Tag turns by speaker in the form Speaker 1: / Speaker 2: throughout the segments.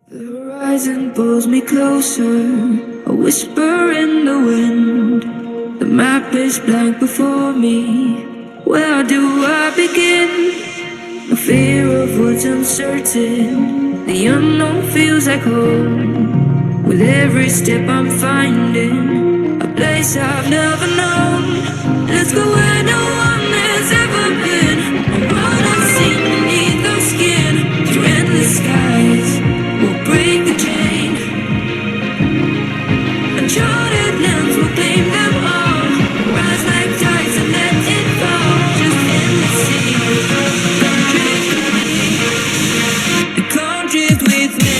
Speaker 1: The horizon pulls me closer, a whisper in the wind. The map is blank before me, where do I begin? No fear of what's uncertain, the unknown feels like home. With every step I'm finding a place I've never known. Let's go where no one has ever been, a world unseen beneath our skin. Through endless skies we'll break the chain. Uncharted lands will claim them all. Rise like tides and let it fall. Just in the sea. Come drift with me.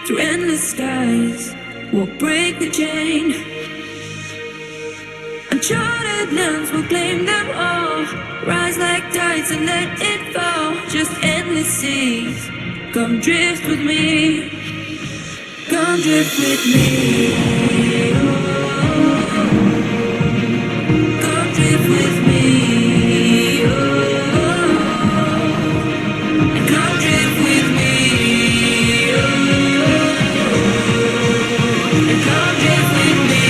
Speaker 1: Through endless skies, we'll break the chain. Uncharted lands will claim them all. Rise like tides and let it fall. Just endless seas. Come drift with me. Come drift with me. Come drift with me. And come drift with me. Come drift with me.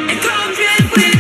Speaker 1: And come drift with me.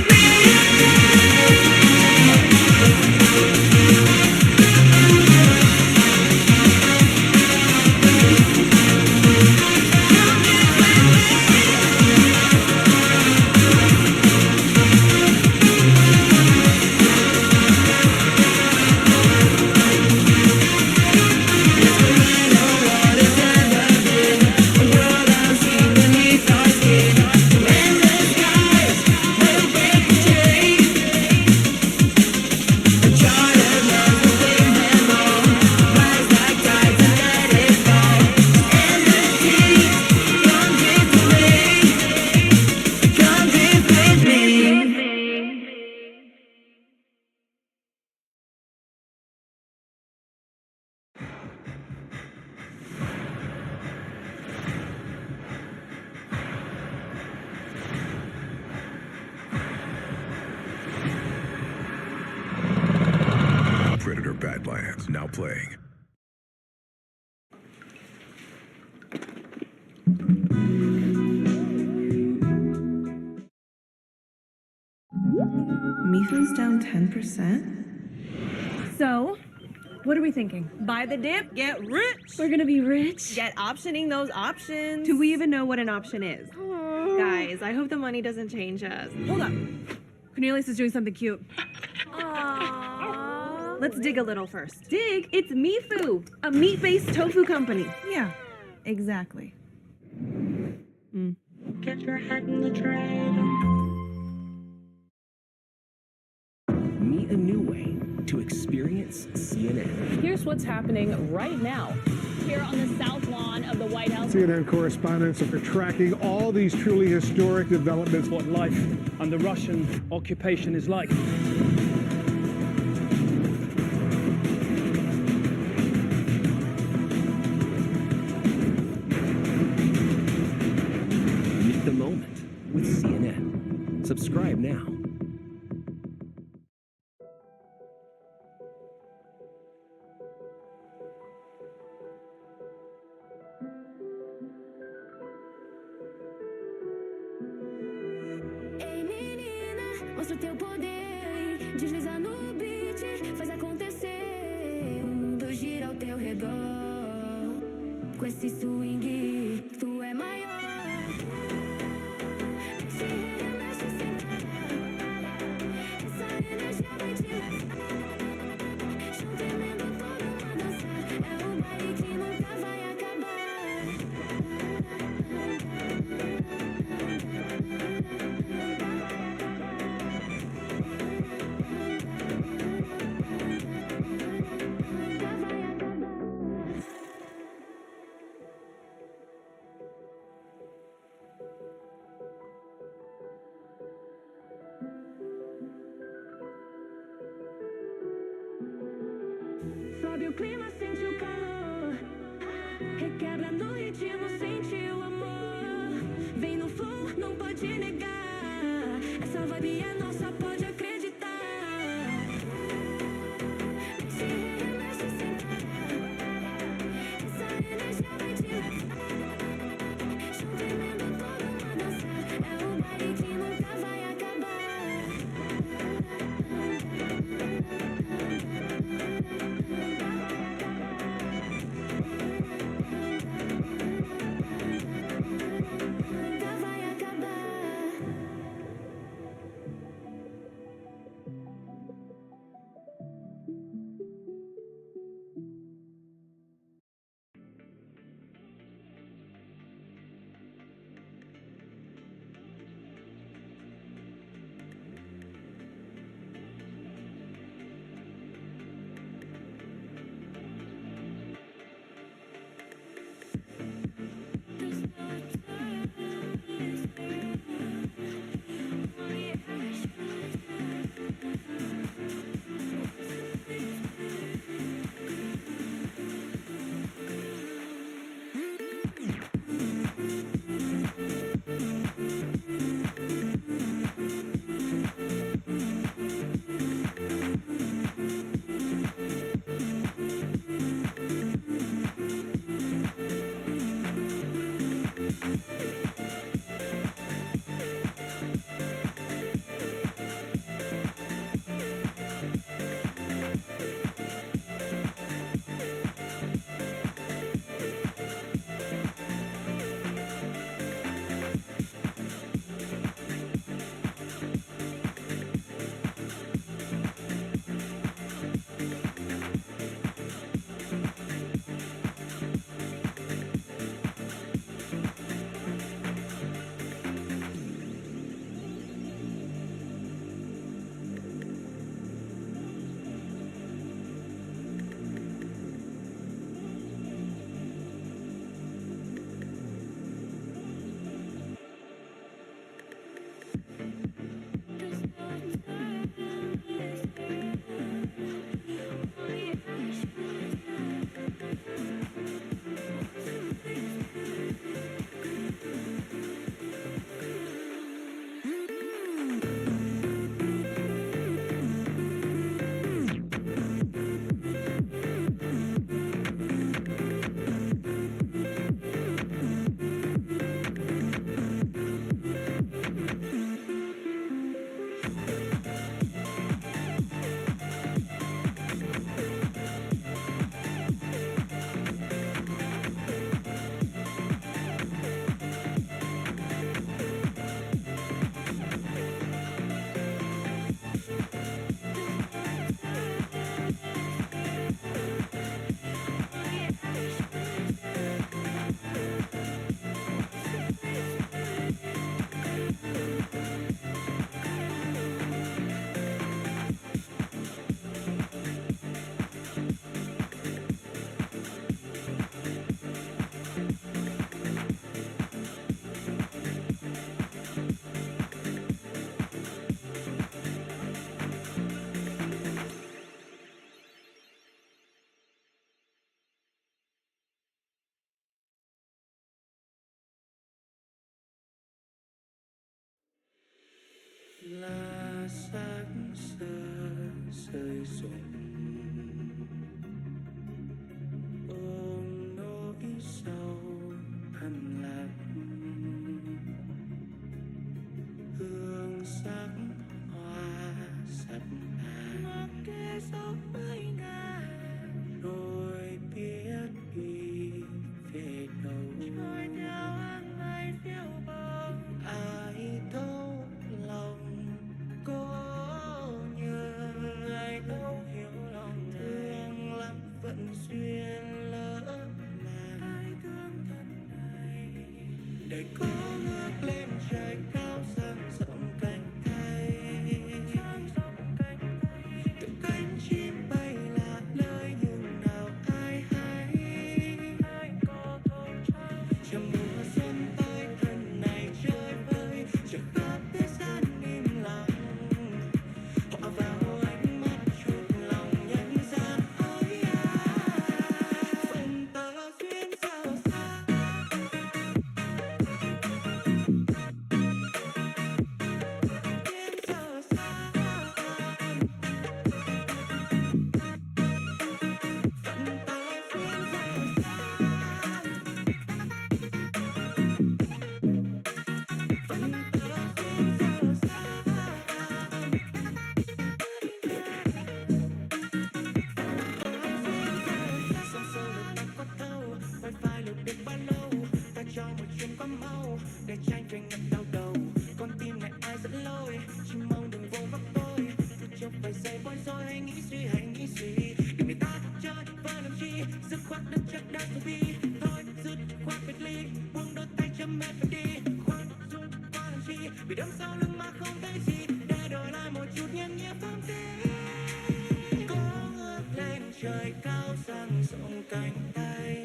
Speaker 2: Predator Badlands, now playing.
Speaker 3: Mifu's down 10%?
Speaker 4: So, what are we thinking?
Speaker 5: Buy the dip, get rich.
Speaker 4: We're gonna be rich?
Speaker 5: Get optioning those options.
Speaker 4: Do we even know what an option is?
Speaker 5: Guys, I hope the money doesn't change us.
Speaker 4: Hold up. Cornelius is doing something cute.
Speaker 5: Aww.
Speaker 4: Let's dig a little first. Dig? It's Mifu, a meat-based tofu company.
Speaker 3: Yeah, exactly.
Speaker 1: Get your head in the train.
Speaker 6: Meet a new way to experience CNN.
Speaker 7: Here's what's happening right now here on the South Lawn of the White House.
Speaker 8: CNN correspondents are tracking all these truly historic developments.
Speaker 9: What life and the Russian occupation is like.
Speaker 6: Meet the moment with CNN. Subscribe now.
Speaker 10: Ei menina, mostra o teu poder. Desliza no beat, faz acontecer. O mundo gira ao teu redor. Com esse swing, tu é maior. Mexe, mexe sem parar. Essa energia vai te o clima, sente o calor. Requebra no ritmo, sente o amor. Vem no flow, não pode negar. Essa vibe é nossa, pode acreditar. Se relaxa sem parar. Essa energia vai te levar. Chovendo toda uma dança. É o baile que nunca vai acabar. Nunca vai acabar.
Speaker 1: Lá sáng sơ rơi rụng, ôm nỗi sầu thầm lặng, hương sắc hoa sập bàn mặc kệ gió mây ngàn, rồi biết đi về đâu, trôi theo áng mây phiêu bồng. Ai thấu lòng có nhớ, ai thấu hiểu lòng thương lắm vẫn duyên lỡ làng. Ai thương thân này để có ngước lên trời cao dang rộng cánh cao. chi vì đâm sau lưng mà không thấy gì để đổi lại một chút nhân nghĩa phong thế. Có ngước lên trời cao dang rộng cánh tay,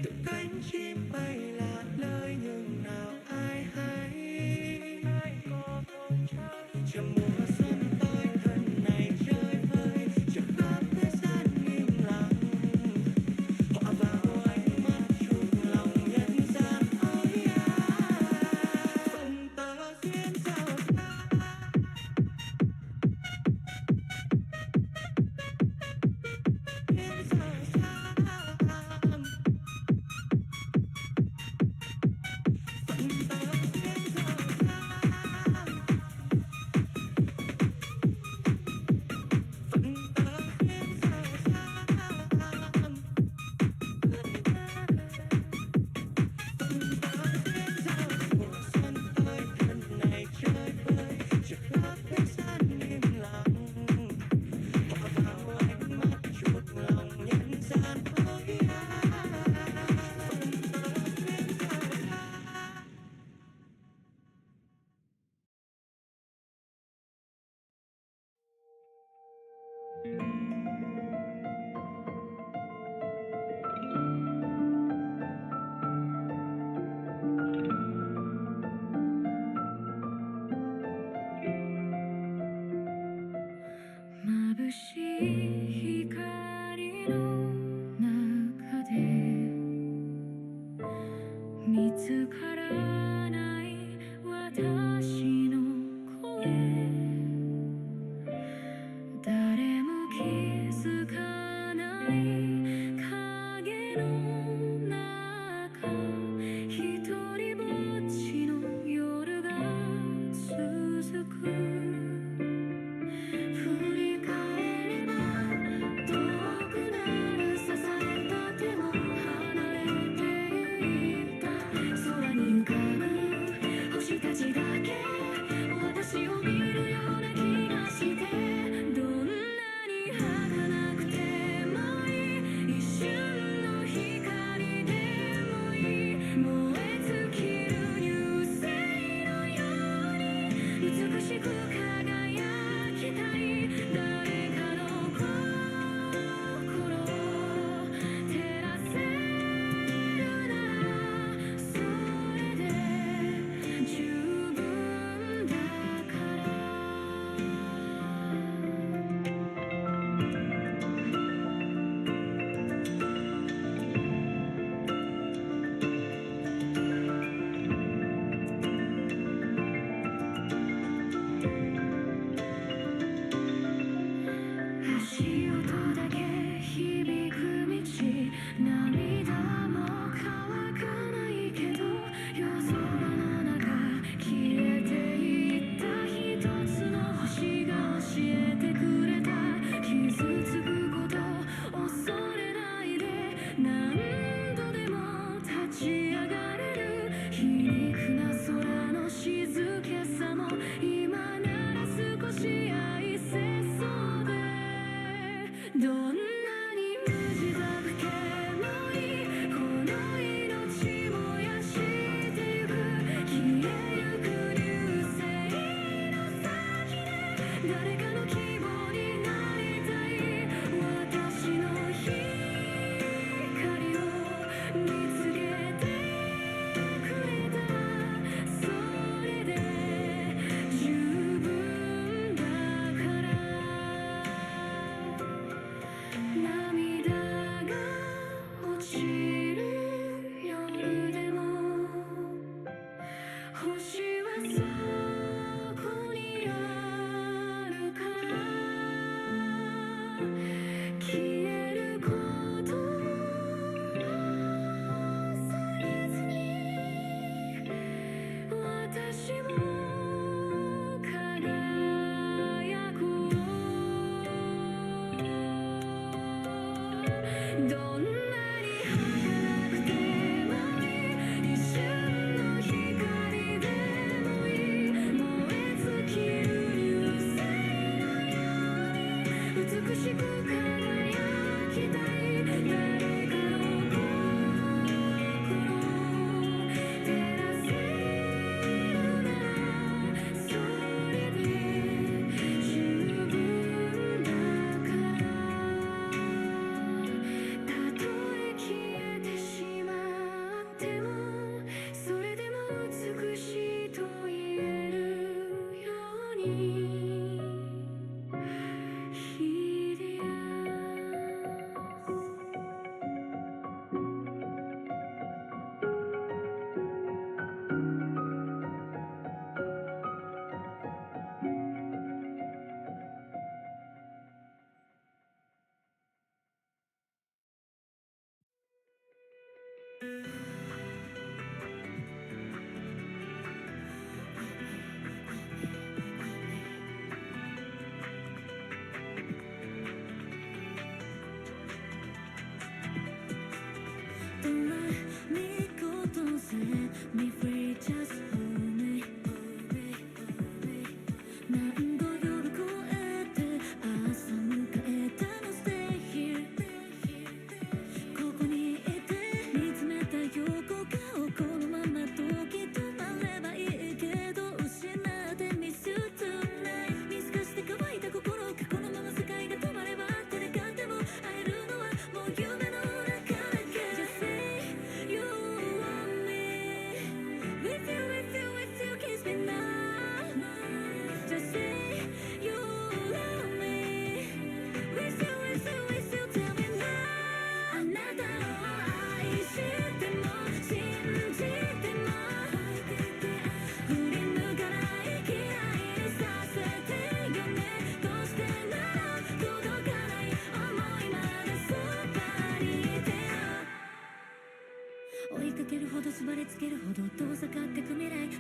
Speaker 1: tự cánh chim bay là lời nhưng nào ai hay. Chờ mùa xuân tới thân này chơi vơi, chờ khắp thế gian im lặng, hòa vào ánh mắt chuộc lòng nhân gian. Ôi phần tơ duyên sao xa, duyên sao xa, phần tơ duyên sao xa.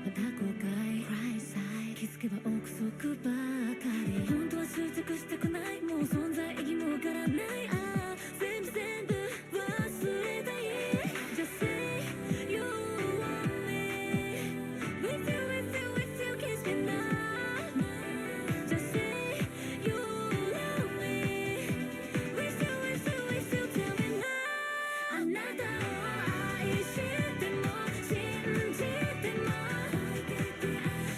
Speaker 10: また後悔 Cry side 気づけば憶測ばかり本当は執着したくないもう存在意義もわからないああ全部忘れたい Just say you want me With you kiss me now Just say you love me With you tell me now あなたを愛しても信じても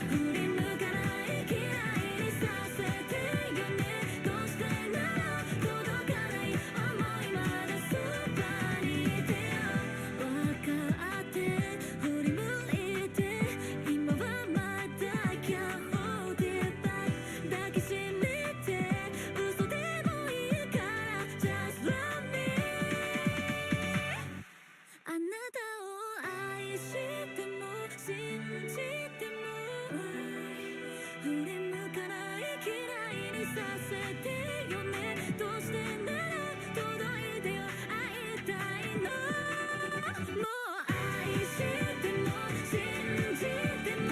Speaker 10: 振り向かない嫌いにさせてよねどうしてなら届かない想いまだそばにいてよ分かって振り向いて今はまだ Can't hold it back 抱きしめて嘘でもいいから Just love me あなたを愛しても信じても振り向かない嫌いにさせてよねどうしてなら届いてよ会いたいのもう愛しても信じても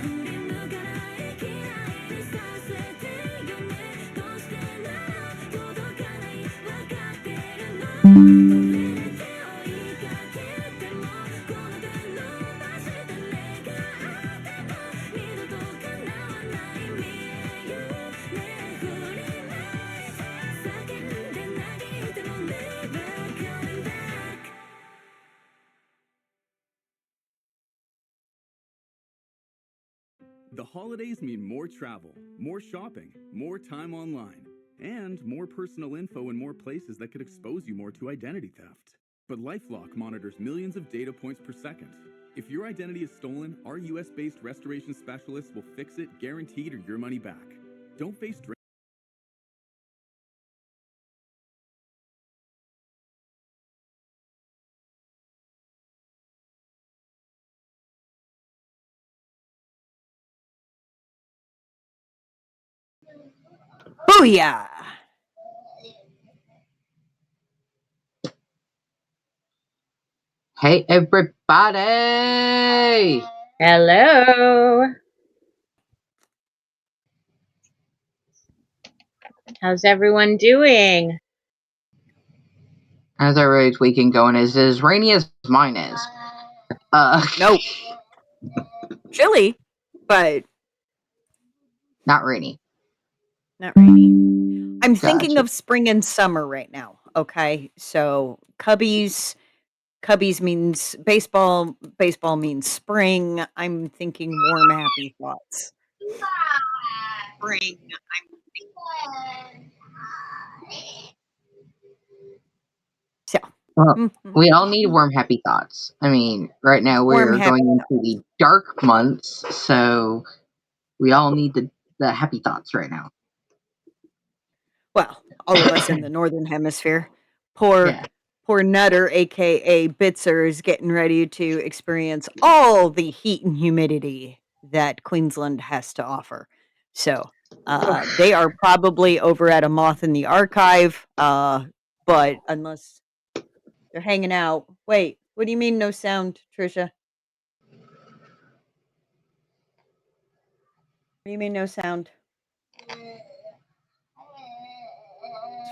Speaker 10: 振り向かない嫌いにさせてよねどうしてなら届かない分かってるの手を追いかけてもこの手伸ばした願っても二度と叶わない見えゆね振りない叫んで嘆いても Never coming back
Speaker 11: The holidays mean more travel, more shopping, more time online, and more personal info in more places that could expose you more to identity theft. But LifeLock monitors millions of data points per second. If your identity is stolen, our US-based restoration specialists will fix it, guaranteed, or your money back. Don't face
Speaker 12: Booyah!
Speaker 13: Hey everybody!
Speaker 14: Hello. How's everyone doing?
Speaker 13: How's everybody's weekend going? Is as rainy as mine is.
Speaker 12: Nope. Chilly, but
Speaker 13: not rainy.
Speaker 12: Not rainy. I'm thinking
Speaker 13: Gotcha.
Speaker 12: of spring and summer right now. Okay, so Cubbies means baseball. Baseball means spring. I'm thinking warm, happy thoughts.
Speaker 14: Spring.
Speaker 12: So,
Speaker 13: Well, we all need warm, happy thoughts. I mean, right now
Speaker 12: warm,
Speaker 13: we're
Speaker 12: happy
Speaker 13: going into the dark months, so we all need the happy thoughts right now.
Speaker 12: Well, all of us in the northern hemisphere. Poor
Speaker 13: Yeah.
Speaker 12: poor Nutter, aka Bitzer, is getting ready to experience all the heat and humidity that Queensland has to offer. So they are probably over at a moth in the archive. But unless they're hanging out. Wait, what do you mean no sound, Trisha? What do you mean no sound? As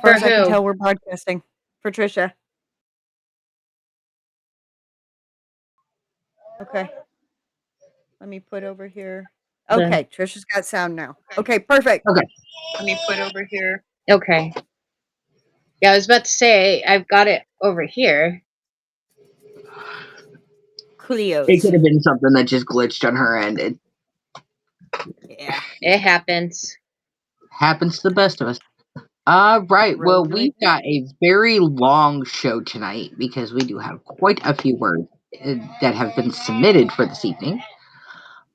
Speaker 12: far
Speaker 14: For
Speaker 12: as I can
Speaker 14: who?
Speaker 12: tell, we're broadcasting for Trisha. Okay. Let me put over here. Okay, Trisha's got sound now. Okay, perfect.
Speaker 13: Okay.
Speaker 14: Let me put over here. Okay. Yeah, I was about to say I've got it over here.
Speaker 12: Coolios.
Speaker 13: It could have been something that just glitched on her end.
Speaker 12: Yeah.
Speaker 14: It happens.
Speaker 13: Happens to the best of us. Right. Well, we've got a very long show tonight because we do have quite a few words that have been submitted for this evening.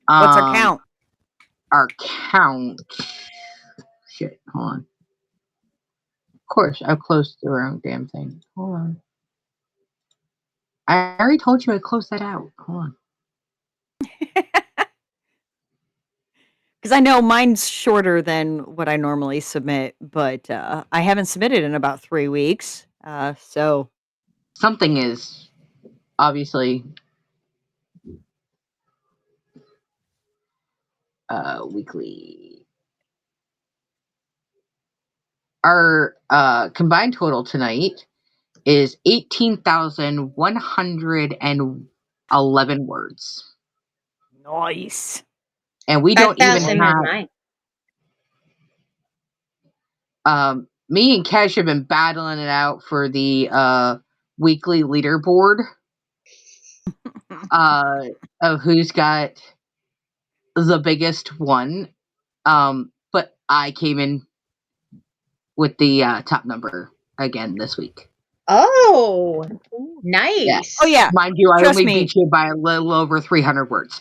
Speaker 12: What's our count?
Speaker 13: Our count. Shit, hold on. Of course, I've closed the wrong damn thing. Hold on. I already told you I closed that out. Hold on.
Speaker 12: Because I know mine's shorter than what I normally submit, but I haven't submitted in about 3 weeks. So
Speaker 13: something is obviously weekly. Our combined total tonight is 18,111 words.
Speaker 12: Nice.
Speaker 13: And we don't even have
Speaker 14: 5,009.
Speaker 13: Me and Cash have been battling it out for the weekly leaderboard of who's got the biggest one. But I came in with the top number again this week.
Speaker 14: Oh,
Speaker 13: Yeah.
Speaker 14: nice.
Speaker 12: Oh yeah.
Speaker 13: Mind you, I
Speaker 12: Trust
Speaker 13: only
Speaker 12: me.
Speaker 13: beat you by a little over 300 words.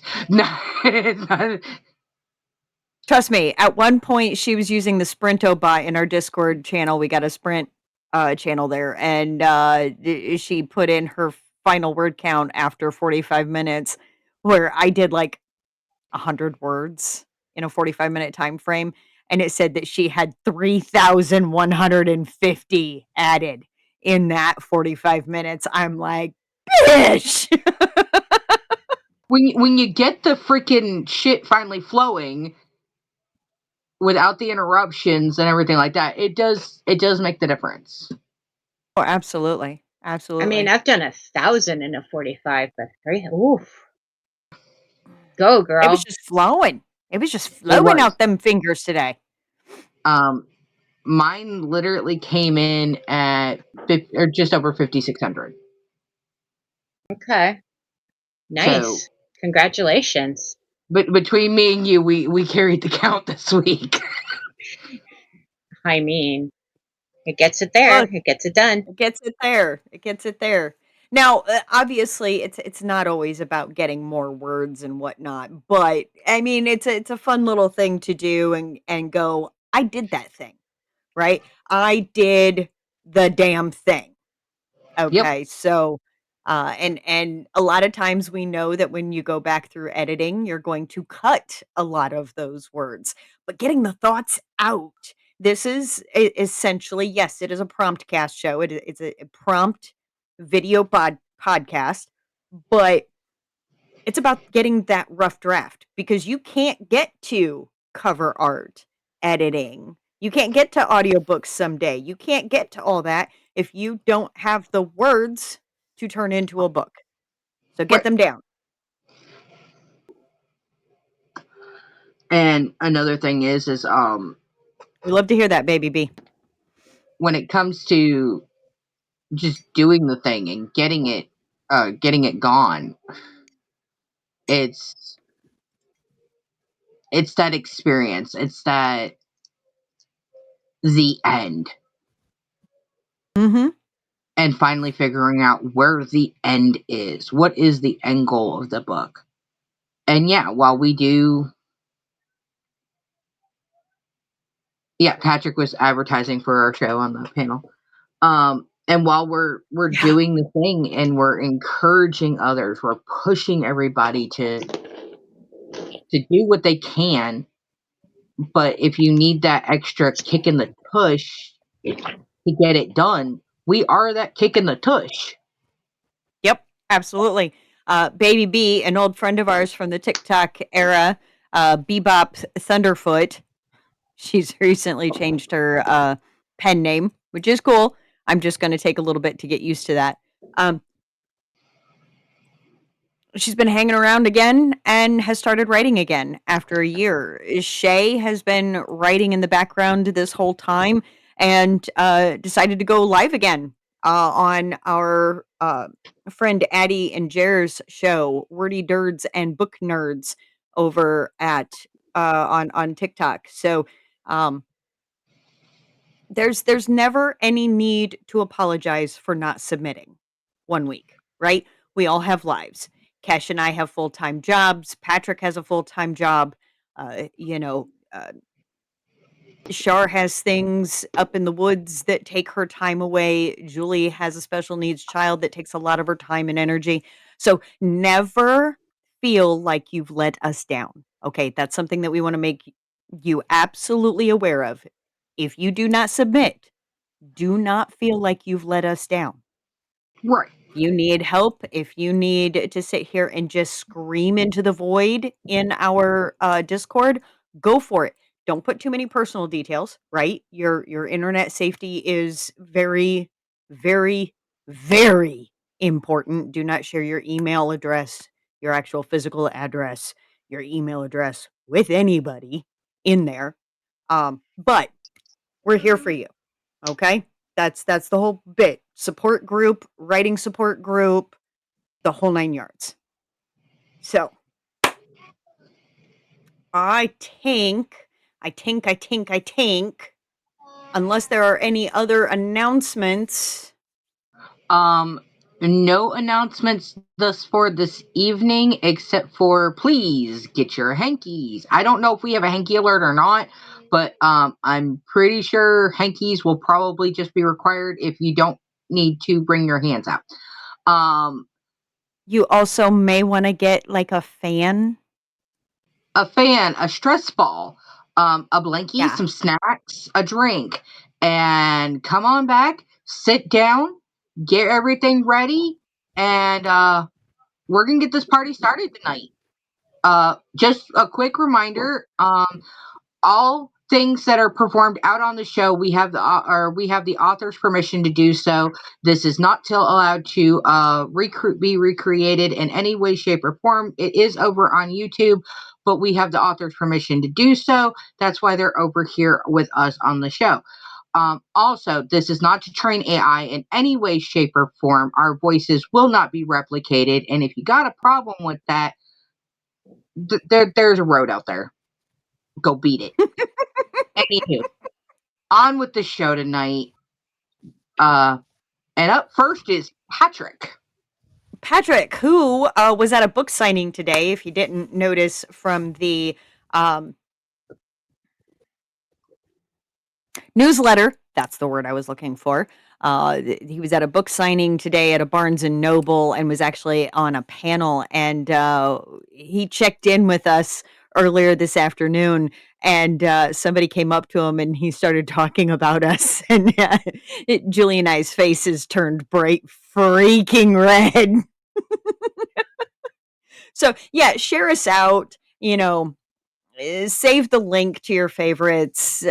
Speaker 12: Trust me, at one point she was using the Sprinto bot in our Discord channel. We got a Sprint channel there, and she put in her final word count after 45 minutes, where I did like 100 words in a 45-minute time frame, and it said that she had 3,150 added in that 45 minutes. I'm like, bitch.
Speaker 13: when you get the freaking shit finally flowing without the interruptions and everything like that, it does make the difference.
Speaker 12: Oh, absolutely.
Speaker 14: I
Speaker 12: Absolutely.
Speaker 14: mean, I've done 1,000 in a 45, but oof. Go,
Speaker 12: It
Speaker 14: girl.
Speaker 12: was just flowing. It was just
Speaker 13: It
Speaker 12: flowing
Speaker 13: was.
Speaker 12: out them fingers today.
Speaker 13: Mine literally came in at or just over 5,600.
Speaker 14: Okay. Nice.
Speaker 13: So,
Speaker 14: Congratulations.
Speaker 13: but between me and you, we carried the count this week.
Speaker 14: I mean, it gets it there.
Speaker 12: Look,
Speaker 14: It gets it done.
Speaker 12: it gets it there. It gets it there. Now, obviously, it's not always about getting more words and whatnot, but I mean, it's a fun little thing to do and go. I did that thing, right? I did the damn thing.
Speaker 13: Yep.
Speaker 12: Okay, so and a lot of times we know that when you go back through editing, you're going to cut a lot of those words, but getting the thoughts out. This is essentially, yes, it is a Promptcast show. It's a prompt video podcast, but it's about getting that rough draft because you can't get to cover art, editing. You can't get to audiobooks someday. You can't get to all that if you don't have the words to turn into a book. So get
Speaker 13: Right.
Speaker 12: them down.
Speaker 13: And another thing is
Speaker 12: We love to hear that, baby B.
Speaker 13: when it comes to just doing the thing and getting it gone, it's that experience. It's that the end.
Speaker 12: Mhm.
Speaker 13: And finally figuring out where the end is. What is the end goal of the book? And yeah, while we do, Patrick was advertising for our show on the panel. And while we're doing the thing and we're encouraging others, we're pushing everybody to do what they can. But if you need that extra kick in the tush to get it done, we are that kick in the tush.
Speaker 12: Yep, absolutely. Baby B, an old friend of ours from the TikTok era, Bebop Thunderfoot. She's recently changed her pen name, which is cool. I'm just going to take a little bit to get used to that. She's been hanging around again and has started writing again after a year. Shay has been writing in the background this whole time and decided to go live again on our friend Addie and Jer's show, Wordy Dirds and Book Nerds, over at on TikTok. So there's never any need to apologize for not submitting 1 week, right? We all have lives. Cash and I have full-time jobs. Patrick has a full-time job. Shar has things up in the woods that take her time away. Julie has a special needs child that takes a lot of her time and energy. So never feel like you've let us down. Okay, that's something that we want to make you absolutely aware of. If you do not submit, do not feel like you've let us down.
Speaker 13: Right.
Speaker 12: you need help, if you need to sit here and just scream into the void in our Discord, go for it. Don't put too many personal details, right? Your internet safety is very, very, very important. Do not share your email address, your actual physical address, your email address with anybody in there. But we're here for you. Okay? That's the whole bit. Support group, writing support group, the whole 9 yards. So, I think, unless there are any other announcements.
Speaker 13: No announcements thus for this evening, except for please get your hankies. I don't know if we have a hanky alert or not, but I'm pretty sure hankies will probably just be required if you don't need to bring your hands out.
Speaker 12: You also may wanna get, like, a fan.
Speaker 13: A fan, a stress ball, a blankie,
Speaker 12: Yeah.
Speaker 13: some snacks, a drink, and come on back, sit down, get everything ready, and we're gonna get this party started tonight. Just a quick reminder, all things that are performed out on the show, we have the author's permission to do so. This is not still allowed to be recreated in any way, shape, or form. It is over on YouTube, but we have the author's permission to do so. That's why they're over here with us on the show. Also, this is not to train AI in any way, shape, or form. Our voices will not be replicated, and if you got a problem with that, there's a road out there. Go beat it. Anywho, on with the show tonight. And up first is Patrick.
Speaker 12: Patrick, who was at a book signing today, if you didn't notice from the newsletter. That's the word I was looking for. He was at a book signing today at a Barnes and Noble and was actually on a panel. And he checked in with us earlier this afternoon. And somebody came up to him and he started talking about us. And Julie and I's faces turned bright, freaking red. So, yeah, share us out. Save the link to your favorites,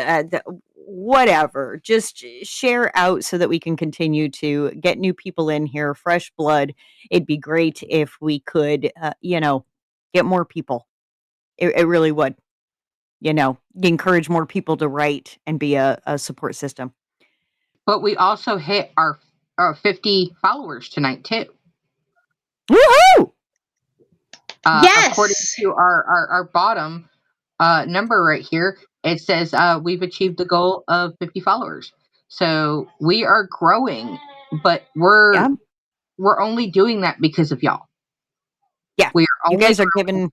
Speaker 12: whatever. Just share out so that we can continue to get new people in here, fresh blood. It'd be great if we could, get more people. It really would. Encourage more people to write and be a support system.
Speaker 13: But we also hit our 50 followers tonight, too.
Speaker 12: Woohoo!
Speaker 14: Yes!
Speaker 13: According to our bottom number right here, it says we've achieved the goal of 50 followers. So we are growing, but we're only doing that because of y'all.
Speaker 12: Yeah,
Speaker 13: we are
Speaker 12: you
Speaker 13: only
Speaker 12: guys are giving.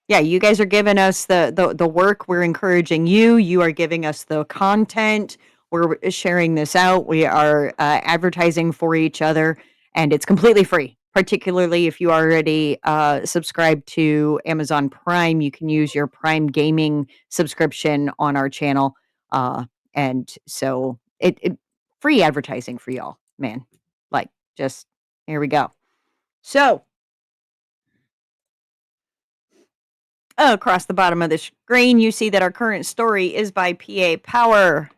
Speaker 12: Yeah, you guys are giving us the work. We're encouraging you. You are giving us the content. We're sharing this out. We are advertising for each other, and it's completely free. Particularly if you already subscribe to Amazon Prime, you can use your Prime Gaming subscription on our channel, and so it free advertising for y'all, man. Like, just here we go. So. Across the bottom of the screen, you see that our current story is by PA Power.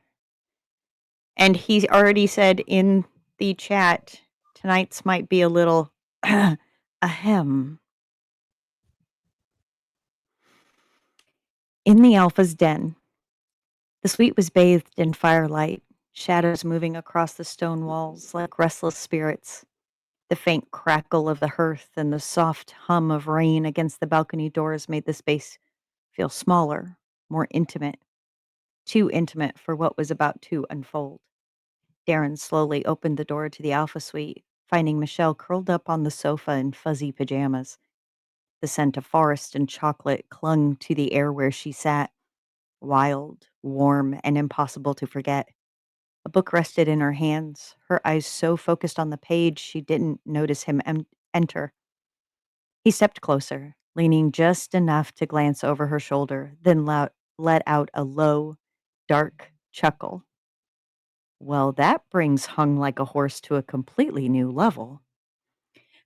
Speaker 12: And he already said in the chat, tonight's might be a little ahem. In the Alpha's den, the suite was bathed in firelight, shadows moving across the stone walls like restless spirits. The faint crackle of the hearth and the soft hum of rain against the balcony doors made the space feel smaller, more intimate. Too intimate for what was about to unfold. Darren slowly opened the door to the Alpha suite, finding Michelle curled up on the sofa in fuzzy pajamas. The scent of forest and chocolate clung to the air where she sat, wild, warm, and impossible to forget. A book rested in her hands, her eyes so focused on the page she didn't notice him enter. He stepped closer, leaning just enough to glance over her shoulder, then let out a low, dark chuckle. Well, that brings hung like a horse to a completely new level.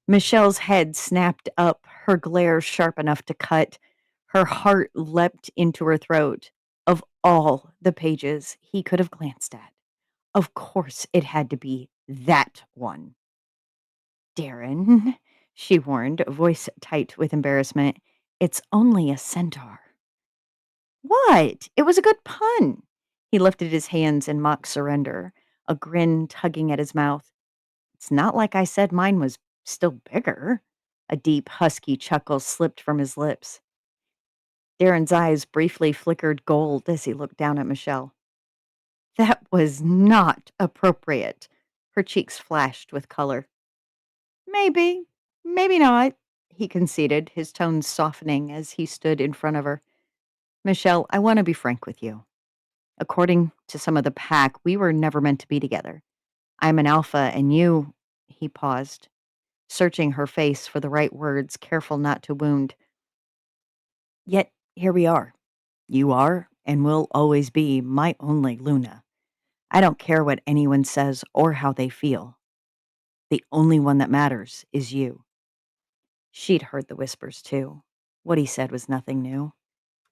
Speaker 12: Michelle's head snapped up, her glare sharp enough to cut. Her heart leapt into her throat. Of all the pages he could have glanced at, of course it had to be that one. Darren, she warned, voice tight with embarrassment, it's only a centaur. What? It was a good pun. He lifted his hands in mock surrender, a grin tugging at his mouth. It's not like I said mine was still bigger. A deep, husky chuckle slipped from his lips. Darren's eyes briefly flickered gold as he looked down at Michelle. That was not appropriate. Her cheeks flashed with color. Maybe, maybe not, he conceded, his tones softening as he stood in front of her. Michelle, I want to be frank with you. According to some of the pack, we were never meant to be together. I'm an alpha, and you. He paused, searching her face for the right words, careful not to wound. Yet here we are. You are, and will always be, my only Luna. I don't care what anyone says or how they feel. The only one that matters is you. She'd heard the whispers, too. What he said was nothing new.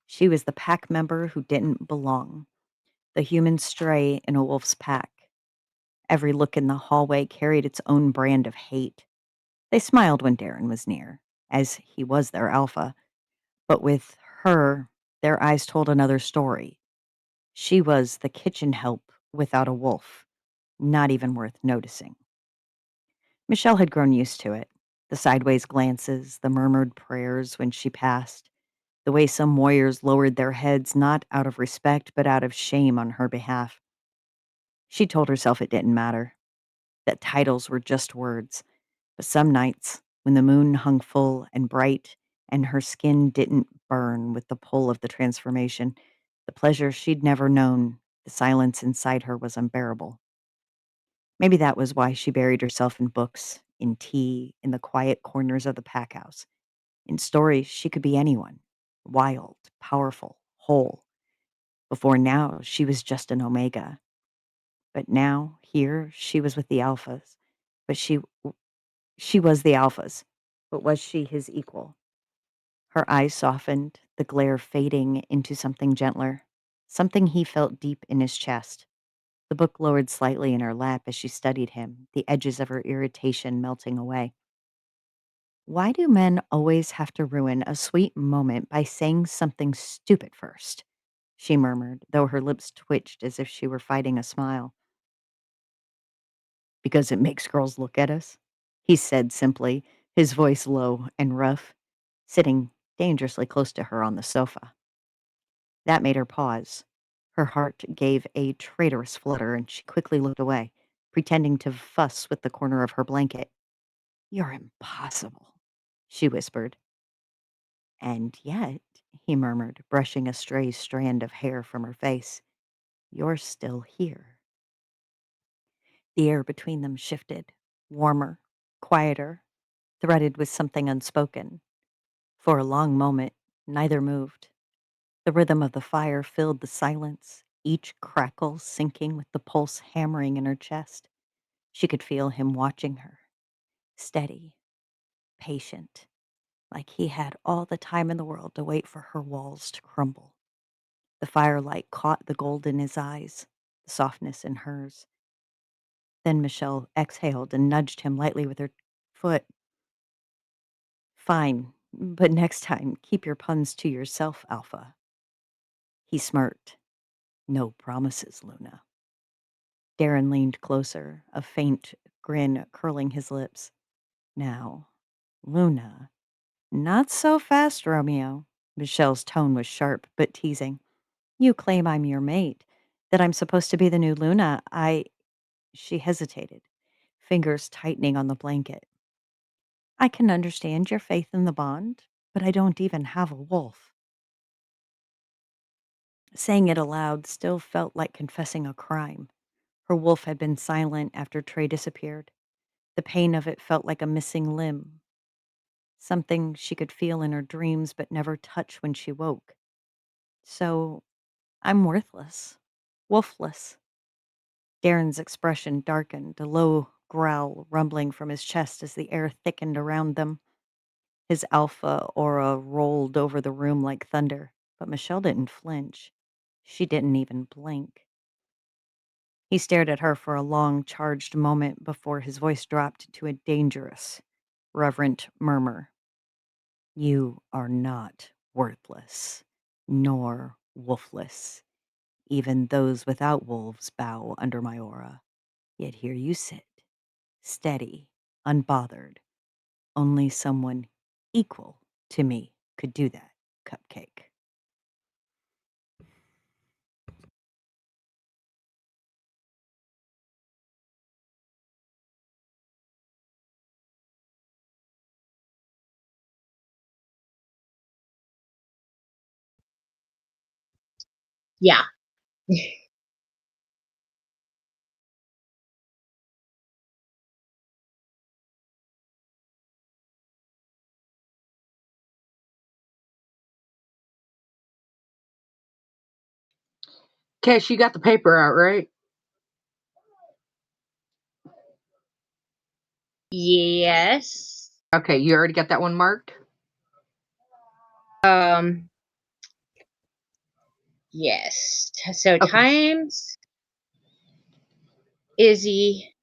Speaker 12: She was the pack member who didn't belong, the human stray in a wolf's pack. Every look in the hallway carried its own brand of hate. They smiled when Darren was near, as he was their alpha. But with her, their eyes told another story. She was the kitchen help without a wolf, not even worth noticing. Michelle had grown used to it. The sideways glances, the murmured prayers when she passed, the way some warriors lowered their heads not out of respect but out of shame on her behalf. She told herself it didn't matter, that titles were just words. But some nights, when the moon hung full and bright and her skin didn't burn with the pull of the transformation, the pleasure she'd never known, the silence inside her was unbearable. Maybe that was why she buried herself in books, in tea, in the quiet corners of the pack house. In stories, she could be anyone, wild, powerful, whole. Before now, she was just an omega. But now, here, she was with the alphas. But she was the alphas. But was she his equal? Her eyes softened, the glare fading into something gentler, something he felt deep in his chest. The book lowered slightly in her lap as she studied him, the edges of her irritation melting away. Why do men always have to ruin a sweet moment by saying something stupid first? She murmured, though her lips twitched as if she were fighting a smile. Because it makes girls look at us, he said simply, his voice low and rough, sitting dangerously close to her on the sofa. That made her pause. Her heart gave a traitorous flutter, and she quickly looked away, pretending to fuss with the corner of her blanket. You're impossible, she whispered. And yet, he murmured, brushing a stray strand of hair from her face, you're still here. The air between them shifted, warmer, quieter, threaded with something unspoken. For a long moment, neither moved. The rhythm of the fire filled the silence, each crackle syncing with the pulse hammering in her chest. She could feel him watching her, steady, patient, like he had all the time in the world to wait for her walls to crumble. The firelight caught the gold in his eyes, the softness in hers. Then Michelle exhaled and nudged him lightly with her foot. Fine, but next time, keep your puns to yourself, Alpha. He smirked. No promises, Luna. Darren leaned closer, a faint grin curling his lips. Now, Luna. Not so fast, Romeo. Michelle's tone was sharp but teasing. You claim I'm your mate, that I'm supposed to be the new Luna. She hesitated, fingers tightening on the blanket. I can understand your faith in the bond, but I don't even have a wolf. Saying it aloud still felt like confessing a crime. Her wolf had been silent after Trey disappeared. The pain of it felt like a missing limb, something she could feel in her dreams but never touch when she woke. So I'm worthless, wolfless. Darren's expression darkened, a low growl rumbling from his chest as the air thickened around them. His alpha aura rolled over the room like thunder, but Michelle didn't flinch. She didn't even blink. He stared at her for a long, charged moment before his voice dropped to a dangerous, reverent murmur. You are not worthless, nor wolfless. Even those without wolves bow under my aura. Yet here you sit, steady, unbothered. Only someone equal to me could do that, Cupcake.
Speaker 14: Yeah.
Speaker 13: Cash, you got the paper out, right?
Speaker 14: Yes.
Speaker 13: Okay, you already got that one marked?
Speaker 14: Yes. So
Speaker 13: Okay.
Speaker 14: times Izzy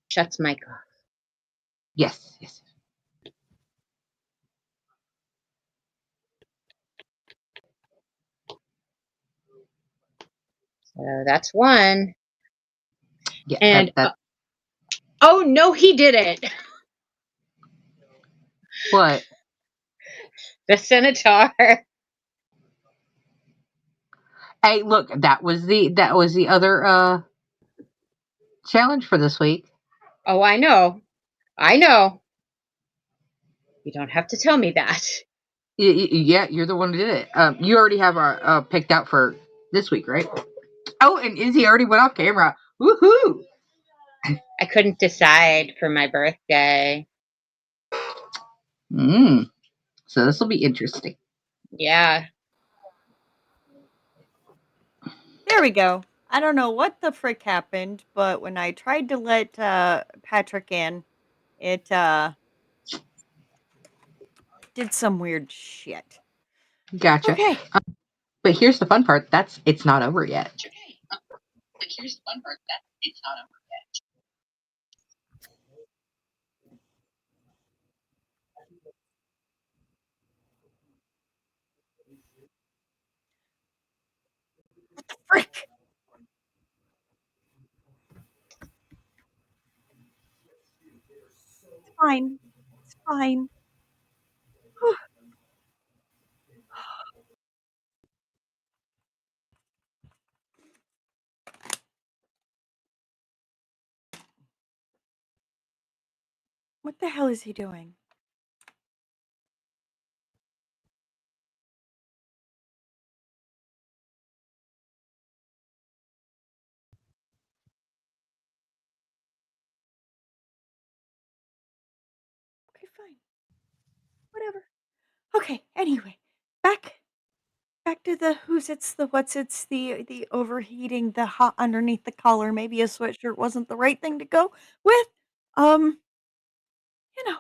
Speaker 14: shuts mic off.
Speaker 13: Yes, yes.
Speaker 14: So that's one.
Speaker 13: Yeah,
Speaker 14: And
Speaker 13: that
Speaker 14: oh no, he didn't.
Speaker 13: what?
Speaker 14: The Centaur.
Speaker 13: Hey, look, that was the other challenge for this week.
Speaker 14: Oh, I know. I know. You don't have to tell me that.
Speaker 13: Yeah, you're the one who did it. You already have our picked out for this week, right? Oh, and Izzy already went off camera. Woohoo!
Speaker 14: I couldn't decide for my birthday.
Speaker 13: So this will be interesting.
Speaker 14: Yeah.
Speaker 12: There we go. I don't know what the frick happened, but when I tried to let Patrick in, it did some weird shit.
Speaker 13: Gotcha.
Speaker 12: Okay.
Speaker 13: But here's the fun part. It's not over yet.
Speaker 12: Frick. It's fine. It's fine. What the hell is he doing? Okay, fine. Whatever. Okay, anyway, back to the who's it's the what's it's the overheating, the hot underneath the collar. Maybe a sweatshirt wasn't the right thing to go with. Um, you know.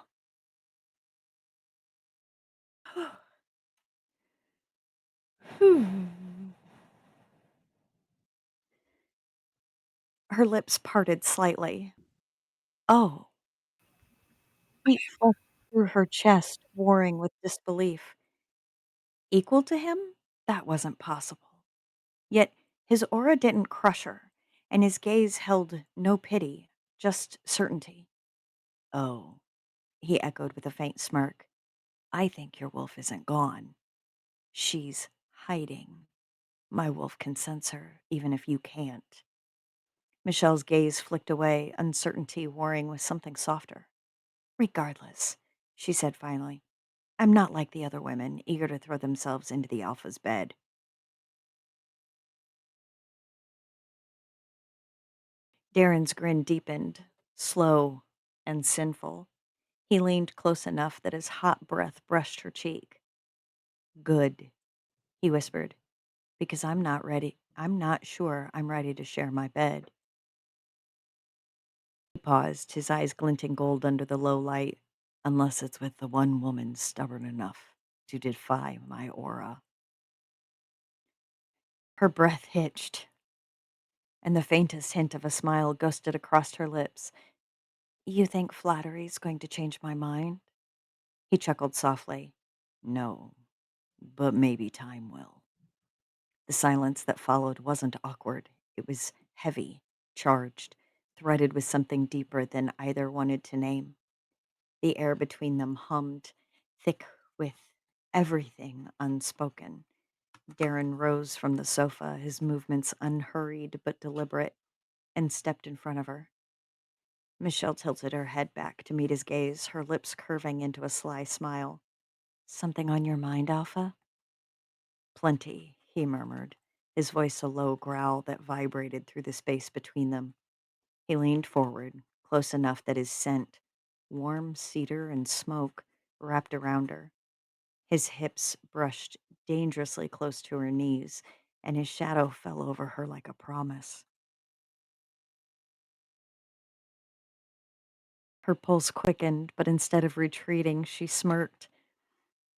Speaker 12: Her lips parted slightly. Oh. Heat flushed through her chest, warring with disbelief. Equal to him? That wasn't possible. Yet his aura didn't crush her, and his gaze held no pity, just certainty. Oh, he echoed with a faint smirk. I think your wolf isn't gone. She's hiding. My wolf can sense her, even if you can't. Michelle's gaze flicked away, uncertainty warring with something softer. Regardless, she said finally, I'm not like the other women, eager to throw themselves into the alpha's bed. Darren's grin deepened, slow and sinful. He leaned close enough that his hot breath brushed her cheek. Good, he whispered, because I'm not ready. I'm not sure I'm ready to share my bed. He paused, his eyes glinting gold under the low light, unless it's with the one woman stubborn enough to defy my aura. Her breath hitched, and the faintest hint of a smile ghosted across her lips. You think flattery's going to change my mind? He chuckled softly. No, but maybe time will. The silence that followed wasn't awkward. It was heavy, charged, threaded with something deeper than either wanted to name. The air between them hummed, thick with everything unspoken. Darren rose from the sofa, his movements unhurried but deliberate, and stepped in front of her. Michelle tilted her head back to meet his gaze, her lips curving into a sly smile. Something on your mind, Alpha? Plenty, he murmured, his voice a low growl that vibrated through the space between them. He leaned forward, close enough that his scent, warm cedar and smoke, wrapped around her. His hips brushed dangerously close to her knees, and his shadow fell over her like a promise. Her pulse quickened, but instead of retreating, she smirked.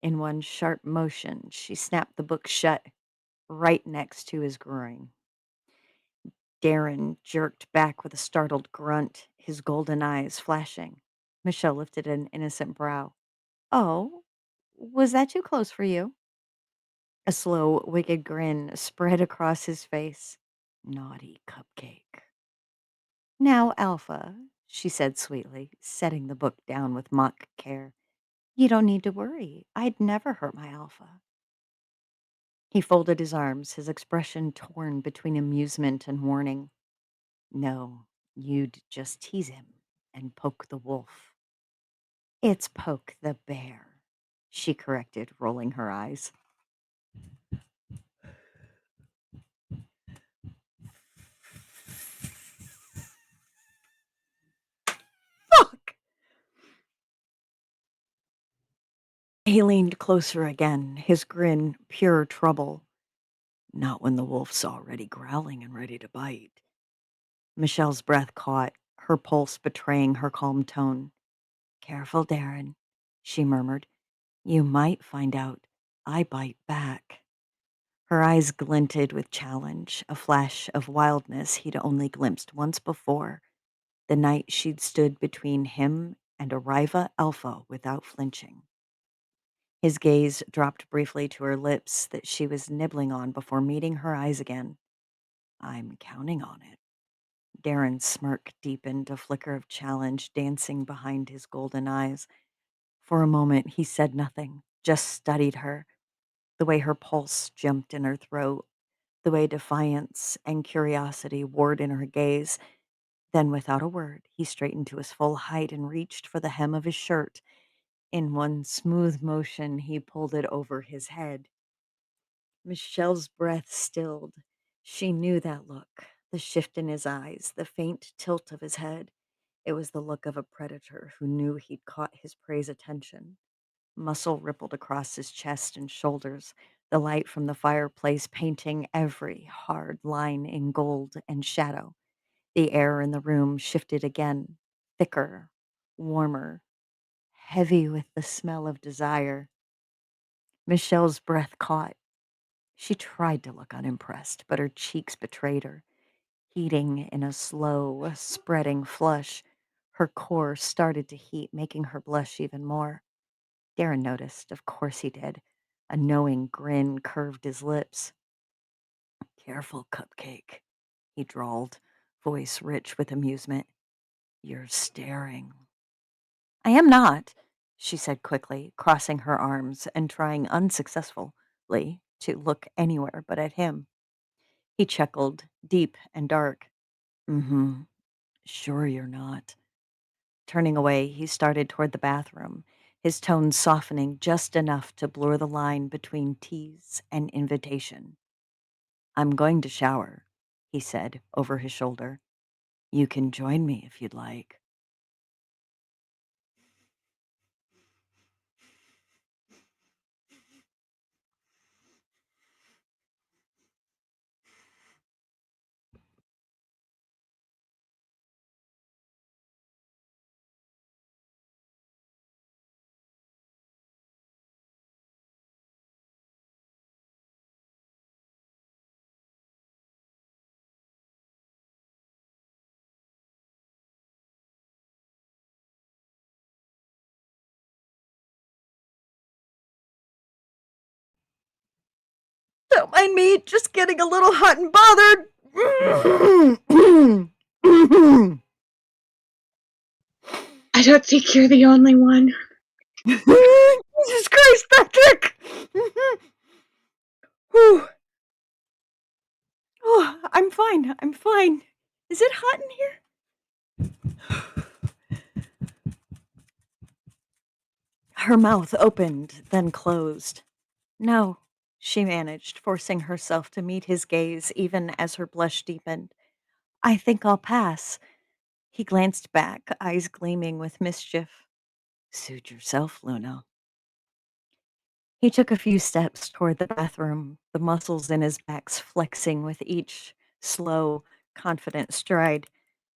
Speaker 12: In one sharp motion, she snapped the book shut, right next to his groin. Darren jerked back with a startled grunt, his golden eyes flashing. Michelle lifted an innocent brow. Oh, was that too close for you? A slow, wicked grin spread across his face. Naughty cupcake. Now, Alpha, she said sweetly, setting the book down with mock care. You don't need to worry. I'd never hurt my Alpha. He folded his arms, his expression torn between amusement and warning. No, you'd just tease him and poke the wolf. It's poke the bear, she corrected, rolling her eyes. Fuck! He leaned closer again, his grin pure trouble. Not when the wolf's already growling and ready to bite. Michelle's breath caught, her pulse betraying her calm tone. Careful, Darren, she murmured. You might find out I bite back. Her eyes glinted with challenge, a flash of wildness he'd only glimpsed once before, the night she'd stood between him and a Riva Alpha without flinching. His gaze dropped briefly to her lips that she was nibbling on before meeting her eyes again. I'm counting on it. Darren's smirk deepened, a flicker of challenge dancing behind his golden eyes. For a moment, he said nothing, just studied her, the way her pulse jumped in her throat, the way defiance and curiosity warred in her gaze. Then, without a word, he straightened to his full height and reached for the hem of his shirt. In one smooth motion, he pulled it over his head. Michelle's breath stilled. She knew that look, the shift in his eyes, the faint tilt of his head. It was the look of a predator who knew he'd caught his prey's attention. Muscle rippled across his chest and shoulders, the light from the fireplace painting every hard line in gold and shadow. The air in the room shifted again, thicker, warmer, heavy with the smell of desire. Michelle's breath caught. She tried to look unimpressed, but her cheeks betrayed her, heating in a slow, spreading flush. Her core started to heat, making her blush even more. Darren noticed, of course he did. A knowing grin curved his lips. Careful, cupcake, he drawled, voice rich with amusement. You're staring. I am not, she said quickly, crossing her arms and trying unsuccessfully to look anywhere but at him. He chuckled, deep and dark. Mm-hmm. Sure you're not. Turning away, he started toward the bathroom, his tone softening just enough to blur the line between tease and invitation. I'm going to shower, he said over his shoulder. You can join me if you'd like. mind me. Just getting a little hot and bothered.
Speaker 14: I don't think you're the only one.
Speaker 12: Jesus Christ, Patrick! Whew. Oh, I'm fine. I'm fine. Is it hot in here? Her mouth opened, then closed. No, she managed, forcing herself to meet his gaze even as her blush deepened. I think I'll pass. He glanced back, eyes gleaming with mischief. Suit yourself, Luna. He took a few steps toward the bathroom, the muscles in his backs flexing with each slow, confident stride.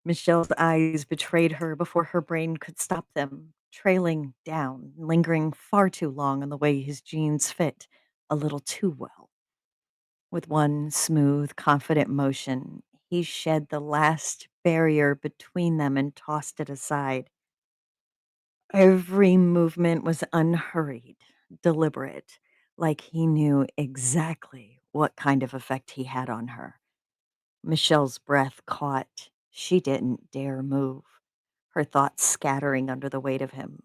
Speaker 12: Michelle's eyes betrayed her before her brain could stop them, trailing down, lingering far too long on the way his jeans fit a little too well. With one smooth, confident motion, he shed the last barrier between them and tossed it aside. Every movement was unhurried, deliberate, like he knew exactly what kind of effect he had on her. Michelle's breath caught. She didn't dare move, her thoughts scattering under the weight of him.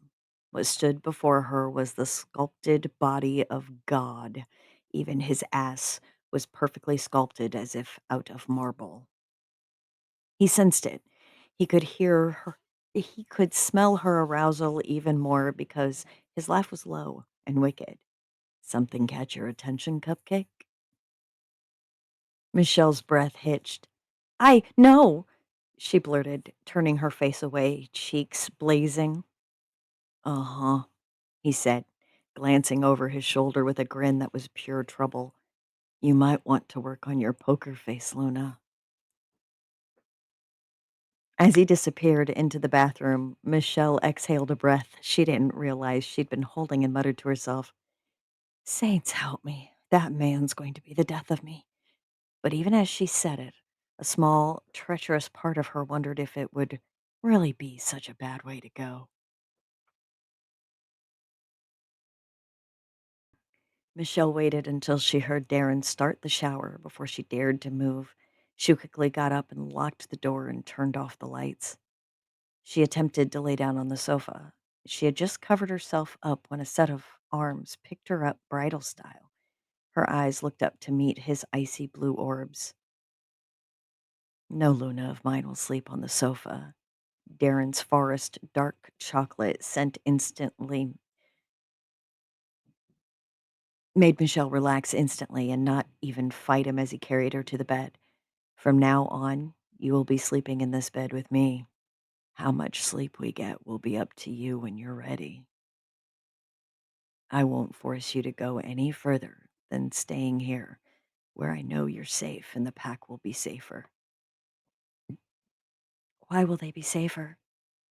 Speaker 12: What stood before her was the sculpted body of God. Even his ass was perfectly sculpted as if out of marble. He sensed it. He could hear her. He could smell her arousal even more because his laugh was low and wicked. Something catch your attention, Cupcake? Michelle's breath hitched. No, she blurted, turning her face away, cheeks blazing. Uh-huh, he said, glancing over his shoulder with a grin that was pure trouble. You might want to work on your poker face, Luna. As he disappeared into the bathroom, Michelle exhaled a breath she didn't realize she'd been holding and muttered to herself, Saints help me, that man's going to be the death of me. But even as she said it, a small, treacherous part of her wondered if it would really be such a bad way to go. Michelle waited until she heard Darren start the shower before she dared to move. She quickly got up and locked the door and turned off the lights. She attempted to lay down on the sofa. She had just covered herself up when a set of arms picked her up bridal style. Her eyes looked up to meet his icy blue orbs. No Luna of mine will sleep on the sofa. Darren's forest dark chocolate scent instantly made Michelle relax instantly and not even fight him as he carried her to the bed. From now on, you will be sleeping in this bed with me. How much sleep we get will be up to you when you're ready. I won't force you to go any further than staying here, where I know you're safe and the pack will be safer. Why will they be safer?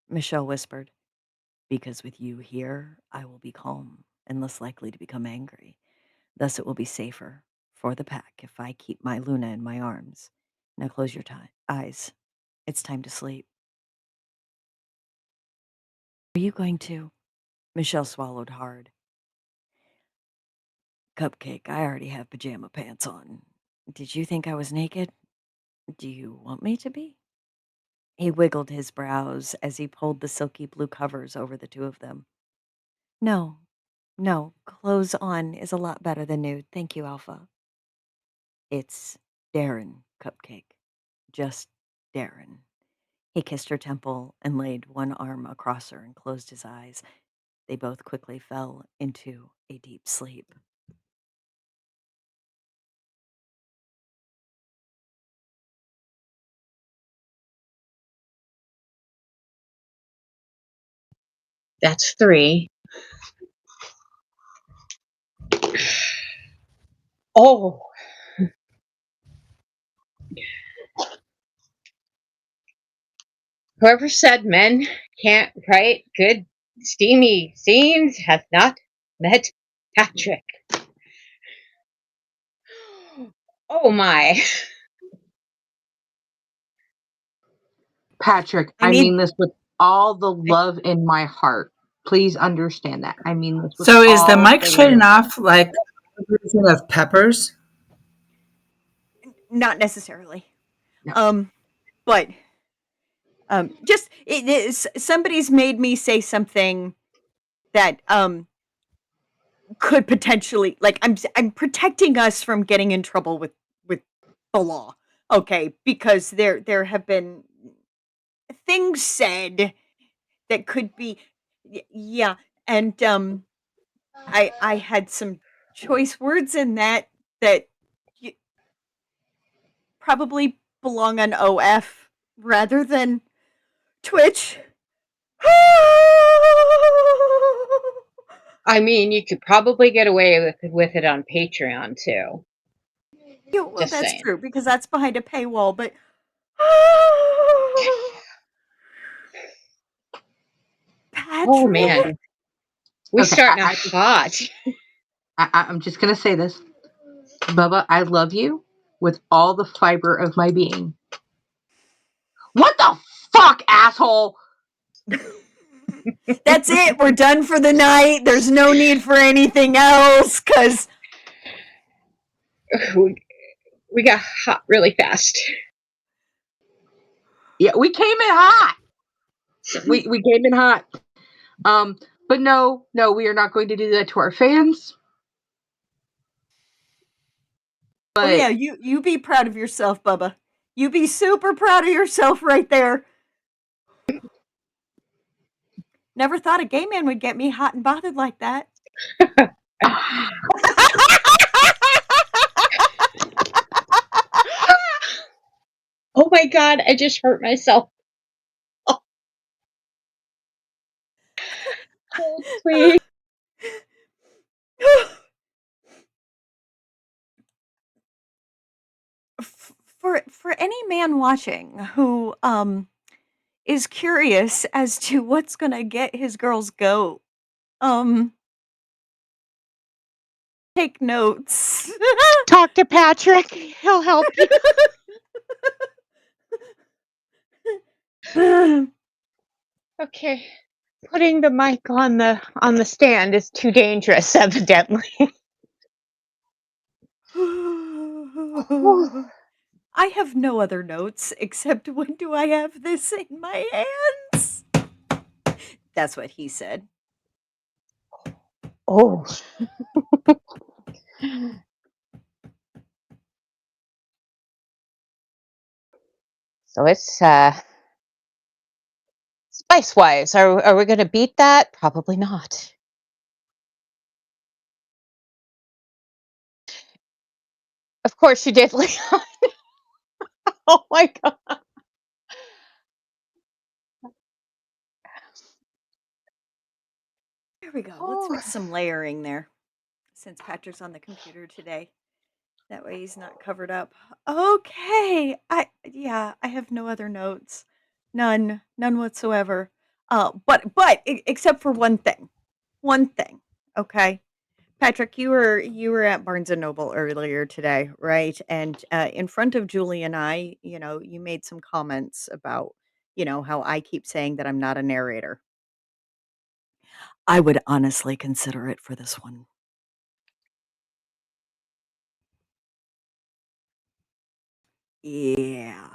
Speaker 12: Michelle whispered. Because with you here, I will be calm and less likely to become angry. Thus, it will be safer for the pack if I keep my Luna in my arms. Now close your eyes. It's time to sleep. Are you going to? Michelle swallowed hard. Cupcake, I already have pajama pants on. Did you think I was naked? Do you want me to be? He wiggled his brows as he pulled the silky blue covers over the two of them. No, no, clothes on is a lot better than nude. Thank you, Alpha. It's Darren, Cupcake. Just Darren. He kissed her temple and laid one arm across her and closed his eyes. They both quickly fell into a deep sleep.
Speaker 14: That's 3. Oh. Whoever said men can't write good, steamy scenes has not met Patrick. Oh my.
Speaker 13: Patrick, I mean this with all the love in my heart. Please understand that. I mean this with
Speaker 15: So is the
Speaker 13: all
Speaker 15: mic
Speaker 13: the
Speaker 15: straight
Speaker 13: love.
Speaker 15: enough, like a version of Peppers?
Speaker 12: Not necessarily.
Speaker 13: No.
Speaker 12: But just it is somebody's made me say something that could potentially, like, I'm protecting us from getting in trouble with the law. Okay, because there have been things said that could be yeah, and I had some choice words in that y- probably belong on OF rather than Twitch.
Speaker 14: I mean, you could probably get away with it on Patreon too.
Speaker 12: Yeah, well,
Speaker 14: Just
Speaker 12: that's
Speaker 14: saying.
Speaker 12: true because that's behind a paywall, but
Speaker 14: Oh man,
Speaker 12: Patrick.
Speaker 14: we
Speaker 13: Okay,
Speaker 14: starting out hot.
Speaker 13: I'm just gonna say this, Bubba. I love you with all the fiber of my being. What the fuck, asshole?
Speaker 12: That's it. We're done for the night. There's no need for anything else because
Speaker 14: We got hot really fast.
Speaker 13: Yeah, we came in hot. We came in hot. But no, we are not going to do that to our fans.
Speaker 12: oh yeah,
Speaker 13: But
Speaker 12: you be proud of yourself, Bubba. You be super proud of yourself right there. Never thought a gay man would get me hot and bothered like that.
Speaker 14: Oh my god, I just hurt myself. Oh, please.
Speaker 12: For any man watching who is curious as to what's gonna get his girl's goat, um take notes.
Speaker 14: Talk to Patrick. He'll help you. Okay. Putting the mic on the stand is too dangerous, evidently.
Speaker 12: I have no other notes except when do I have this in my hands? That's what he said.
Speaker 14: Oh. So it's spice wise. Are we gonna beat that? Probably not. Of course you did, Leon. Oh my god.
Speaker 12: There we go. Let's
Speaker 14: Oh.
Speaker 12: fix some layering there. Since Patrick's on the computer today. That way he's not covered up. Okay. I have no other notes. None. None whatsoever. But except for one thing. One thing. Okay. Patrick, you were at Barnes and Noble earlier today, right? And in front of Julie and I, you made some comments about, how I keep saying that I'm not a narrator. I would honestly consider it for this one. Yeah.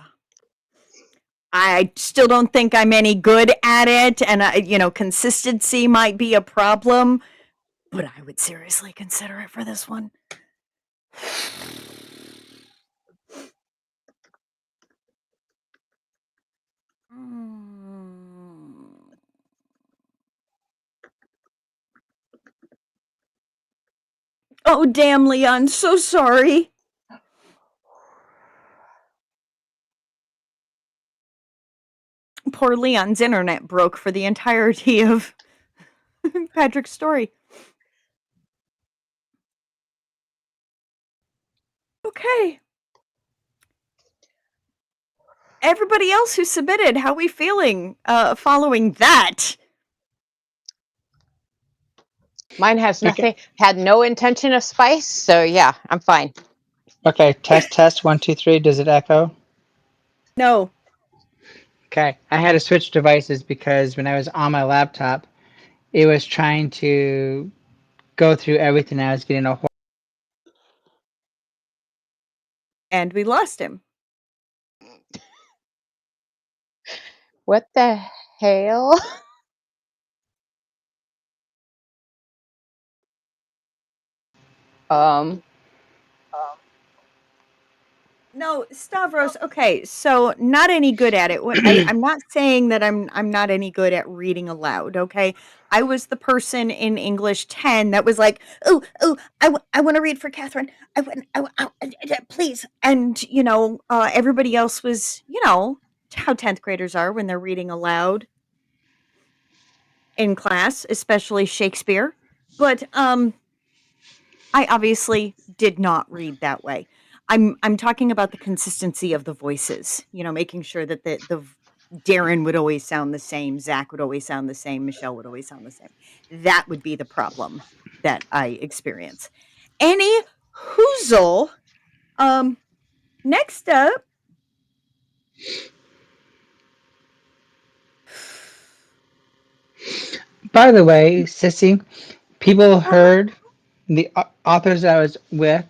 Speaker 12: I still don't think I'm any good at it, and consistency might be a problem, but I would seriously consider it for this one. Oh, damn, Leon. So sorry. Poor Leon's internet broke for the entirety of Patrick's story. Okay. Everybody else who submitted, how we feeling following that?
Speaker 14: Mine has nothing. Had no intention of spice, so yeah, I'm fine.
Speaker 15: Okay, test 1 2 3. Does it echo?
Speaker 12: No.
Speaker 15: Okay, I had to switch devices because when I was on my laptop, it was trying to go through everything. I was getting a whole
Speaker 12: and we lost him.
Speaker 14: What the hell? um.
Speaker 12: No, Stavros. Okay, so not any good at it. I'm not saying that I'm not any good at reading aloud. Okay, I was the person in English 10 that was like, oh, oh, I want to read for Catherine. Please. And everybody else was, how 10th graders are when they're reading aloud in class, especially Shakespeare. But I obviously did not read that way. I'm talking about the consistency of the voices, making sure that Darren would always sound the same, Zach would always sound the same, Michelle would always sound the same. That would be the problem that I experience. Any hoozle, next up.
Speaker 15: By the way, Sissy, people heard the authors I was with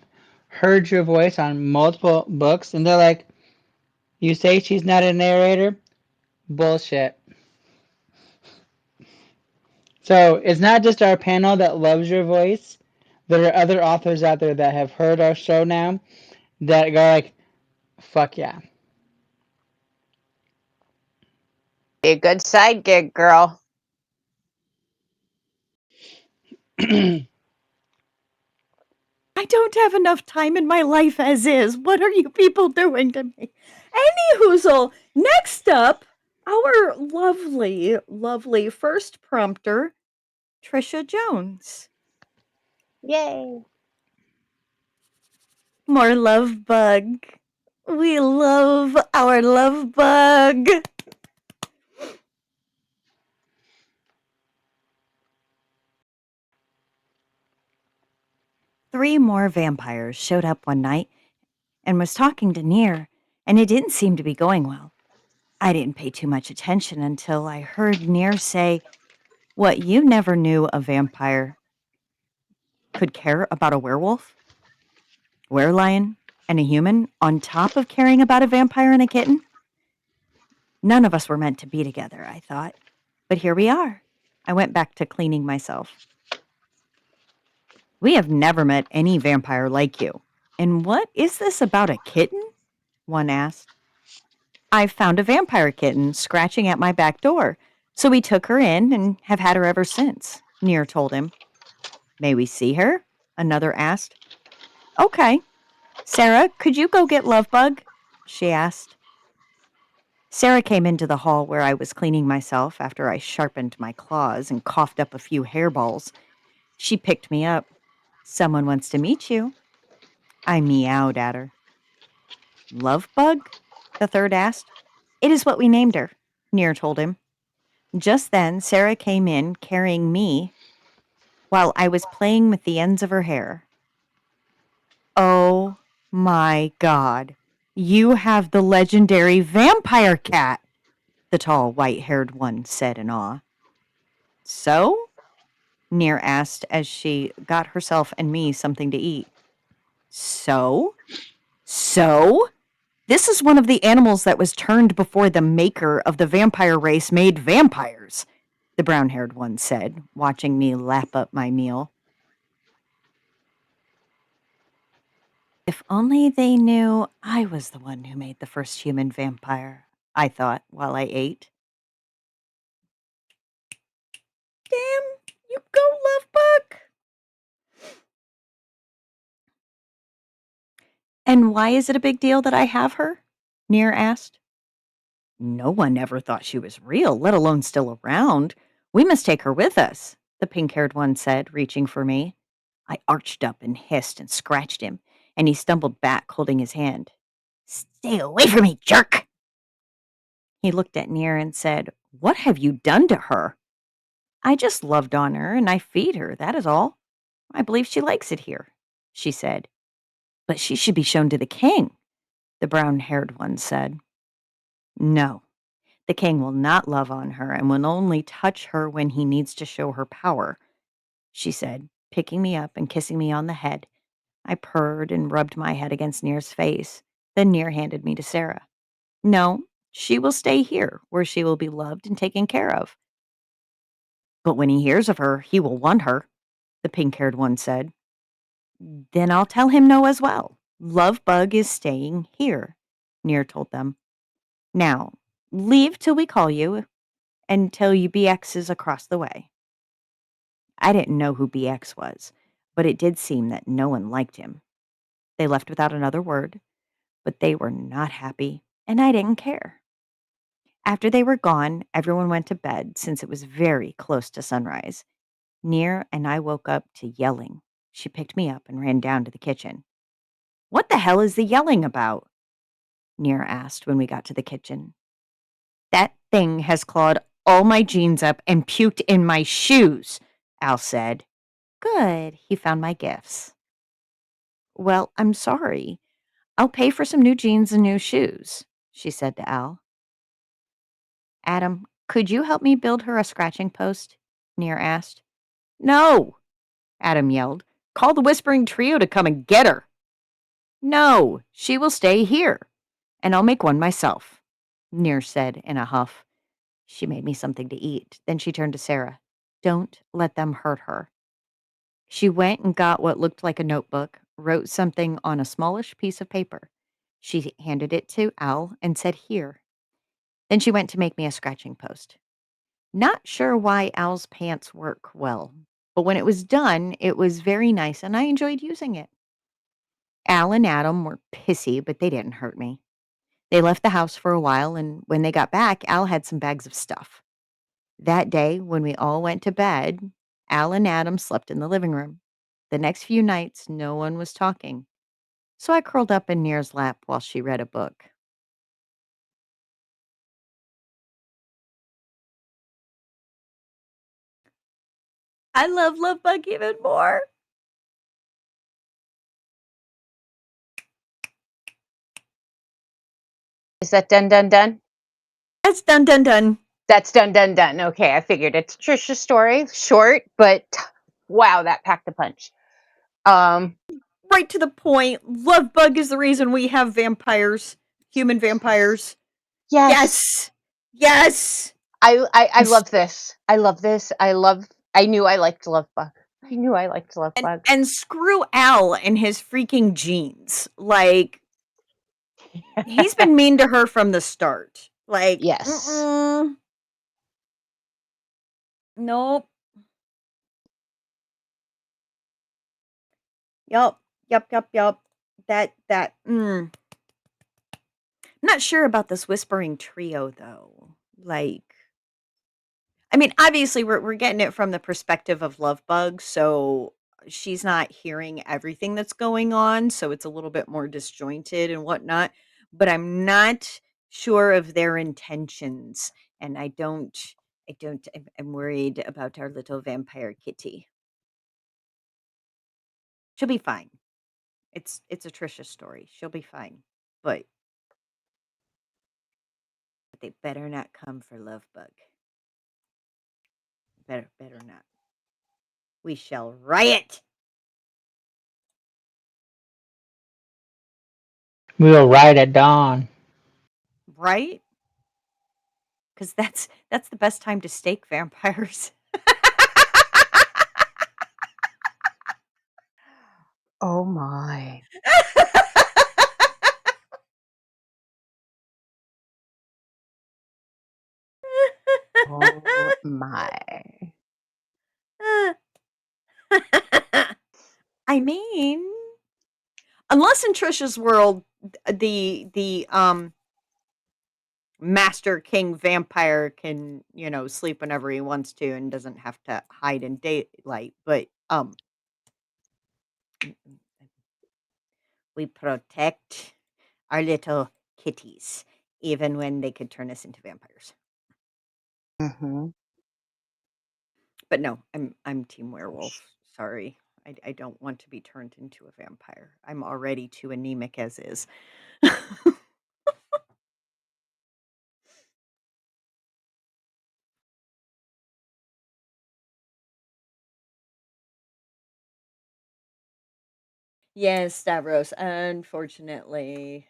Speaker 15: heard your voice on multiple books, and they're like, "You say she's not a narrator? Bullshit." So it's not just our panel that loves your voice. There are other authors out there that have heard our show now that go like, "Fuck yeah."
Speaker 14: Be a good side gig, girl.
Speaker 12: I don't have enough time in my life as is. What are you people doing to me? Any hoozle, next up, our lovely, lovely first prompter, Trisha Jones.
Speaker 14: Yay.
Speaker 12: More love bug. We love our love bug. Three more vampires showed up one night and was talking to Near, and it didn't seem to be going well. I didn't pay too much attention until I heard Near say, "What, you never knew a vampire could care about a werewolf, werelion, and a human on top of caring about a vampire and a kitten?" None of us were meant to be together, I thought. But here we are. I went back to cleaning myself. "We have never met any vampire like you. And what is this about a kitten?" one asked. "I found a vampire kitten scratching at my back door, so we took her in and have had her ever since," Near told him. "May we see her?" another asked. "Okay. Sarah, could you go get Lovebug?" she asked. Sarah came into the hall where I was cleaning myself after I sharpened my claws and coughed up a few hairballs. She picked me up. "Someone wants to meet you." I meowed at her. "Lovebug?" the third asked. "It is what we named her," Near told him. Just then, Sarah came in carrying me while I was playing with the ends of her hair. "Oh my God, you have the legendary vampire cat," the tall, white-haired one said in awe. "So?" Near asked as she got herself and me something to eat. So? This is one of the animals that was turned before the maker of the vampire race made vampires, the brown-haired one said, watching me lap up my meal. If only they knew I was the one who made the first human vampire, I thought while I ate. Damn, you go, Lovebug! "And why is it a big deal that I have her?" Near asked. "No one ever thought she was real, let alone still around. We must take her with us," the pink-haired one said, reaching for me. I arched up and hissed and scratched him, and he stumbled back, holding his hand. "Stay away from me, jerk!" He looked at Near and said, "What have you done to her?" "I just loved on her, and I feed her, that is all. I believe she likes it here," she said. "But she should be shown to the king," the brown-haired one said. "No, the king will not love on her and will only touch her when he needs to show her power," she said, picking me up and kissing me on the head. I purred and rubbed my head against Near's face. Then Near handed me to Sarah. No, she will stay here, where she will be loved and taken care of. But when he hears of her, he will want her, the pink haired one said. Then I'll tell him no as well. Love Bug is staying here, Near told them. Now, leave till we call you and tell you BX is across the way. I didn't know who BX was, but it did seem that no one liked him. They left without another word, but they were not happy, and I didn't care. After they were gone, everyone went to bed since it was very close to sunrise. Near and I woke up to yelling. She picked me up and ran down to the kitchen. What the hell is the yelling about? Near asked when we got to the kitchen. That thing has clawed all my jeans up and puked in my shoes, Al said. Good, he found my gifts. Well, I'm sorry. I'll pay for some new jeans and new shoes, she said to Al. Adam, could you help me build her a scratching post? Near asked. No, Adam yelled. Call the Whispering Trio to come and get her. No, she will stay here, and I'll make one myself, Near said in a huff. She made me something to eat. Then she turned to Sarah. Don't let them hurt her. She went and got what looked like a notebook, wrote something on a smallish piece of paper. She handed it to Al and said, Here. Then she went to make me a scratching post. Not sure why Al's pants work well, but when it was done, it was very nice and I enjoyed using it. Al and Adam were pissy, but they didn't hurt me. They left the house for a while, and when they got back, Al had some bags of stuff. That day, when we all went to bed, Al and Adam slept in the living room. The next few nights, no one was talking, so I curled up in Near's lap while she read a book. I love Love Bug even more.
Speaker 14: Is that done, done, done?
Speaker 12: That's done, done, done.
Speaker 14: That's done, done, done. Okay, I figured it's Trisha's story. Short, but wow, that packed a punch.
Speaker 12: Right to the point. Love Bug is the reason we have vampires, human vampires.
Speaker 14: Yes.
Speaker 12: Yes.
Speaker 14: I love this. I love this. I knew I liked Love Bug. I knew I liked Love Bug.
Speaker 12: And screw Al and his freaking jeans. Like, he's been mean to her from the start. Like,
Speaker 14: yes.
Speaker 12: Nope. Yup. I'm not sure about this Whispering Trio, though. Like, I mean, obviously, we're getting it from the perspective of Love Bug, so she's not hearing everything that's going on, so it's a little bit more disjointed and whatnot. But I'm not sure of their intentions, and I'm worried about our little vampire kitty. She'll be fine. It's a Trisha story. She'll be fine, but they better not come for Love Bug. Better not. We shall riot.
Speaker 15: We'll ride at dawn.
Speaker 12: Right? Because that's the best time to stake vampires.
Speaker 14: Oh my. Oh my.
Speaker 12: I mean, unless in Trisha's world, the Master King vampire can, sleep whenever he wants to and doesn't have to hide in daylight. But we protect our little kitties, even when they could turn us into vampires.
Speaker 14: Mm-hmm.
Speaker 12: But no, I'm Team Werewolf. Sorry. I don't want to be turned into a vampire. I'm already too anemic as is. Yes, Stavros, unfortunately.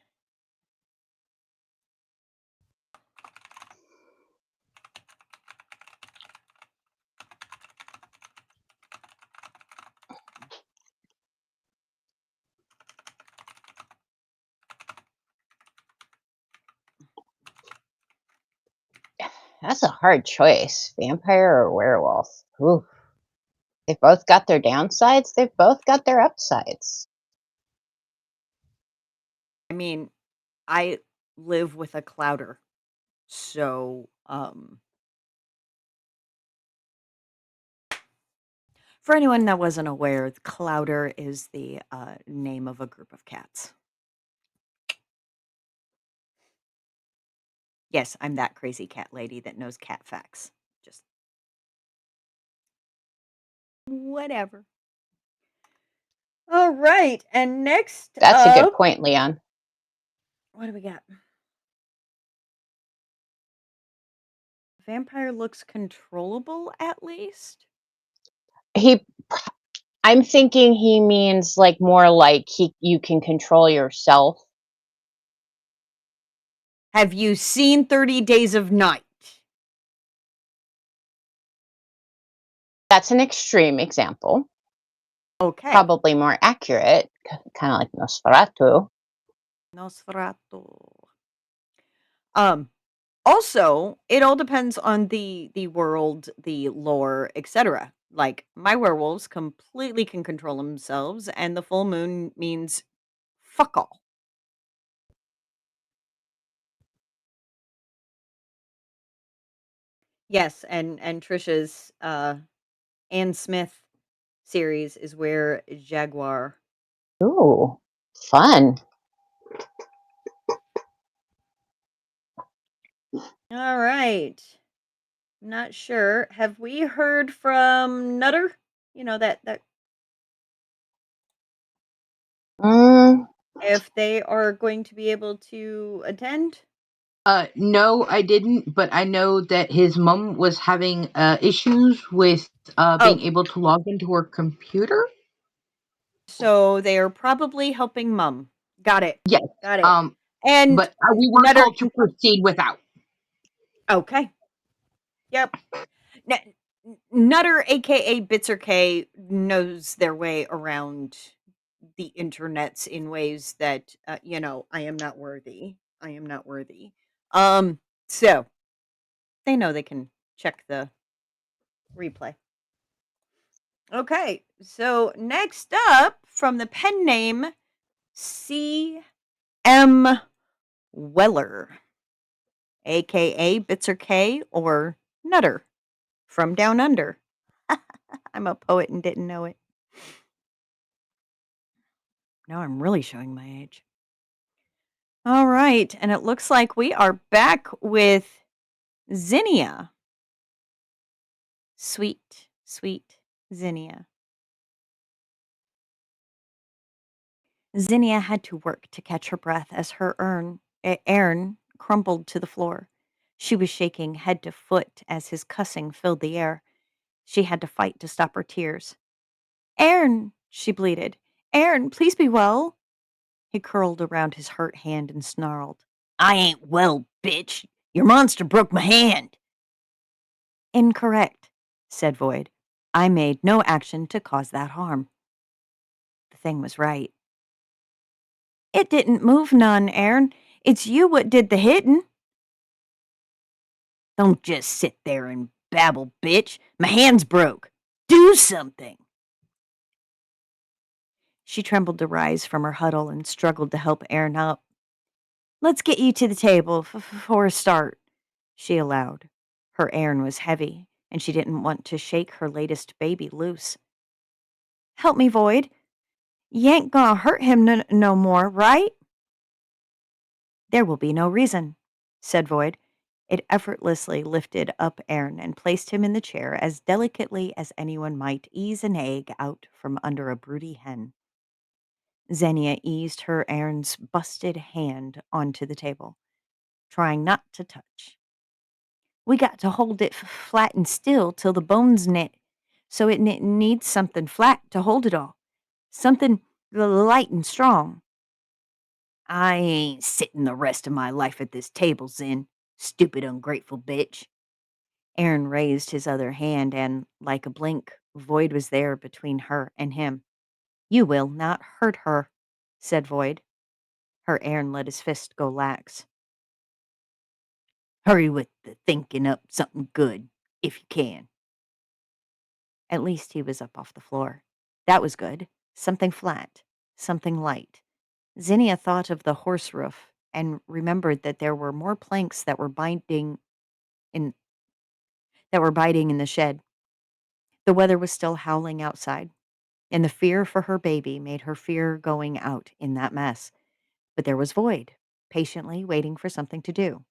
Speaker 14: That's a hard choice. Vampire or werewolf? Ooh. They've both got their downsides. They've both got their upsides.
Speaker 12: I mean, I live with a clouder. So, for anyone that wasn't aware, the clouder is the name of a group of cats. Yes, I'm that crazy cat lady that knows cat facts. Just whatever. All right, and next
Speaker 14: That's a good
Speaker 12: up,
Speaker 14: point, Leon.
Speaker 12: what do we got? Vampire looks controllable, at least.
Speaker 14: I'm thinking he means like more like you can control yourself.
Speaker 12: Have you seen 30 Days of Night?
Speaker 14: That's an extreme example.
Speaker 12: Okay.
Speaker 14: Probably more accurate, kind of like Nosferatu.
Speaker 12: Nosferatu. Also, it all depends on the world, the lore, etc. Like my werewolves completely can control themselves, and the full moon means fuck all. Yes, and Trisha's Anne Smith series is where Jaguar.
Speaker 14: Ooh, fun.
Speaker 12: All right. Not sure. Have we heard from Nutter? You know that if they are going to be able to attend?
Speaker 13: No, I didn't, but I know that his mom was having issues with being able to log into her computer.
Speaker 12: So they are probably helping mom. Got it.
Speaker 13: Yes.
Speaker 12: Got it. And
Speaker 13: But we were
Speaker 12: Nutter
Speaker 13: told to proceed without.
Speaker 12: Okay. Yep. Nutter, aka Bitzer K, knows their way around the internets in ways that I am not worthy. I am not worthy. So they know they can check the replay. Okay, so next up from the pen name C.M. Weller, aka Bitzer K or Nutter from Down Under. I'm a poet and didn't know it. Now I'm really showing my age. All right, and it looks like we are back with Zinnia. Sweet, sweet Zinnia. Zinnia had to work to catch her breath as her Aaron crumpled to the floor. She was shaking head to foot as his cussing filled the air. She had to fight to stop her tears. Aaron, she bleated. Aaron, please be well. He curled around his hurt hand and snarled. I ain't well, bitch. Your monster broke my hand. Incorrect, said Void. I made no action to cause that harm. The thing was right. It didn't move none, Aaron. It's you what did the hittin'. Don't just sit there and babble, bitch. My hand's broke. Do something. She trembled to rise from her huddle and struggled to help Aaron up. Let's get you to the table for a start, she allowed. Her Aaron was heavy, and she didn't want to shake her latest baby loose. Help me, Void. You ain't gonna hurt him no more, right? There will be no reason, said Void. It effortlessly lifted up Aaron and placed him in the chair as delicately as anyone might ease an egg out from under a broody hen. Xenia eased her Aaron's busted hand onto the table, trying not to touch. We got to hold it flat and still till the bones knit, so it needs something flat to hold it all, something light and strong. I ain't sitting the rest of my life at this table, Zin. Stupid, ungrateful bitch. Aaron raised his other hand, and, like a blink, Void was there between her and him. You will not hurt her, said Void. Her Aaron let his fist go lax. Hurry with the thinking up something good, if you can. At least he was up off the floor. That was good. Something flat, something light. Zinnia thought of the horse roof and remembered that there were more planks in that were biting in the shed. The weather was still howling outside, and the fear for her baby made her fear going out in that mess. But there was Void, patiently waiting for something to do.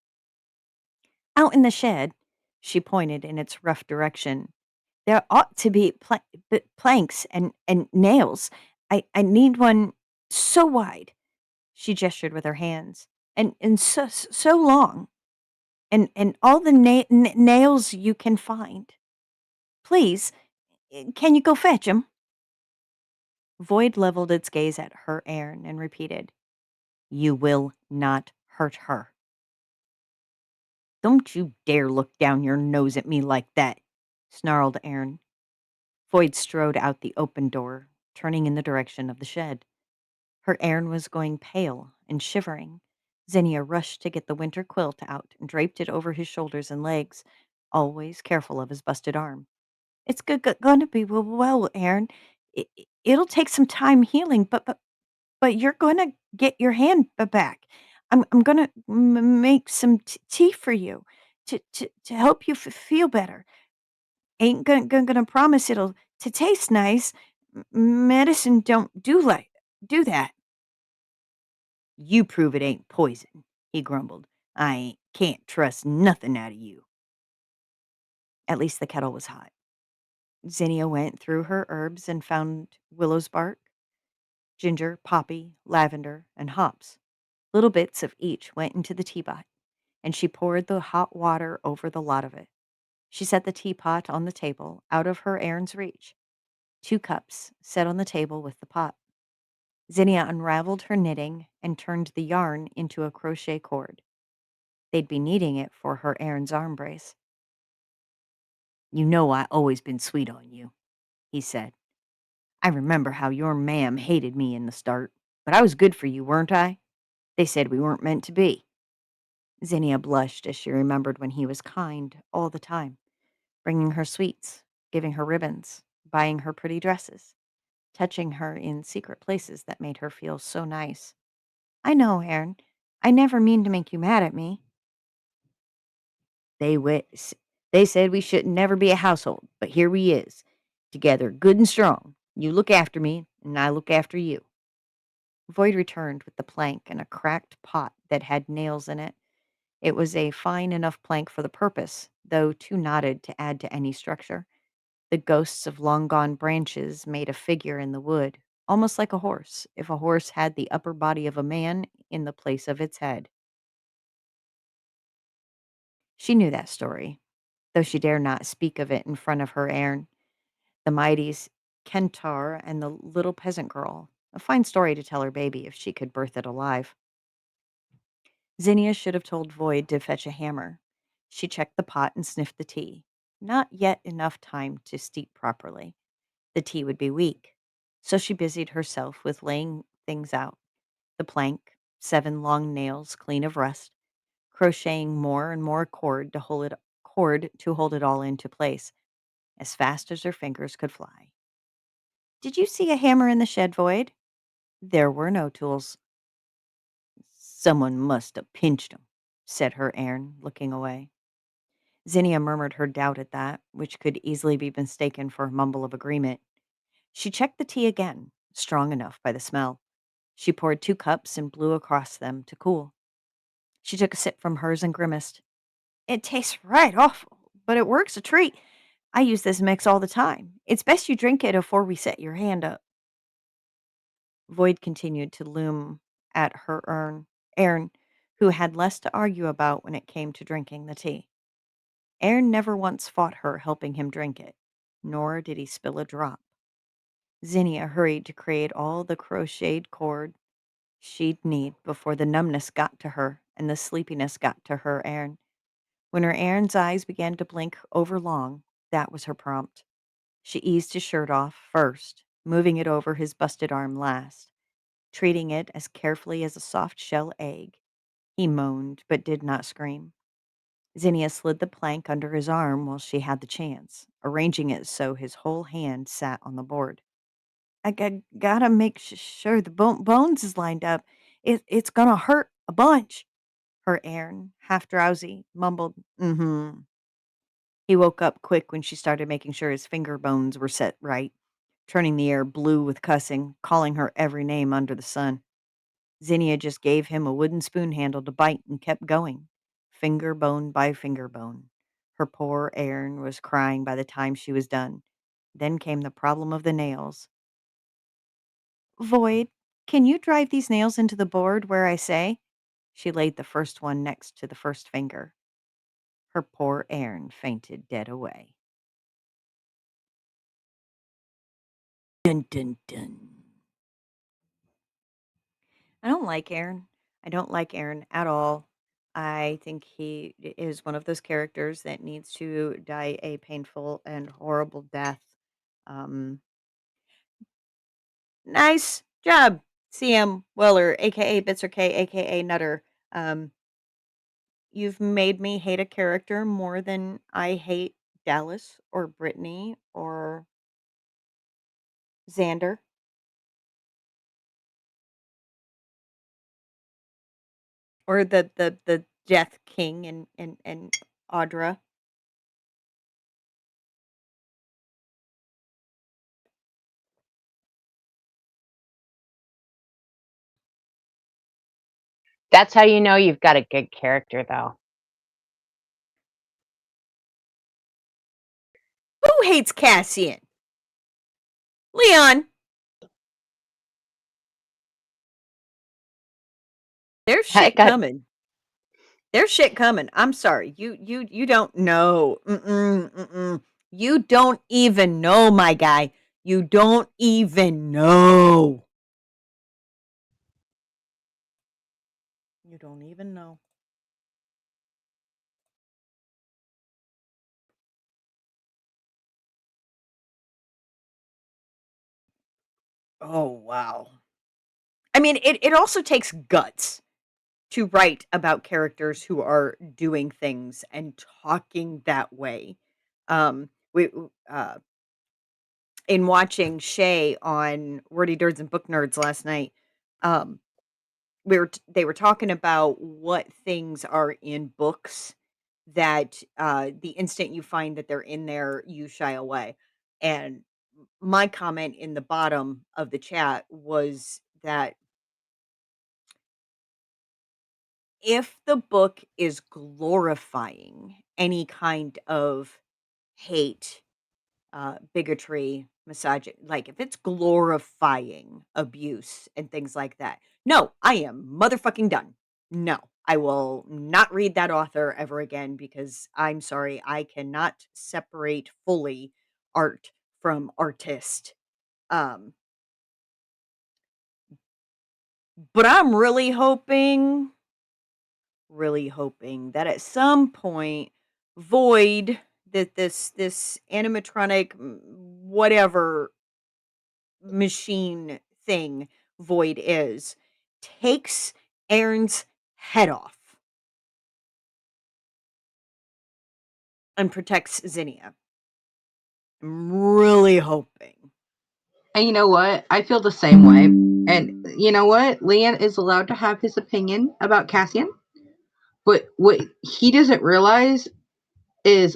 Speaker 12: Out in the shed, she pointed in its rough direction. There ought to be planks and nails. I need one so wide. She gestured with her hands. And so long. And all the nails you can find. Please, can you go fetch 'em? Void leveled its gaze at her Aaron and repeated, "You will not hurt her." "Don't you dare look down your nose at me like that," snarled Aaron. Void strode out the open door, turning in the direction of the shed. Her Aaron was going pale and shivering. Zinnia rushed to get the winter quilt out and draped it over his shoulders and legs, always careful of his busted arm. "It's gonna be well, Aaron. It'll take some time healing, but you're gonna get your hand back. I'm gonna make some tea for you to help you feel better. Ain't gonna promise it'll to taste nice. Medicine don't do that." "You prove it ain't poison," he grumbled. "Can't trust nothing out of you." At least the kettle was hot. Zinnia went through her herbs and found willow's bark, ginger, poppy, lavender, and hops. Little bits of each went into the teapot, and she poured the hot water over the lot of it. She set the teapot on the table, out of her Aaron's reach. 2 cups set on the table with the pot. Zinnia unraveled her knitting and turned the yarn into a crochet cord. They'd be needing it for her Aaron's arm brace. "You know I always been sweet on you," he said. "I remember how your mam hated me in the start, but I was good for you, weren't I? They said we weren't meant to be." Zinnia blushed as she remembered when he was kind all the time, bringing her sweets, giving her ribbons, buying her pretty dresses, touching her in secret places that made her feel so nice. "I know, Aaron. I never mean to make you mad at me." They wi- s- they said we shouldn't never be a household, but here we is, together, good and strong. You look after me, and I look after you. Void returned with the plank and a cracked pot that had nails in it. It was a fine enough plank for the purpose, though too knotted to add to any structure. The ghosts of long gone branches made a figure in the wood, almost like a horse, if a horse had the upper body of a man in the place of its head. She knew that story, though she dare not speak of it in front of her Aaron, the mighty's Kentar, and the little peasant girl. A fine story to tell her baby if she could birth it alive. Zinnia should have told Void to fetch a hammer. She checked the pot and sniffed the tea. Not yet enough time to steep properly. The tea would be weak. So she busied herself with laying things out. The plank, 7 long nails clean of rust, crocheting more and more cord to hold it all into place, as fast as her fingers could fly. "Did you see a hammer in the shed, Void?" There were no tools. "Someone must have pinched 'em," said her Aaron, looking away. Zinnia murmured her doubt at that, which could easily be mistaken for a mumble of agreement. She checked the tea again, strong enough by the smell. She poured 2 cups and blew across them to cool. She took a sip from hers and grimaced. "It tastes right awful, but it works a treat. I use this mix all the time. It's best you drink it afore we set your hand up." Void continued to loom at her Aaron, who had less to argue about when it came to drinking the tea. Aaron never once fought her helping him drink it, nor did he spill a drop. Zinnia hurried to create all the crocheted cord she'd need before the numbness got to her and the sleepiness got to her Aaron. When her Aaron's eyes began to blink over long, that was her prompt. She eased his shirt off first, moving it over his busted arm last, treating it as carefully as a soft shell egg. He moaned, but did not scream. Zinnia slid the plank under his arm while she had the chance, arranging it so his whole hand sat on the board. Gotta make sure the bones is lined up. It's gonna hurt a bunch. Her Aaron, half drowsy, mumbled, "Mm-hmm." He woke up quick when she started making sure his finger bones were set right, turning the air blue with cussing, calling her every name under the sun. Zinnia just gave him a wooden spoon handle to bite and kept going, finger bone by finger bone. Her poor Aaron was crying by the time she was done. Then came the problem of the nails. Void, can you drive these nails into the board where I say? She laid the first one next to the first finger. Her poor Aaron fainted dead away. Dun dun dun. I don't like Aaron. I don't like Aaron at all. I think he is one of those characters that needs to die a painful and horrible death. Um, nice job, CM Weller, aka Bitzer K, aka Nutter. Um, you've made me hate a character more than I hate Dallas or Brittany or Xander. Or the Death King and Audra.
Speaker 14: That's how you know you've got a good character, though.
Speaker 12: Who hates Cassian? Leon. There's shit coming. There's shit coming. I'm sorry. You don't know. You don't even know, my guy. You don't even know. You don't even know. Oh, wow. I mean, it also takes guts to write about characters who are doing things and talking that way. We in watching Shay on Wordy Nerds and Book Nerds last night, um, they were talking about what things are in books that the instant you find that they're in there, you shy away. And my comment in the bottom of the chat was that if the book is glorifying any kind of hate, bigotry, misogyny, like if it's glorifying abuse and things like that, no, I am motherfucking done. No, I will not read that author ever again because I'm sorry, I cannot separate fully art from artist. Um, but I'm really hoping that at some point Void, that this animatronic whatever machine thing Void is, takes Aaron's head off and protects Zinnia. I'm really hoping.
Speaker 13: And you know what? I feel the same way. And you know what? Leon is allowed to have his opinion about Cassian. But what he doesn't realize is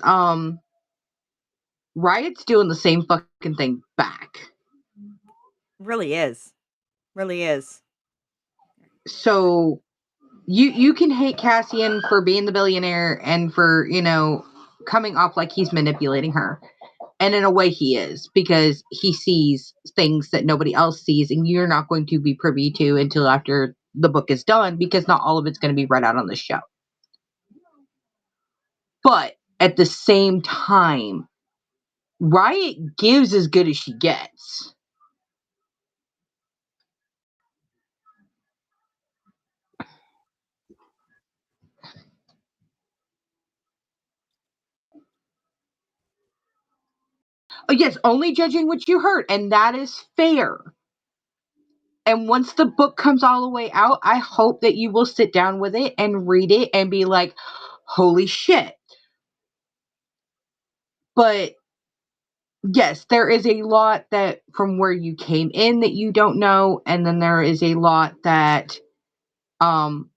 Speaker 13: Riot's doing the same fucking thing back.
Speaker 12: Really is. Really is.
Speaker 13: So you can hate Cassian for being the billionaire and for, coming off like he's manipulating her. And in a way he is, because he sees things that nobody else sees and you're not going to be privy to until after the book is done, because not all of it's going to be read out on the show. But at the same time, Riot gives as good as she gets. Oh, yes, only judging what you heard, and that is fair. And once the book comes all the way out, I hope that you will sit down with it and read it and be like, holy shit. But yes, there is a lot that from where you came in that you don't know, and then there is a lot that um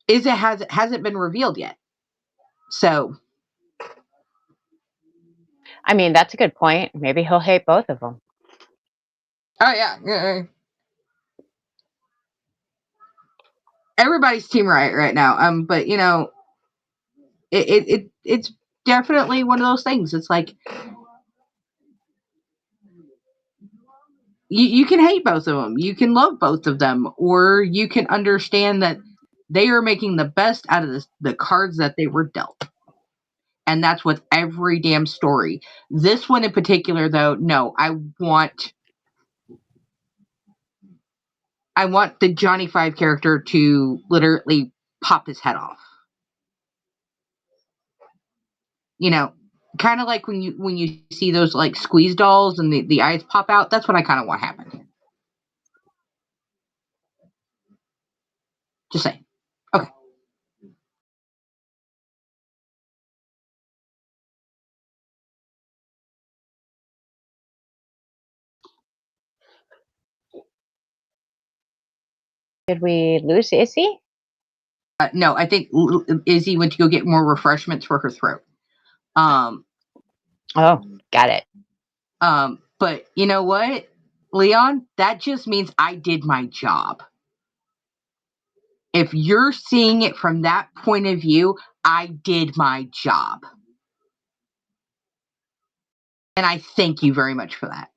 Speaker 13: hasn't been revealed yet. So
Speaker 14: I mean, that's a good point. Maybe he'll hate both of them.
Speaker 13: oh yeah. Everybody's Team Riot right now. But it's definitely one of those things. It's like you can hate both of them, you can love both of them, or you can understand that they are making the best out of the cards that they were dealt. And that's with every damn story. This one in particular, though, no, I want the Johnny Five character to literally pop his head off. You know, kind of like when you see those like squeeze dolls and the eyes pop out. That's what I kind of want to happen. Just saying. Okay.
Speaker 14: Did we lose Izzy?
Speaker 13: No, I think Izzy went to go get more refreshments for her throat.
Speaker 14: Oh, got it.
Speaker 13: But you know what, Leon? That just means I did my job. If you're seeing it from that point of view, I did my job. And I thank you very much for that.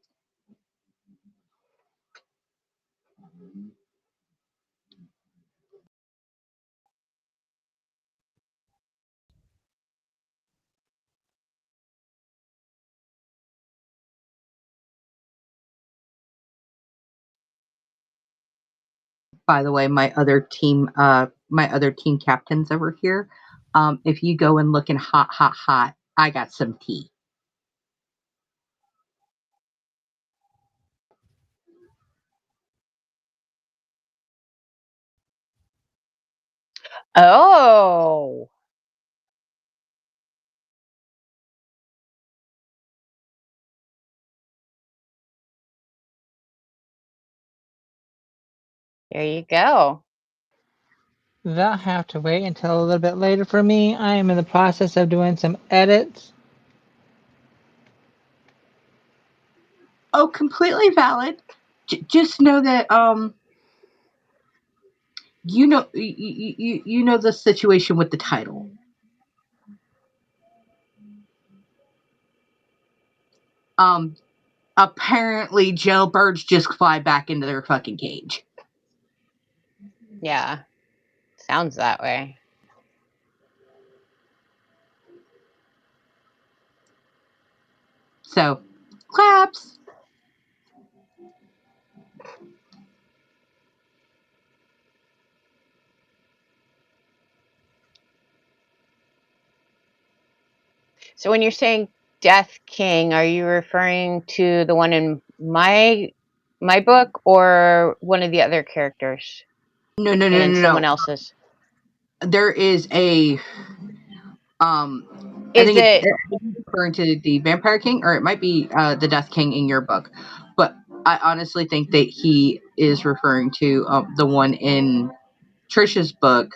Speaker 13: By the way, my other team captains over here. If you go and look in hot, I got some tea.
Speaker 14: Oh. There you go.
Speaker 15: That'll have to wait until a little bit later for me. I am in the process of doing some edits.
Speaker 13: Oh, completely valid. Just know that you know the situation with the title. Apparently jailbirds just fly back into their fucking cage.
Speaker 14: Yeah. Sounds that way.
Speaker 13: So, claps.
Speaker 14: So when you're saying Death King, are you referring to the one in my book or one of the other characters?
Speaker 13: No.
Speaker 14: In someone else's?
Speaker 13: There is a I
Speaker 14: Is
Speaker 13: think
Speaker 14: it
Speaker 13: it's referring to the Vampire King, or it might be the Death King in your book. But I honestly think that he is referring to the one in Trisha's book,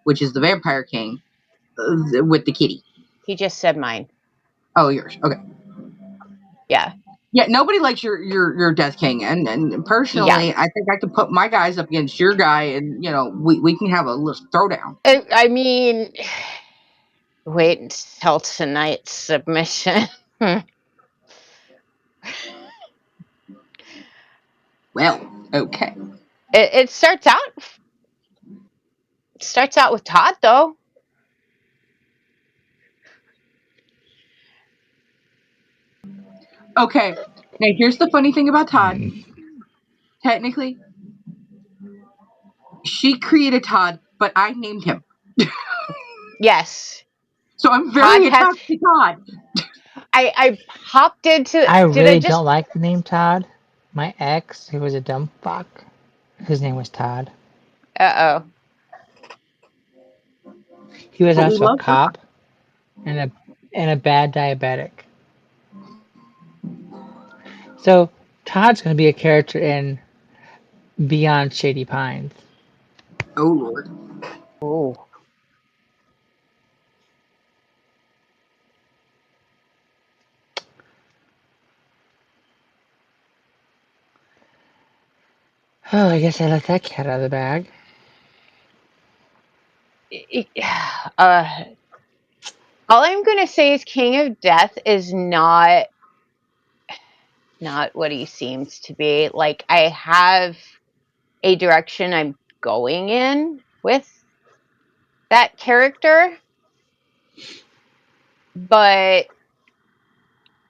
Speaker 13: which is the Vampire King with the kitty.
Speaker 14: he just said mine?
Speaker 13: Oh, yours. Okay.
Speaker 14: Yeah.
Speaker 13: Yeah, nobody likes your Death King, and
Speaker 14: Yeah.
Speaker 13: personally, I think I could put my guys up against your guy, and we can have a little throwdown.
Speaker 14: I mean, wait until tonight's submission.
Speaker 13: Well, okay.
Speaker 14: It starts out with Todd though.
Speaker 13: Okay. Now here's the funny thing about Todd. Technically, she created Todd, but I named him.
Speaker 14: Yes.
Speaker 13: So I'm
Speaker 14: Todd
Speaker 13: very
Speaker 14: has.
Speaker 13: attached to Todd.
Speaker 14: I hopped into.
Speaker 15: I
Speaker 14: Did I
Speaker 15: really
Speaker 14: just?
Speaker 15: don't like the name Todd. My ex, who was a dumb fuck, his name was Todd.
Speaker 14: Uh oh.
Speaker 15: He was
Speaker 13: But we
Speaker 15: also a
Speaker 13: love her.
Speaker 15: cop and a bad diabetic. So Todd's going to be a character in Beyond Shady Pines.
Speaker 13: Oh Lord.
Speaker 14: Oh.
Speaker 15: Oh, I guess I let that cat out of the bag.
Speaker 14: Uh, all I'm gonna say is King of Death is not what he seems to be. Like, I have a direction I'm going in with that character, but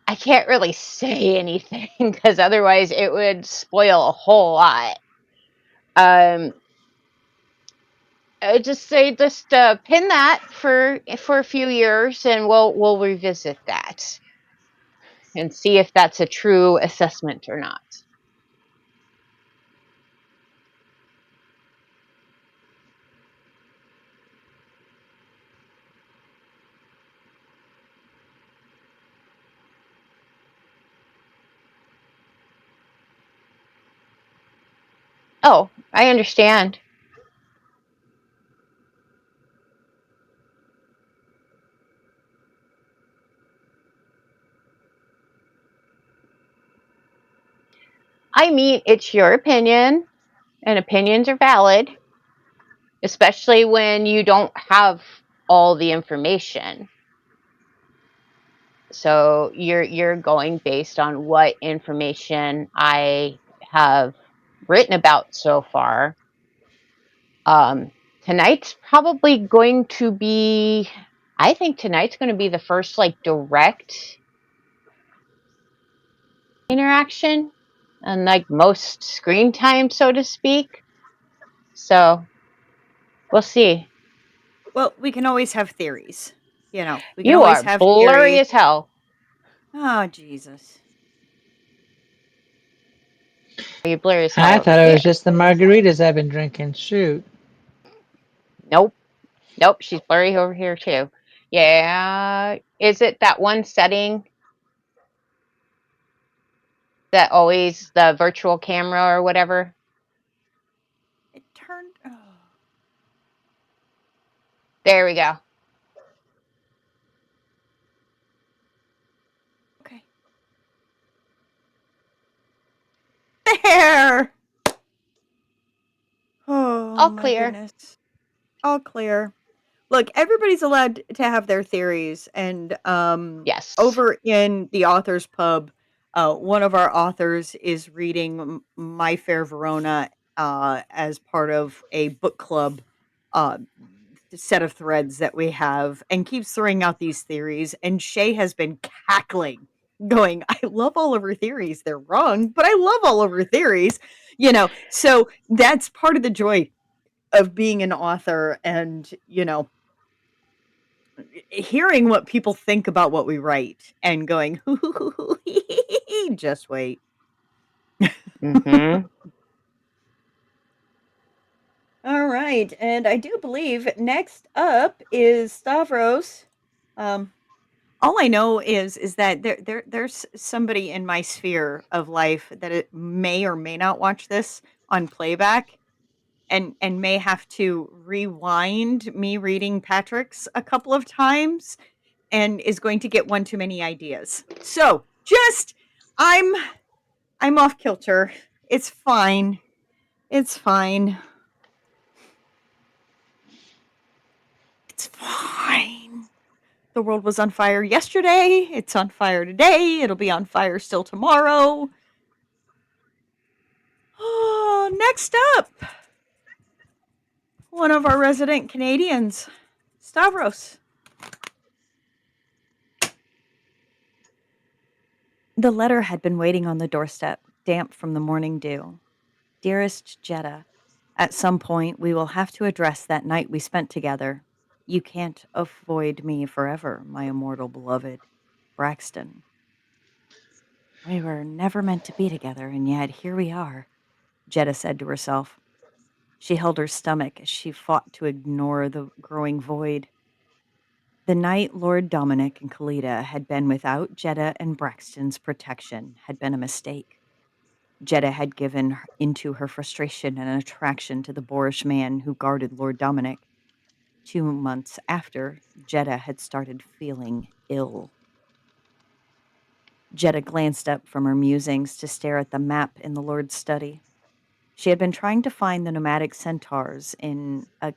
Speaker 14: I can't really say anything because otherwise it would spoil a whole lot. I just say pin that for a few years, and we'll revisit that and see if that's a true assessment or not. Oh, I understand. I mean, it's your opinion, and opinions are valid, especially when you don't have all the information. So you're going based on what information I have written about so far. Tonight's probably going to be, I think tonight's going to be the first like direct interaction and like most screen time, so to speak. So we'll see.
Speaker 12: Well, we can always have theories. You know, we can
Speaker 14: You
Speaker 12: always
Speaker 14: are
Speaker 12: have
Speaker 14: blurry
Speaker 12: theories.
Speaker 14: as hell.
Speaker 12: Oh, Jesus.
Speaker 14: You're blurry as hell
Speaker 15: I
Speaker 14: over
Speaker 15: thought it
Speaker 14: here.
Speaker 15: was just the margaritas I've been drinking. Shoot.
Speaker 14: Nope. Nope. She's blurry over here too. Yeah. Is it that one setting that always the virtual camera or whatever?
Speaker 12: It turned. Oh.
Speaker 14: There we go.
Speaker 12: Okay. There. Oh,
Speaker 14: All
Speaker 12: my
Speaker 14: clear.
Speaker 12: goodness. All clear. Look, everybody's allowed to have their theories, and
Speaker 14: Yes.
Speaker 12: over in the author's pub, one of our authors is reading My Fair Verona as part of a book club uh, set of threads that we have, and keeps throwing out these theories. And Shay has been cackling, going, "I love all of her theories. They're wrong, but I love all of her theories." So that's part of the joy of being an author, and hearing what people think about what we write and going, just wait.
Speaker 14: Mm-hmm.
Speaker 12: All right, and I do believe next up is Stavros. All I know is that there's somebody in my sphere of life that it may or may not watch this on playback, and may have to rewind me reading Patrick's a couple of times, and is going to get one too many ideas. So just I'm I'm off kilter. It's fine. It's fine. It's fine. The world was on fire yesterday. It's on fire today. It'll be on fire still tomorrow. Oh, next up, one of our resident Canadians, Stavros. The letter had been waiting on the doorstep, damp from the morning dew. Dearest Jetta, at some point we will have to address that night we spent together. You can't avoid me forever, my immortal beloved. Braxton. We were never meant to be together, and yet here we are, Jetta said to herself. She held her stomach as she fought to ignore the growing void. The night Lord Dominic and Kalita had been without Jetta and Braxton's protection had been a mistake. Jetta had given into her frustration and attraction to the boorish man who guarded Lord Dominic. 2 months after, Jetta had started feeling ill. Jetta glanced up from her musings to stare at the map in the Lord's study. She had been trying to find the nomadic centaurs in a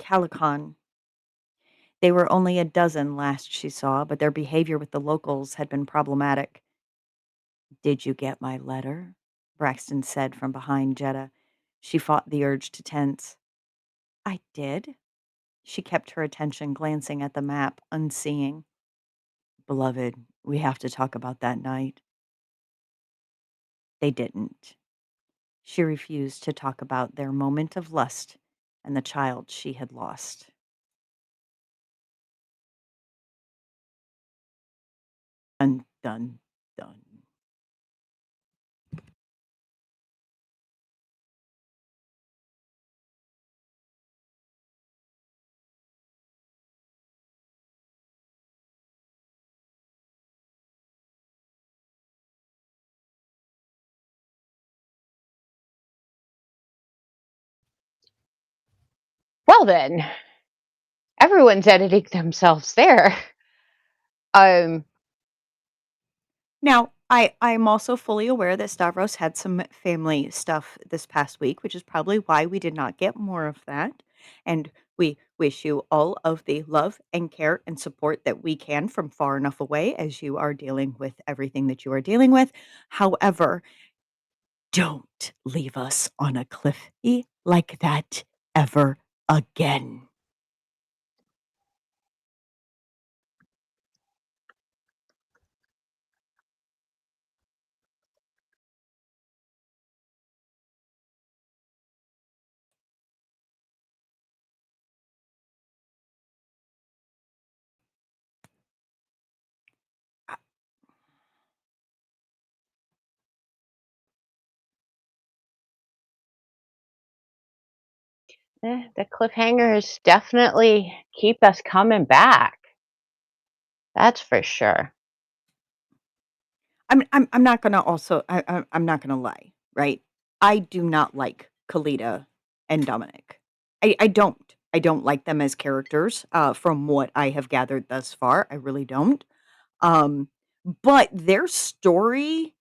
Speaker 12: Calicon. They were only a dozen last she saw, but their behavior with the locals had been problematic. "Did you get my letter?" Braxton said from behind Jetta. She fought the urge to tense. "I did." She kept her attention glancing at the map, unseeing. "Beloved, we have to talk about that night." They didn't. She refused to talk about their moment of lust and the child she had lost. Dun, dun, dun.
Speaker 14: Well then, everyone's editing themselves there.
Speaker 12: Now, I'm also fully aware that Stavros had some family stuff this past week, which is probably why we did not get more of that. And we wish you all of the love and care and support that we can from far enough away as you are dealing with everything that you are dealing with. However, don't leave us on a cliffy like that ever again.
Speaker 14: The cliffhangers definitely keep us coming back. That's for sure.
Speaker 12: I'm not gonna also I'm not gonna lie, right? I do not like Kalita and Dominic. I don't. I don't like them as characters, from what I have gathered thus far. I really don't. Um, but their story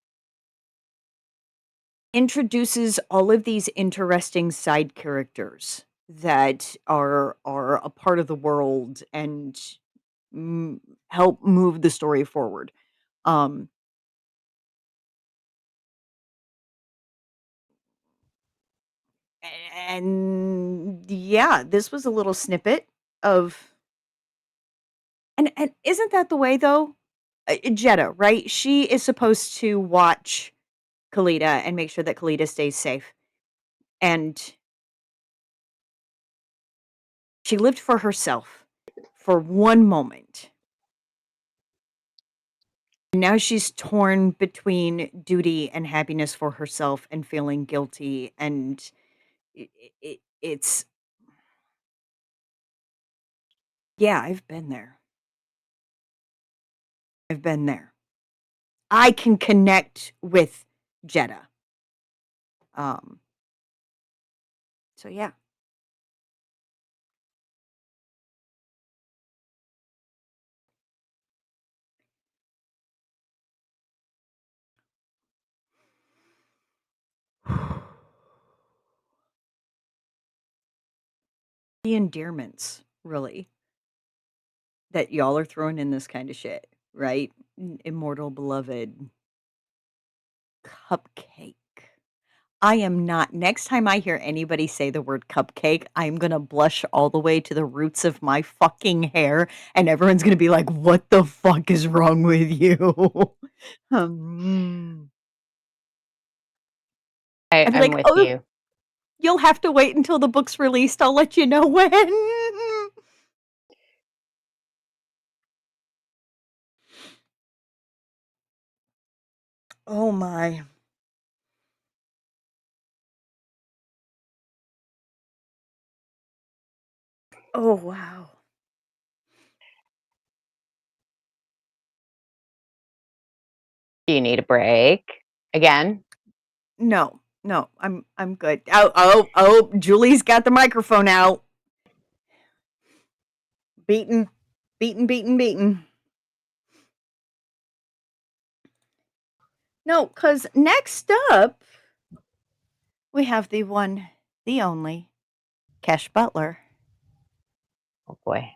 Speaker 12: introduces all of these interesting side characters that are a part of the world and help move the story forward. Um, and yeah, this was a little snippet of and isn't that the way though? Jetta, right? She is supposed to watch Kalita and make sure that Kalita stays safe. And she lived for herself for one moment. And now she's torn between duty and happiness for herself and feeling guilty. And it's, yeah, I've been there. I've been there. I can connect with Jetta. Um, so yeah. The endearments, really, that y'all are throwing in this kind of shit, right? Immortal beloved cupcake. I am not next time I hear anybody say the word cupcake, I'm gonna blush all the way to the roots of my fucking hair, and everyone's gonna be like, "What the fuck is wrong with you?" Um, I'd be
Speaker 14: I'm
Speaker 12: like,
Speaker 14: with
Speaker 12: "Oh,
Speaker 14: you.
Speaker 12: you'll have to wait until the book's released. I'll let you know when." Oh my. Oh, wow.
Speaker 14: Do you need a break? Again?
Speaker 12: No, no, I'm good. Oh, Julie's got the microphone out. Beaten, beaten, beaten, beaten. No, because next up, we have the one, the only, Kesh Butler.
Speaker 14: Oh boy.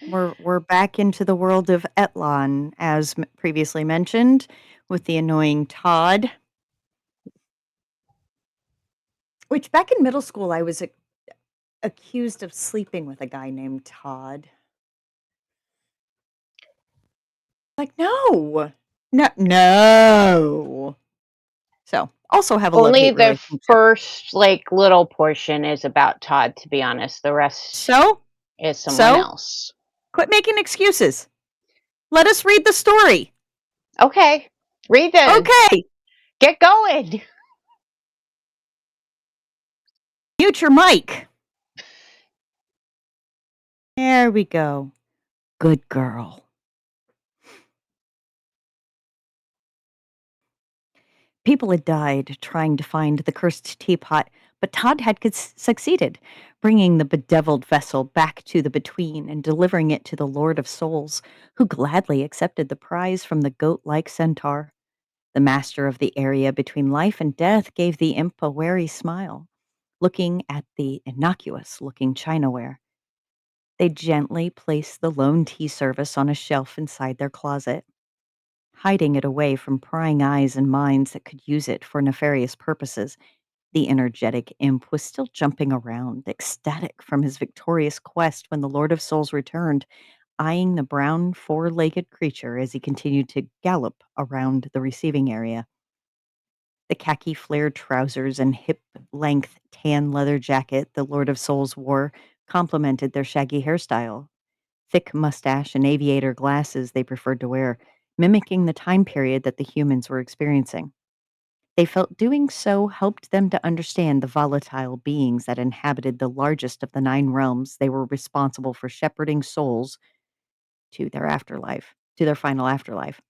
Speaker 12: We're back into the world of Etlon, as previously mentioned, with the annoying Todd. Which back in middle school, I was accused of sleeping with a guy named Todd. Like, no, no. So, also have a
Speaker 14: Only
Speaker 12: love-hate
Speaker 14: the
Speaker 12: relationship.
Speaker 14: first like little portion is about Todd, to be honest. The rest
Speaker 12: So,
Speaker 14: is someone
Speaker 12: so
Speaker 14: else.
Speaker 12: quit making excuses. Let us read the story.
Speaker 14: Okay. Read the
Speaker 12: Okay,
Speaker 14: get going.
Speaker 12: mute your mic. There we go. Good girl. People had died trying to find the cursed teapot, but Todd had succeeded, bringing the bedeviled vessel back to the Between and delivering it to the Lord of Souls, who gladly accepted the prize from the goat-like centaur. The master of the area between life and death gave the imp a wary smile, looking at the innocuous-looking chinaware. They gently placed the lone tea service on a shelf inside their closet, hiding it away from prying eyes and minds that could use it for nefarious purposes. The energetic imp was still jumping around, ecstatic from his victorious quest when the Lord of Souls returned, eyeing the brown, four-legged creature as he continued to gallop around the receiving area. The khaki flared trousers and hip-length tan leather jacket the Lord of Souls wore complemented their shaggy hairstyle. Thick mustache and aviator glasses they preferred to wear, mimicking the time period that the humans were experiencing. They felt doing so helped them to understand the volatile beings that inhabited the largest of the 9 realms they were responsible for shepherding souls to their afterlife, to their final afterlife.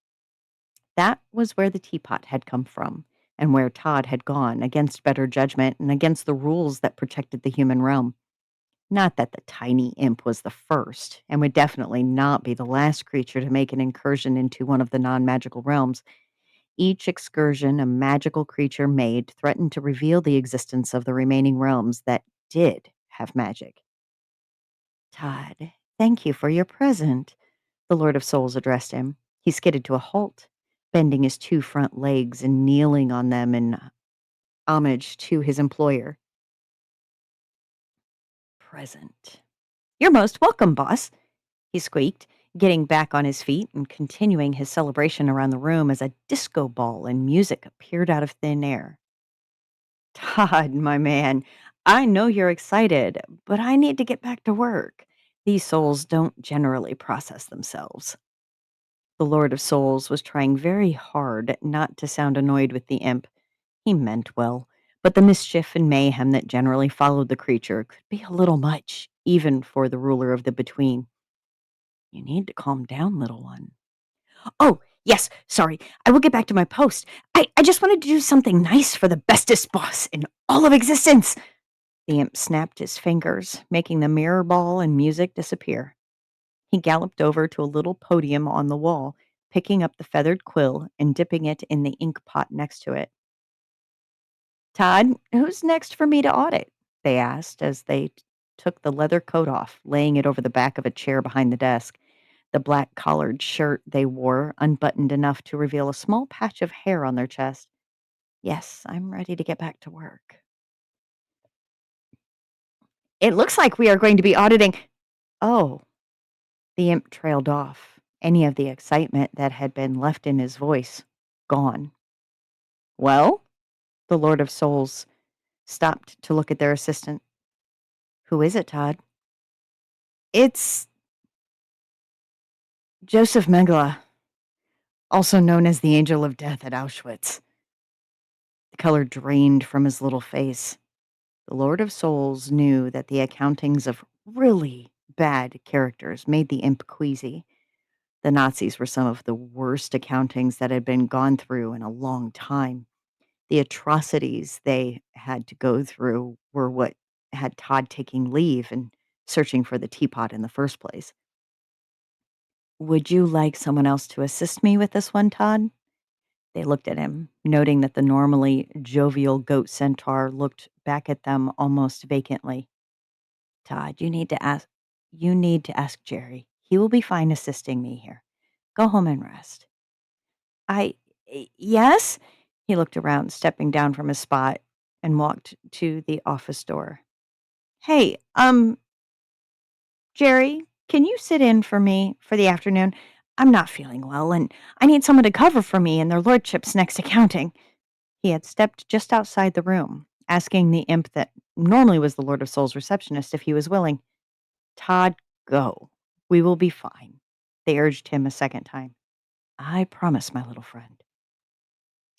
Speaker 12: That was where the teapot had come from, and where Todd had gone against better judgment and against the rules that protected the human realm. Not that the tiny imp was the first, and would definitely not be the last creature to make an incursion into one of the non magical realms. Each excursion a magical creature made threatened to reveal the existence of the remaining realms that did have magic. Todd, thank you for your present, the Lord of Souls addressed him. He skidded to a halt, bending his 2 front legs and kneeling on them in homage to his employer. Present. You're most welcome, boss, he squeaked, getting back on his feet and continuing his celebration around the room as a disco ball and music appeared out of thin air. Todd, my man, I know you're excited, but I need to get back to work. These souls don't generally process themselves. The Lord of Souls was trying very hard not to sound annoyed with the imp. He meant well, but the mischief and mayhem that generally followed the creature could be a little much, even for the ruler of the Between. You need to calm down, little one. Oh, yes, sorry. I will get back to my post. I just wanted to do something nice for the bestest boss in all of existence. The imp snapped his fingers, making the mirror ball and music disappear. He galloped over to a little podium on the wall, picking up the feathered quill and dipping it in the ink pot next to it. Todd, who's next for me to audit? They asked as they took the leather coat off, laying it over the back of a chair behind the desk. The black collared shirt they wore unbuttoned enough to reveal a small patch of hair on their chest. Yes, I'm ready to get back to work. It looks like we are going to be auditing. Oh, the imp trailed off, any of the excitement that had been left in his voice gone. Well, the Lord of Souls stopped to look at their assistant. Who is it, Todd? It's Joseph Mengele, also known as the Angel of Death at Auschwitz. The color drained from his little face. The Lord of Souls knew that the accountings of really bad characters made the imp queasy. The Nazis were some of the worst accountings that had been gone through in a long time. The atrocities they had to go through were what had Todd taking leave and searching for the teapot in the first place. Would you like someone else to assist me with this one, Todd? They looked at him, noting that the normally jovial goat centaur looked back at them almost vacantly. Todd, you need to ask Jerry. He will be fine assisting me here. Go home and rest. I yes? He looked around, stepping down from his spot and walked to the office door. Hey, Jerry, can you sit in for me for the afternoon? I'm not feeling well and I need someone to cover for me in their lordship's next accounting. He had stepped just outside the room, asking the imp that normally was the Lord of Souls receptionist if he was willing. Todd, go. We will be fine. They urged him a second time. I promise, my little friend.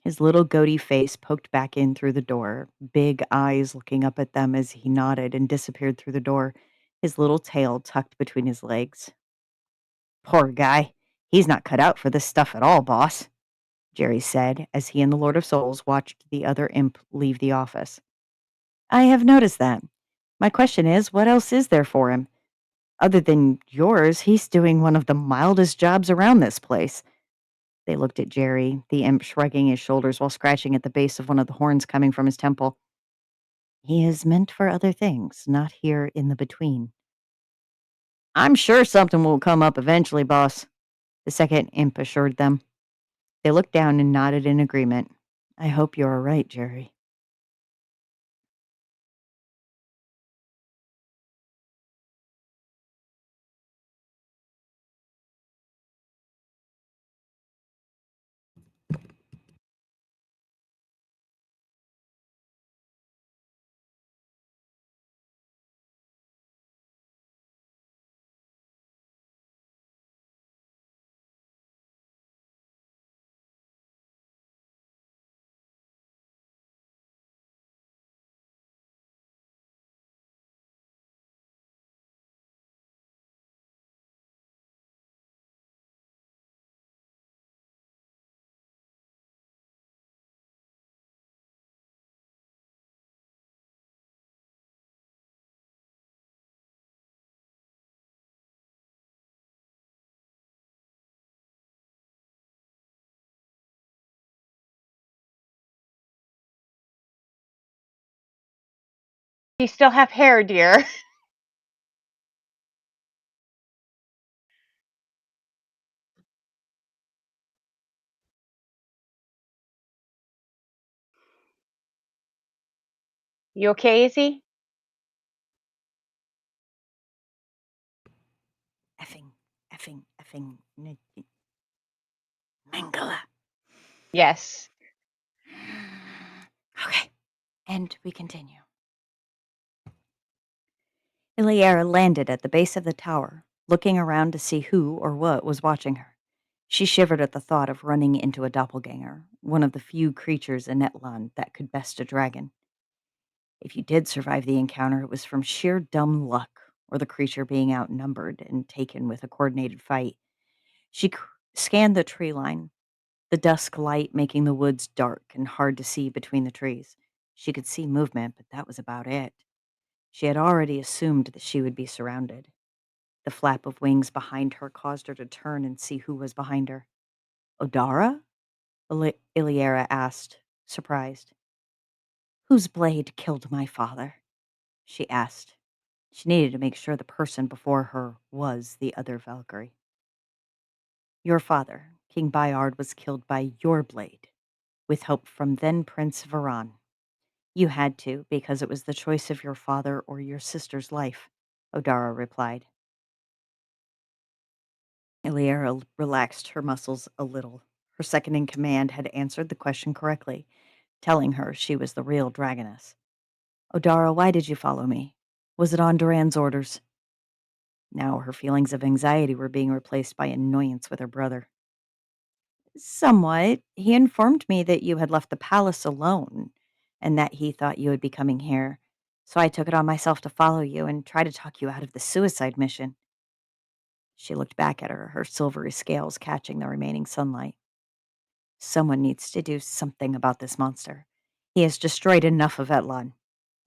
Speaker 12: His little goatee face poked back in through the door, big eyes looking up at them as he nodded and disappeared through the door, his little tail tucked between his legs. Poor guy. He's not cut out for this stuff at all, boss, Jerry said as he and the Lord of Souls watched the other imp leave the office. I have noticed that. My question is, what else is there for him? Other than yours, he's doing one of the mildest jobs around this place. They looked at Jerry, the imp shrugging his shoulders while scratching at the base of one of the horns coming from his temple. He is meant for other things, not here in the between. I'm sure something will come up eventually, boss, the second imp assured them. They looked down and nodded in agreement. I hope you're all right, Jerry.
Speaker 14: You still have hair, dear. You okay, Izzy?
Speaker 12: Effing, Mangala.
Speaker 14: Yes.
Speaker 12: Okay, and we continue. Iliera landed at the base of the tower, looking around to see who or what was watching her. She shivered at the thought of running into a doppelganger, one of the few creatures in Netland that could best a dragon. If you did survive the encounter, it was from sheer dumb luck, or the creature being outnumbered and taken with a coordinated fight. She scanned the tree line, the dusk light making the woods dark and hard to see between the trees. She could see movement, but that was about it. She had already assumed that she would be surrounded. The flap of wings behind her caused her to turn and see who was behind her. Odara? Iliera asked, surprised. Whose blade killed my father? She asked. She needed to make sure the person before her was the other Valkyrie. Your father, King Bayard, was killed by your blade, with help from then Prince Varan. You had to, because it was the choice of your father or your sister's life, Odara replied. Iliera relaxed her muscles a little. Her second in command had answered the question correctly, telling her she was the real dragoness. Odara, why did you follow me? Was it on Duran's orders? Now her feelings of anxiety were being replaced by annoyance with her brother. Somewhat. He informed me that you had left the palace alone and that he thought you would be coming here. So I took it on myself to follow you and try to talk you out of the suicide mission. She looked back at her, her silvery scales catching the remaining sunlight. Someone needs to do something about this monster. He has destroyed enough of Etlan,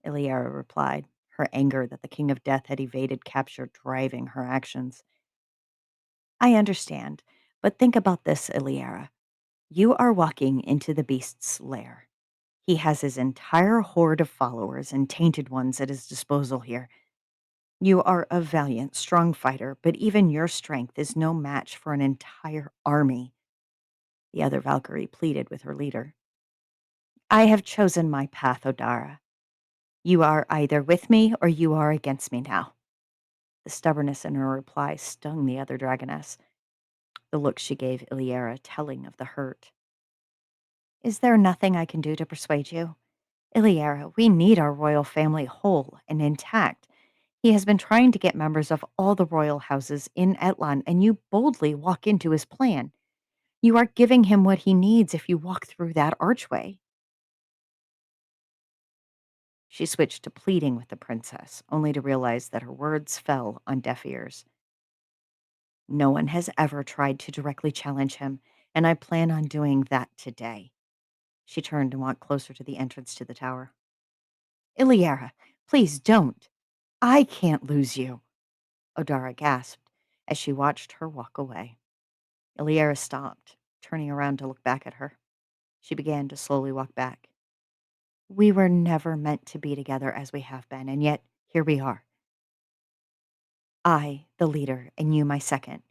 Speaker 12: Iliara replied, her anger that the King of Death had evaded capture driving her actions. I understand, but think about this, Iliara. You are walking into the beast's lair. He has his entire horde of followers and tainted ones at his disposal here. You are a valiant, strong fighter, but even your strength is no match for an entire army. The other Valkyrie pleaded with her leader. I have chosen my path, Odara. You are either with me or you are against me now. The stubbornness in her reply stung the other dragoness, the look she gave Iliara telling of the hurt. Is there nothing I can do to persuade you? Iliara, we need our royal family whole and intact. He has been trying to get members of all the royal houses in Etlan, and you boldly walk into his plan. You are giving him what he needs if you walk through that archway. She switched to pleading with the princess, only to realize that her words fell on deaf ears. No one has ever tried to directly challenge him, and I plan on doing that today. She turned and walked closer to the entrance to the tower. Iliara, please don't. I can't lose you, Odara gasped as she watched her walk away. Iliara stopped, turning around to look back at her. She began to slowly walk back. We were never meant to be together as we have been, and yet here we are. I, the leader, and you, my second.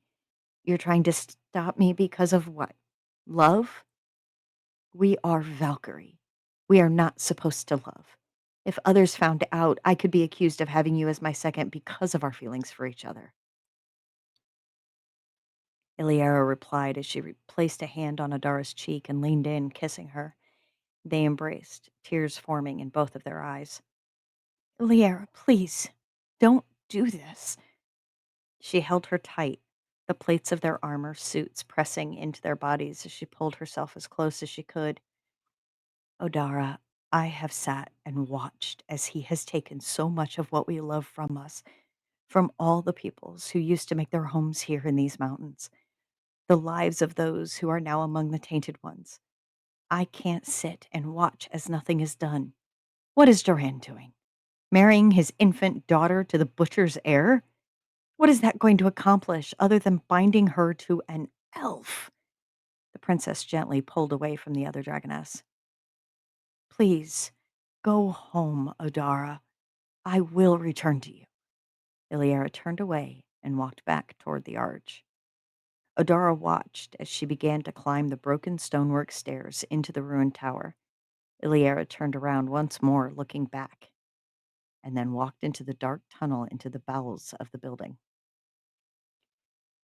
Speaker 12: You're trying to stop me because of what? Love? We are Valkyrie. We are not supposed to love. If others found out, I could be accused of having you as my second because of our feelings for each other. Iliara replied as she placed a hand on Adara's cheek and leaned in, kissing her. They embraced, tears forming in both of their eyes. Iliara, please, don't do this. She held her tight, the plates of their armor suits pressing into their bodies as she pulled herself as close as she could. Odara, I have sat and watched as he has taken so much of what we love from us, from all the peoples who used to make their homes here in these mountains, the lives of those who are now among the tainted ones. I can't sit and watch as nothing is done. What is Duran doing? Marrying his infant daughter to the butcher's heir? What is that going to accomplish other than binding her to an elf? The princess gently pulled away from the other dragoness. Please, go home, Odara. I will return to you. Iliara turned away and walked back toward the arch. Odara watched as she began to climb the broken stonework stairs into the ruined tower. Iliara turned around once more, looking back, and then walked into the dark tunnel into the bowels of the building.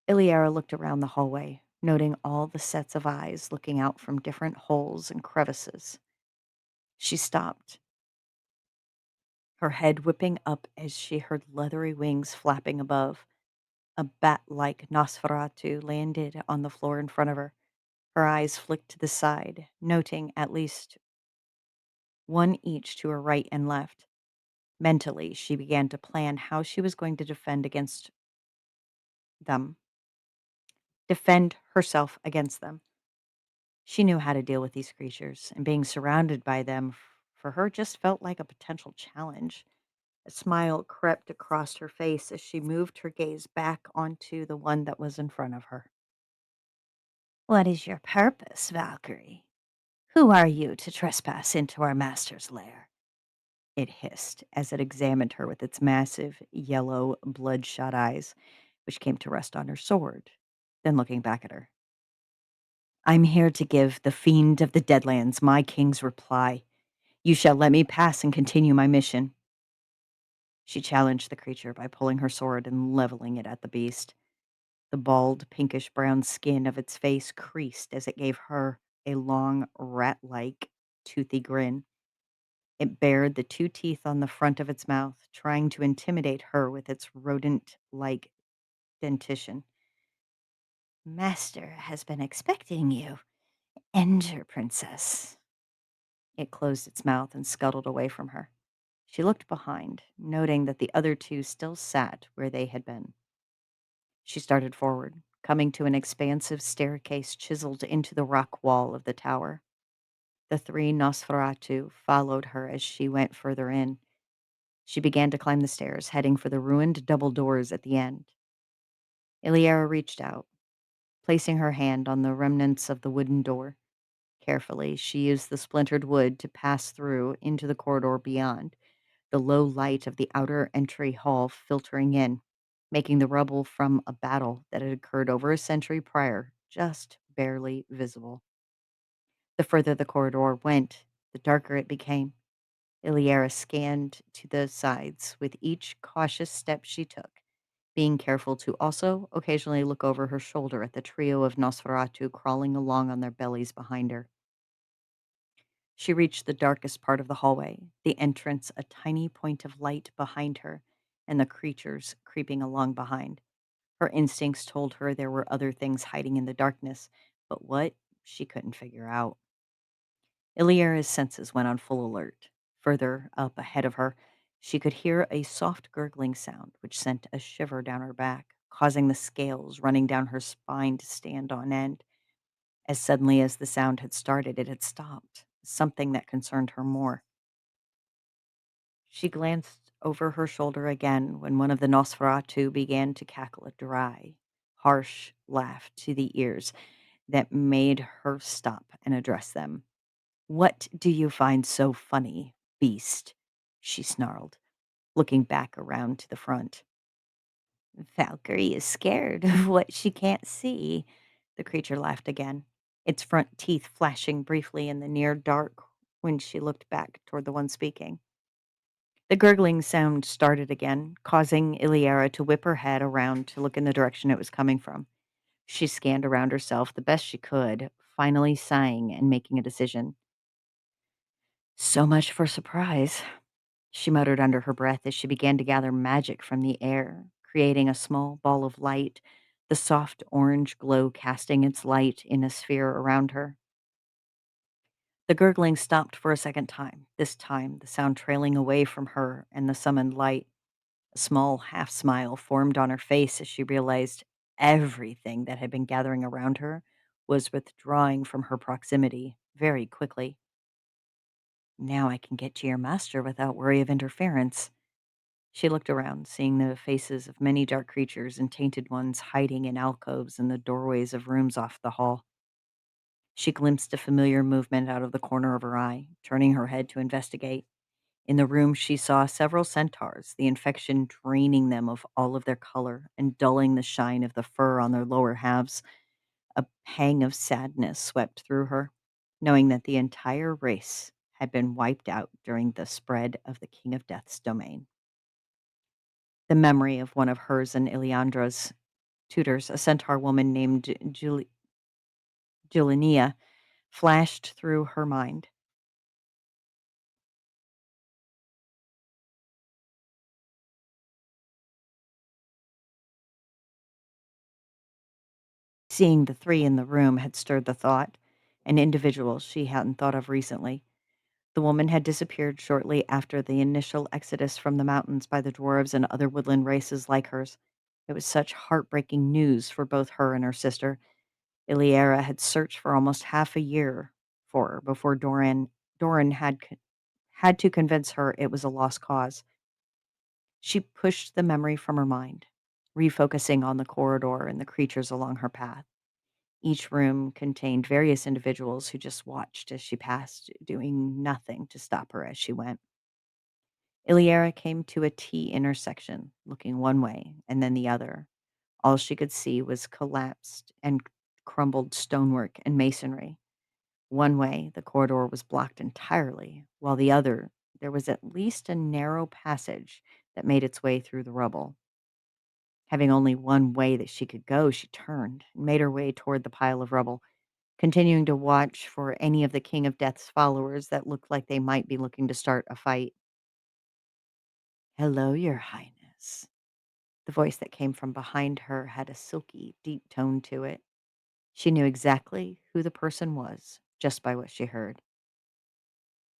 Speaker 12: Iliara looked around the hallway, noting all the sets of eyes looking out from different holes and crevices. She stopped, her head whipping up as she heard leathery wings flapping above. A bat-like Nosferatu landed on the floor in front of her. Her eyes flicked to the side, noting at least one each to her right and left. Mentally, she began to plan how she was going to them, defend herself against them. She knew how to deal with these creatures, and being surrounded by them for her just felt like a potential challenge. A smile crept across her face as she moved her gaze back onto the one that was in front of her. What is your purpose, Valkyrie? Who are you to trespass into our master's lair? It hissed as it examined her with its massive, yellow, bloodshot eyes, which came to rest on her sword, then looking back at her. I'm here to give the fiend of the Deadlands my king's reply. You shall let me pass and continue my mission. She challenged the creature by pulling her sword and leveling it at the beast. The bald, pinkish-brown skin of its face creased as it gave her a long, rat-like, toothy grin. It bared the two teeth on the front of its mouth, trying to intimidate her with its rodent-like dentition. Master has been expecting you. Enter, princess. It closed its mouth and scuttled away from her. She looked behind, noting that the other two still sat where they had been. She started forward, coming to an expansive staircase chiseled into the rock wall of the tower. The three Nosferatu followed her as she went further in. She began to climb the stairs, heading for the ruined double doors at the end. Iliara reached out, placing her hand on the remnants of the wooden door. Carefully, she used the splintered wood to pass through into the corridor beyond, the low light of the outer entry hall filtering in, making the rubble from a battle that had occurred over a century prior just barely visible. The further the corridor went, the darker it became. Iliara scanned to the sides with each cautious step she took, being careful to also occasionally look over her shoulder at the trio of Nosferatu crawling along on their bellies behind her. She reached the darkest part of the hallway, the entrance a tiny point of light behind her, and the creatures creeping along behind. Her instincts told her there were other things hiding in the darkness, but what, she couldn't figure out. Iliara's senses went on full alert. Further up ahead of her, she could hear a soft gurgling sound which sent a shiver down her back, causing the scales running down her spine to stand on end. As suddenly as the sound had started, it had stopped, something that concerned her more. She glanced over her shoulder again when one of the Nosferatu began to cackle a dry, harsh laugh to the ears that made her stop and address them. "What do you find so funny, beast?" she snarled, looking back around to the front. "Valkyrie is scared of what she can't see," the creature laughed again, its front teeth flashing briefly in the near dark when she looked back toward the one speaking. The gurgling sound started again, causing Iliara to whip her head around to look in the direction it was coming from. She scanned around herself the best she could, finally sighing and making a decision. "So much for surprise," she muttered under her breath as she began to gather magic from the air, creating a small ball of light, the soft orange glow casting its light in a sphere around her. The gurgling stopped for a second time, this time the sound trailing away from her and the summoned light. A small half smile formed on her face as she realized everything that had been gathering around her was withdrawing from her proximity very quickly. "Now I can get to your master without worry of interference." She looked around, seeing the faces of many dark creatures and tainted ones hiding in alcoves in the doorways of rooms off the hall. She glimpsed a familiar movement out of the corner of her eye, turning her head to investigate. In the room, she saw several centaurs, the infection draining them of all of their color and dulling the shine of the fur on their lower halves. A pang of sadness swept through her, knowing that the entire race had been wiped out during the spread of the King of Death's domain. The memory of one of hers and Ilyandra's tutors, a centaur woman named Julinia, flashed through her mind. Seeing the three in the room had stirred the thought, an individual she hadn't thought of recently. The woman had disappeared shortly after the initial exodus from the mountains by the dwarves and other woodland races like hers. It was such heartbreaking news for both her and her sister. Iliera had searched for almost half a year for her before Doran had to convince her it was a lost cause. She pushed the memory from her mind, refocusing on the corridor and the creatures along her path. Each room contained various individuals who just watched as she passed, doing nothing to stop her as she went. Iliera came to a T intersection, looking one way and then the other. All she could see was collapsed and crumbled stonework and masonry. One way, the corridor was blocked entirely, while the other, there was at least a narrow passage that made its way through the rubble. Having only one way that she could go, she turned and made her way toward the pile of rubble, continuing to watch for any of the King of Death's followers that looked like they might be looking to start a fight. "Hello, Your Highness." The voice that came from behind her had a silky, deep tone to it. She knew exactly who the person was just by what she heard.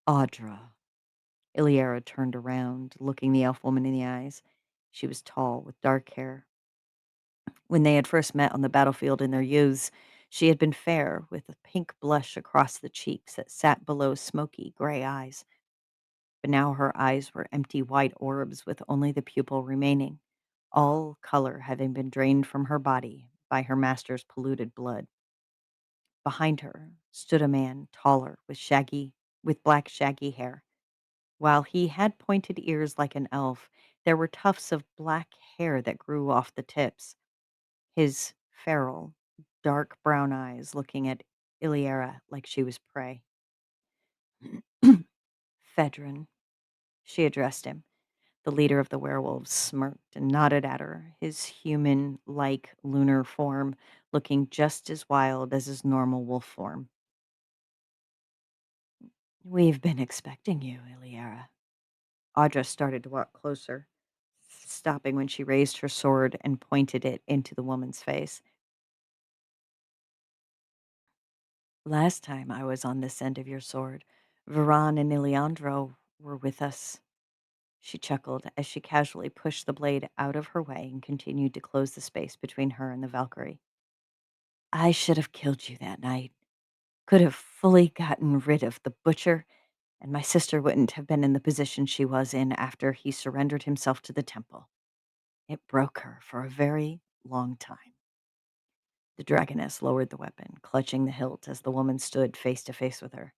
Speaker 12: "Audra." Iliera turned around, looking the elf woman in the eyes. She was tall, with dark hair, When they had first met on the battlefield in their youths, she had been fair, with a pink blush across the cheeks that sat below smoky gray eyes. But now her eyes were empty white orbs with only the pupil remaining, all color having been drained from her body by her master's polluted blood. Behind her stood a man taller with black shaggy hair. While he had pointed ears like an elf, there were tufts of black hair that grew off the tips. His feral, dark brown eyes looking at Iliera like she was prey. Fedrin, she addressed him. The leader of the werewolves smirked and nodded at her, his human like lunar form looking just as wild as his normal wolf form. We've been expecting you, Iliera. Audra started to walk closer, stopping when she raised her sword and pointed it into the woman's face. Last time I was on this end of your sword, Varan and Iliandro were with us. She chuckled as she casually pushed the blade out of her way and continued to close the space between her and the Valkyrie. I should have killed you that night. Could have fully gotten rid of the butcher, and my sister wouldn't have been in the position she was in after he surrendered himself to the temple. It broke her for a very long time. The dragoness lowered the weapon, clutching the hilt as the woman stood face to face with her.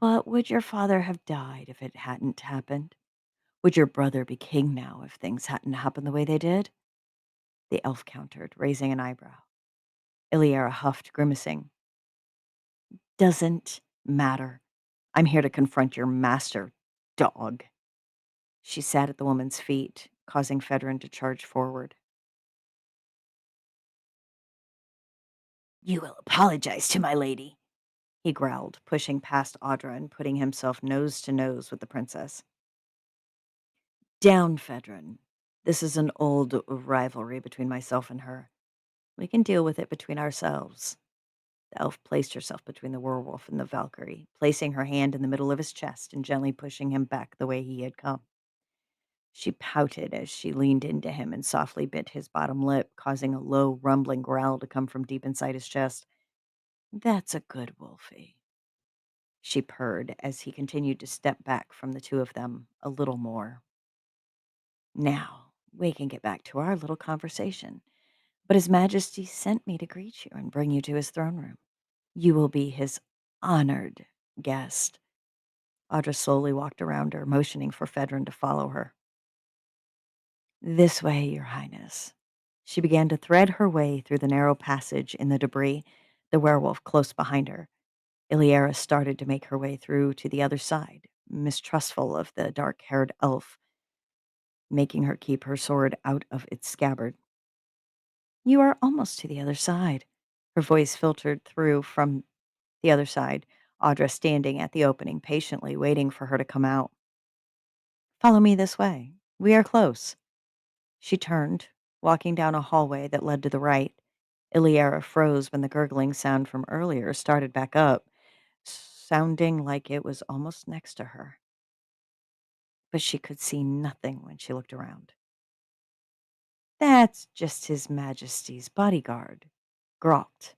Speaker 12: But would your father have died if it hadn't happened? Would your brother be king now if things hadn't happened the way they did? The elf countered, raising an eyebrow. Iliera huffed, grimacing. Doesn't matter. I'm here to confront your master, dog. She sat at the woman's feet, causing Fedrin to charge forward. You will apologize to my lady, he growled, pushing past Audra and putting himself nose to nose with the princess. Down, Fedrin. This is an old rivalry between myself and her. We can deal with it between ourselves. The elf placed herself between the werewolf and the Valkyrie, placing her hand in the middle of his chest and gently pushing him back the way he had come. She pouted as she leaned into him and softly bit his bottom lip, causing a low, rumbling growl to come from deep inside his chest. That's a good wolfie, she purred as he continued to step back from the two of them a little more. Now, we can get back to our little conversation. But His Majesty sent me to greet you and bring you to his throne room. You will be his honored guest. Audra slowly walked around her, motioning for Fedrin to follow her. This way, Your Highness. She began to thread her way through the narrow passage in the debris, the werewolf close behind her. Iliera started to make her way through to the other side, mistrustful of the dark-haired elf, making her keep her sword out of its scabbard. You are almost to the other side. Her voice filtered through from the other side, Audra standing at the opening, patiently waiting for her to come out. Follow me this way. We are close. She turned, walking down a hallway that led to the right. Iliera froze when the gurgling sound from earlier started back up, sounding like it was almost next to her. But she could see nothing when she looked around. That's just His Majesty's bodyguard, Gropt.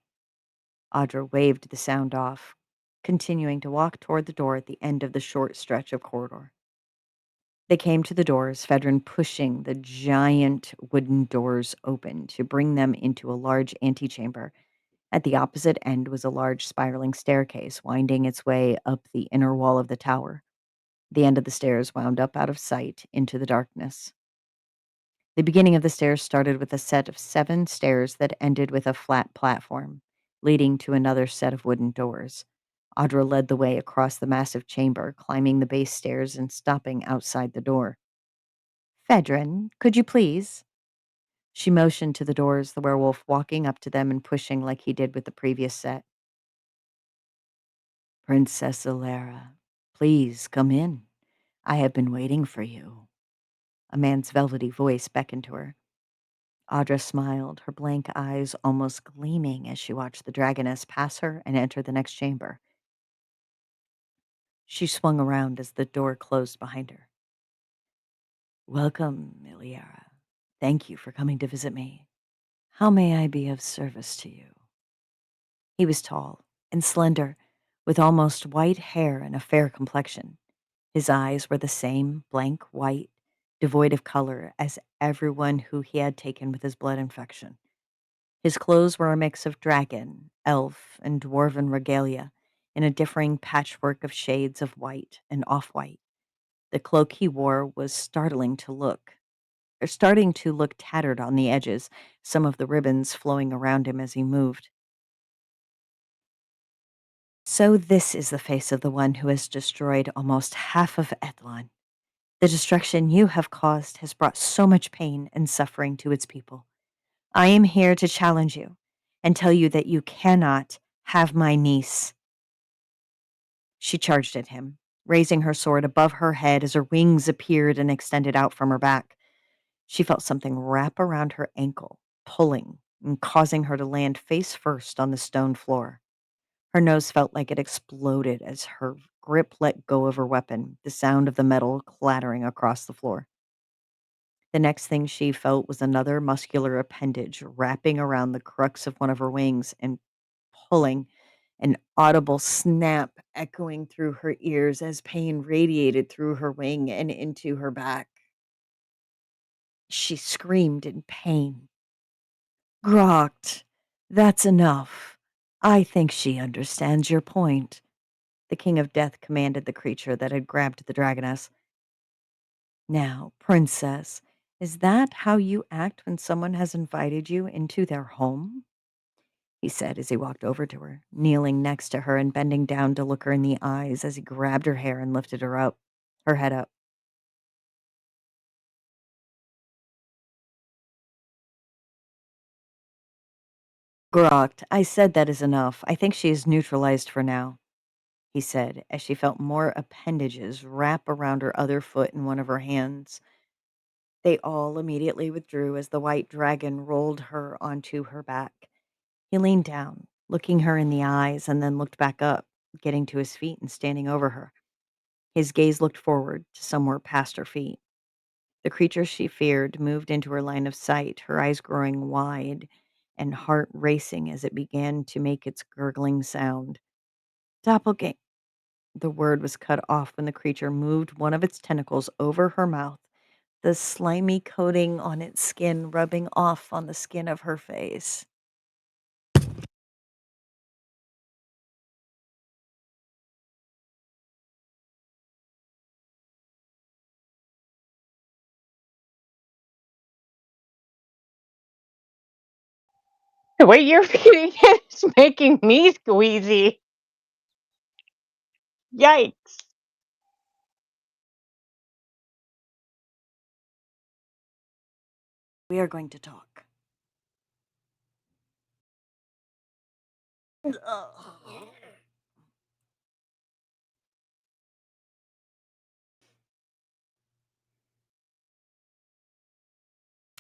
Speaker 12: Audra waved the sound off, continuing to walk toward the door at the end of the short stretch of corridor. They came to the doors, Fedrin pushing the giant wooden doors open to bring them into a large antechamber. At the opposite end was a large spiraling staircase winding its way up the inner wall of the tower. The end of the stairs wound up out of sight into the darkness. The beginning of the stairs started with a set of 7 stairs that ended with a flat platform, leading to another set of wooden doors. Audra led the way across the massive chamber, climbing the base stairs and stopping outside the door. Fedrin, could you please? She motioned to the doors, the werewolf walking up to them and pushing like he did with the previous set. Princess Alara, please come in. I have been waiting for you. A man's velvety voice beckoned to her. Audra smiled, her blank eyes almost gleaming as she watched the dragoness pass her and enter the next chamber. She swung around as the door closed behind her. Welcome, Iliara. Thank you for coming to visit me. How may I be of service to you? He was tall and slender, with almost white hair and a fair complexion. His eyes were the same blank white, devoid of color as everyone who he had taken with his blood infection. His clothes were a mix of dragon, elf, and dwarven regalia, in a differing patchwork of shades of white and off-white. The cloak he wore was starting to look tattered on the edges, some of the ribbons flowing around him as he moved. So this is the face of the one who has destroyed almost half of Ethlon. The destruction you have caused has brought so much pain and suffering to its people. I am here to challenge you and tell you that you cannot have my niece. She charged at him, raising her sword above her head as her wings appeared and extended out from her back. She felt something wrap around her ankle, pulling and causing her to land face first on the stone floor. Her nose felt like it exploded as her grip let go of her weapon, the sound of the metal clattering across the floor. The next thing she felt was another muscular appendage wrapping around the crux of one of her wings and pulling, an audible snap echoing through her ears as pain radiated through her wing and into her back. She screamed in pain. Grokt, that's enough. I think she understands your point. The King of Death commanded the creature that had grabbed the dragoness. Now, princess, is that how you act when someone has invited you into their home? He said as he walked over to her, kneeling next to her and bending down to look her in the eyes as he grabbed her hair and lifted her head up. Grokt, I said that is enough. I think she is neutralized for now, he said as she felt more appendages wrap around her other foot and one of her hands. They all immediately withdrew as the white dragon rolled her onto her back. He leaned down, looking her in the eyes, and then looked back up, getting to his feet and standing over her. His gaze looked forward to somewhere past her feet. The creature she feared moved into her line of sight, her eyes growing wide and heart racing as it began to make its gurgling sound. Doppelganger. The word was cut off when the creature moved one of its tentacles over her mouth, the slimy coating on its skin rubbing off on the skin of her face.
Speaker 14: The way you're reading it is making me squeezy. Yikes.
Speaker 12: We are going to talk.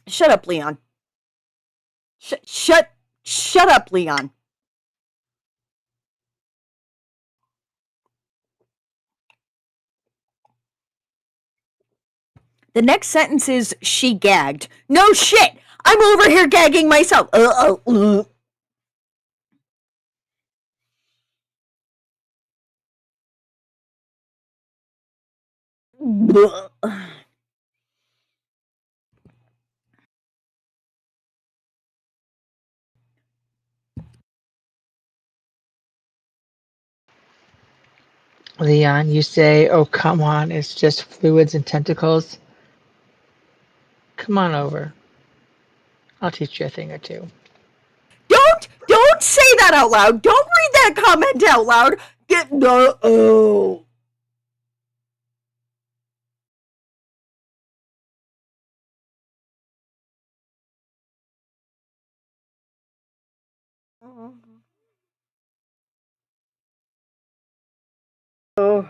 Speaker 12: Shut up, Leon. Shut up, Leon. The next sentence is she gagged. No shit. I'm over here gagging myself.
Speaker 15: Leon, you say, oh, come on, it's just fluids and tentacles. Come on over. I'll teach you a thing or two.
Speaker 12: Don't say that out loud. Don't read that comment out loud. Get no. Oh. Oh.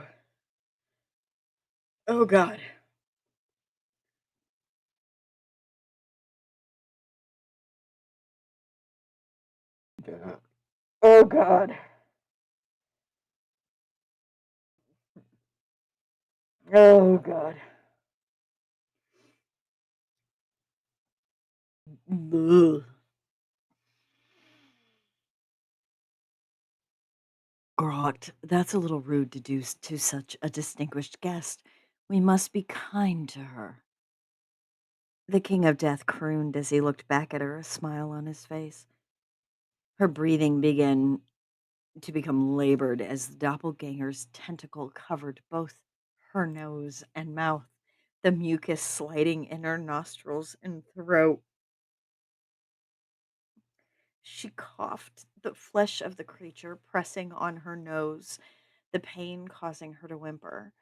Speaker 12: Oh God. Oh God. Oh God. Ugh. Grogt, that's a little rude to do to such a distinguished guest. We must be kind to her. The King of Death crooned as he looked back at her, a smile on his face. Her breathing began to become labored as the doppelganger's tentacle covered both her nose and mouth, the mucus sliding in her nostrils and throat. She coughed, the flesh of the creature pressing on her nose, the pain causing her to whimper.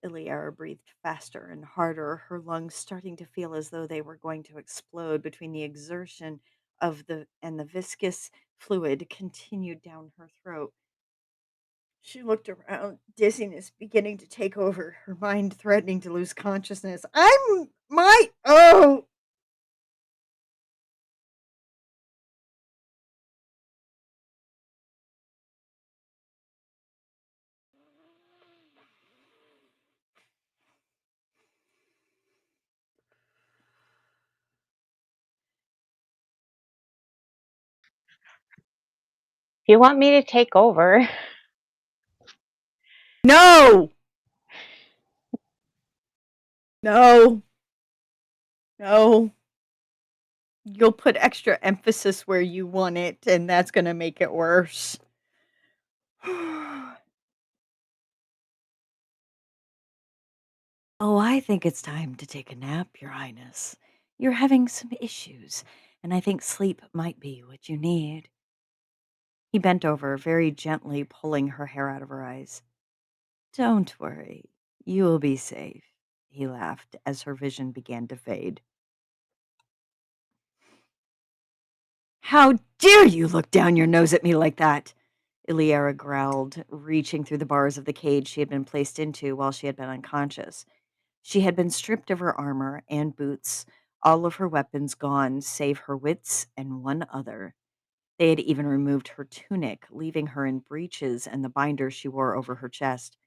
Speaker 12: Iliara breathed faster and harder, her lungs starting to feel as though they were going to explode between the exertion of the viscous fluid continued down her throat. She looked around, dizziness beginning to take over, her mind threatening to lose consciousness. I'm my oh
Speaker 14: If you want me to take over.
Speaker 12: no. No. No. You'll put extra emphasis where you want it, and that's gonna make it worse. Oh, I think it's time to take a nap, Your Highness. You're having some issues, and I think sleep might be what you need. He bent over, very gently pulling her hair out of her eyes. Don't worry, you will be safe, he laughed as her vision began to fade. How dare you look down your nose at me like that? Iliara growled, reaching through the bars of the cage she had been placed into while she had been unconscious. She had been stripped of her armor and boots, all of her weapons gone save her wits and one other. They had even removed her tunic, leaving her in breeches and the binder she wore over her chest.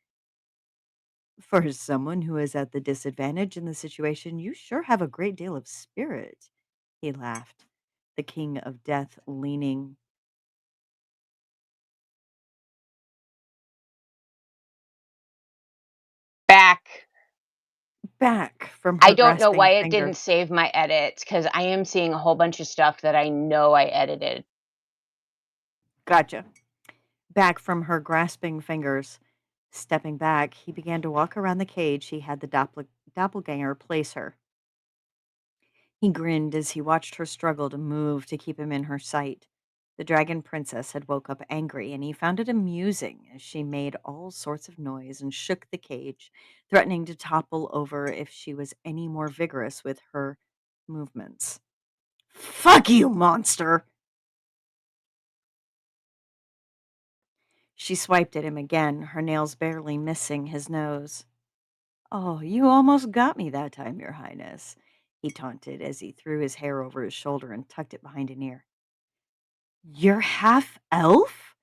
Speaker 12: For someone who is at the disadvantage in the situation, you sure have a great deal of spirit, he laughed, the King of Death leaning
Speaker 14: Back.
Speaker 12: back from
Speaker 14: I
Speaker 12: her
Speaker 14: don't know
Speaker 12: grasping
Speaker 14: why it
Speaker 12: finger.
Speaker 14: didn't save my edits because I am seeing a whole bunch of stuff that I know I edited.
Speaker 12: Gotcha. Back from her grasping fingers. Stepping back, he began to walk around the cage he had the doppelganger place her. He grinned as he watched her struggle to move to keep him in her sight. The dragon princess had woke up angry, and he found it amusing as she made all sorts of noise and shook the cage, threatening to topple over if she was any more vigorous with her movements. Fuck you, monster! She swiped at him again, her nails barely missing his nose. Oh, you almost got me that time, Your Highness, he taunted as he threw his hair over his shoulder and tucked it behind an ear. You're half elf?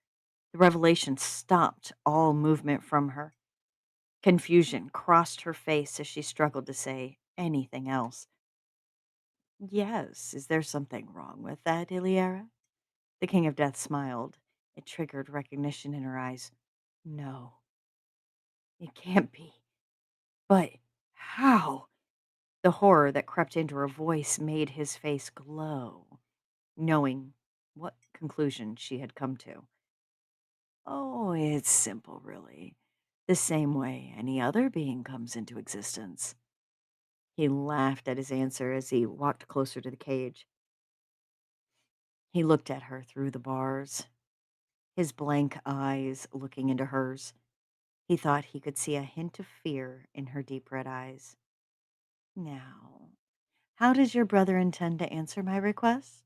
Speaker 12: The revelation stopped all movement from her. Confusion crossed her face as she struggled to say anything else. Yes, is there something wrong with that, Iliara? The King of Death smiled. It triggered recognition in her eyes. No, it can't be. But how? The horror that crept into her voice made his face glow, knowing what conclusion she had come to. Oh, it's simple, really. The same way any other being comes into existence. He laughed at his answer as he walked closer to the cage. He looked at her through the bars, his blank eyes looking into hers. He thought he could see a hint of fear in her deep red eyes. Now, how does your brother intend to answer my request?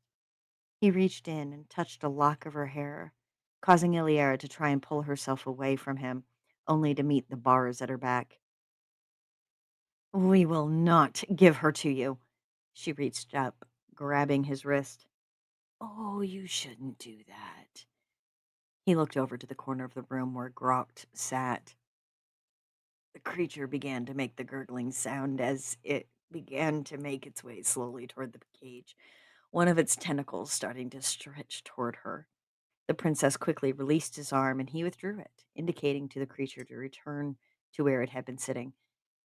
Speaker 12: He reached in and touched a lock of her hair, causing Iliara to try and pull herself away from him, only to meet the bars at her back. We will not give her to you. She reached up, grabbing his wrist. Oh, you shouldn't do that. He looked over to the corner of the room where Grokt sat. The creature began to make the gurgling sound as it began to make its way slowly toward the cage. one of its tentacles starting to stretch toward her. The princess quickly released his arm and he withdrew it, indicating to the creature to return to where it had been sitting.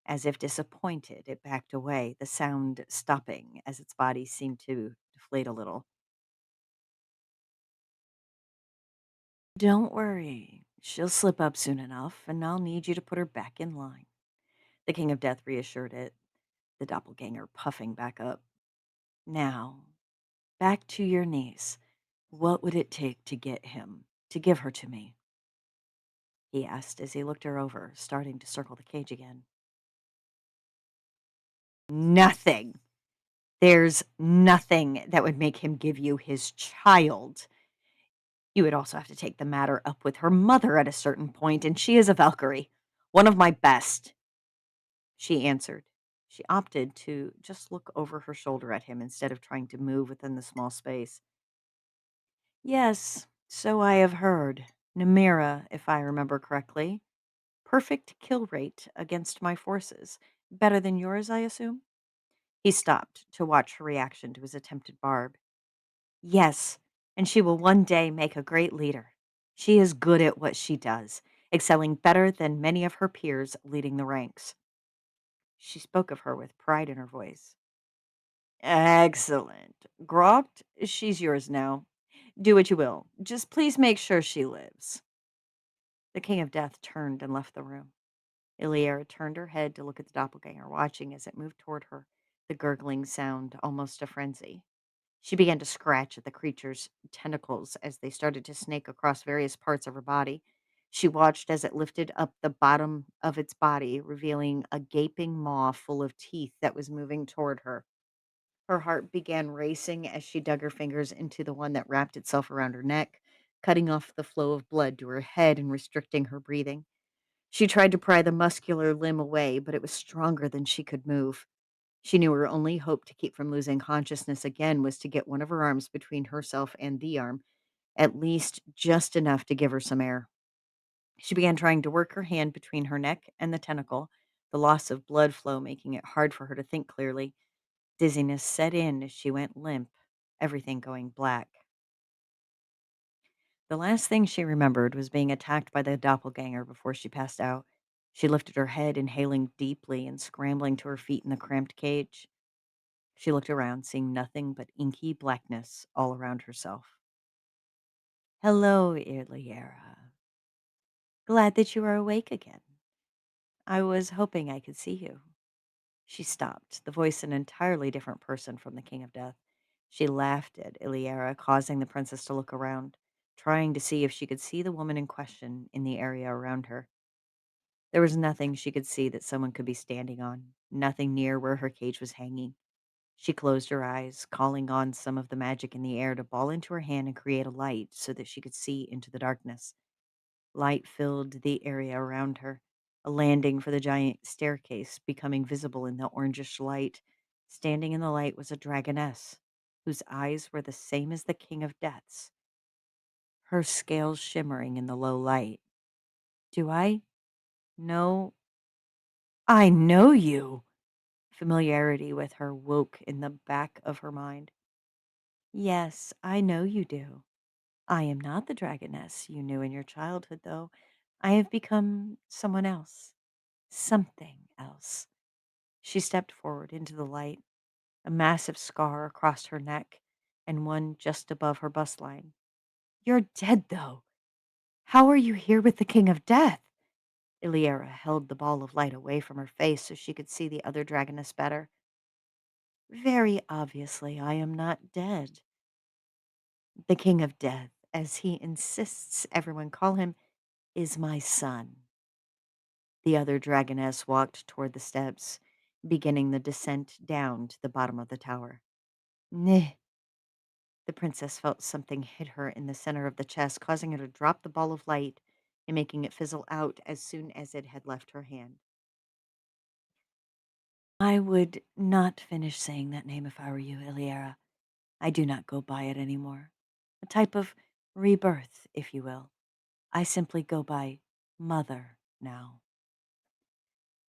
Speaker 12: As if disappointed, it backed away, the sound stopping as its body seemed to deflate a little. Don't worry, she'll slip up soon enough, and I'll need you to put her back in line. The King of Death reassured it, the doppelganger puffing back up. Now, back to your niece. What would it take to get him, to give her to me? He asked as he looked her over, starting to circle the cage again. Nothing. There's nothing that would make him give you his child. You would also have to take the matter up with her mother at a certain point, and she is a Valkyrie, one of my best. She answered. She opted to just look over her shoulder at him instead of trying to move within the small space. Yes, so I have heard. Namira, if I remember correctly. Perfect kill rate against my forces. Better than yours, I assume? He stopped to watch her reaction to his attempted barb. Yes, and she will one day make a great leader. She is good at what she does, excelling better than many of her peers leading the ranks. She spoke of her with pride in her voice. Excellent. Gropt, she's yours now. Do what you will. Just please make sure she lives. The King of Death turned and left the room. Iliera turned her head to look at the doppelganger, watching as it moved toward her, the gurgling sound almost a frenzy. She began to scratch at the creature's tentacles as they started to snake across various parts of her body. She watched as it lifted up the bottom of its body, revealing a gaping maw full of teeth that was moving toward her. Her heart began racing as she dug her fingers into the one that wrapped itself around her neck, cutting off the flow of blood to her head and restricting her breathing. She tried to pry the muscular limb away, but it was stronger than she could move. She knew her only hope to keep from losing consciousness again was to get one of her arms between herself and the arm, at least just enough to give her some air. She began trying to work her hand between her neck and the tentacle, the loss of blood flow making it hard for her to think clearly. Dizziness set in as she went limp, everything going black. The last thing she remembered was being attacked by the doppelganger before she passed out. She lifted her head, inhaling deeply and scrambling to her feet in the cramped cage. She looked around, seeing nothing but inky blackness all around herself. Hello, Iliera. Glad that you are awake again. I was hoping I could see you. She stopped, the voice an entirely different person from the King of Death. She laughed at Iliera, causing the princess to look around, trying to see if she could see the woman in question in the area around her. There was nothing she could see that someone could be standing on, nothing near where her cage was hanging. She closed her eyes, calling on some of the magic in the air to ball into her hand and create a light so that she could see into the darkness. Light filled the area around her, a landing for the giant staircase becoming visible in the orangish light. Standing in the light was a dragoness, whose eyes were the same as the King of Death's, her scales shimmering in the low light. Do I know? I know you! Familiarity with her woke in the back of her mind. Yes, I know you do. I am not the dragoness you knew in your childhood, though. I have become someone else, something else. She stepped forward into the light, a massive scar across her neck and one just above her bust line. You're dead, though. How are you here with the King of Death? Iliera held the ball of light away from her face so she could see the other dragoness better. Very obviously, I am not dead. The King of Death, as he insists everyone call him, is my son. The other dragoness walked toward the steps, beginning the descent down to the bottom of the tower. Neh. The princess felt something hit her in the center of the chest, causing her to drop the ball of light and making it fizzle out as soon as it had left her hand. I would not finish saying that name if I were you, Iliera. I do not go by it anymore. A type of rebirth, if you will. I simply go by Mother now.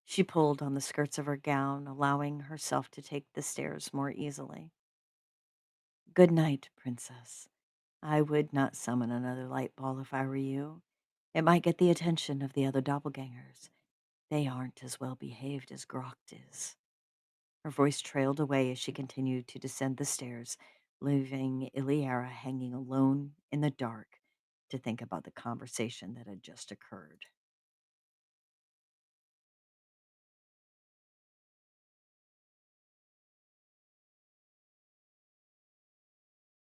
Speaker 12: She pulled on the skirts of her gown, allowing herself to take the stairs more easily. Good night, Princess. I would not summon another light ball if I were you. It might get the attention of the other doppelgangers. They aren't as well behaved as Grocht is. Her voice trailed away as she continued to descend the stairs, leaving Iliara hanging alone in the dark to think about the conversation that had just occurred.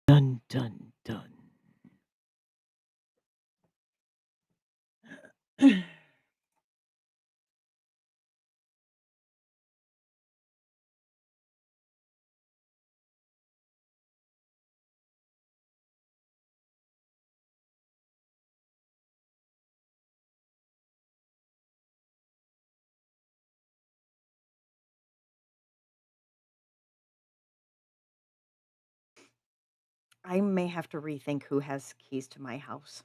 Speaker 12: Dun dun dun. I may have to rethink who has keys to my house.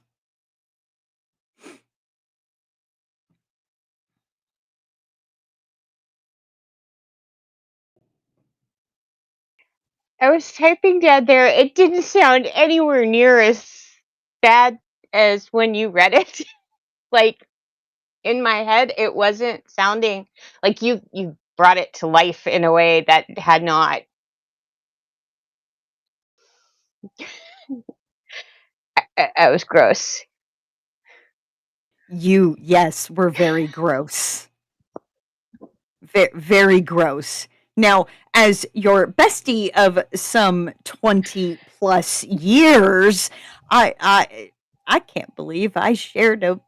Speaker 14: I was typing down there. It didn't sound anywhere near as bad as when you read it. Like in my head, it wasn't sounding like you brought it to life in a way that had not. It was gross.
Speaker 12: Yes, were very gross. Very gross. Now, as your bestie of some 20 plus years, I can't believe I shared a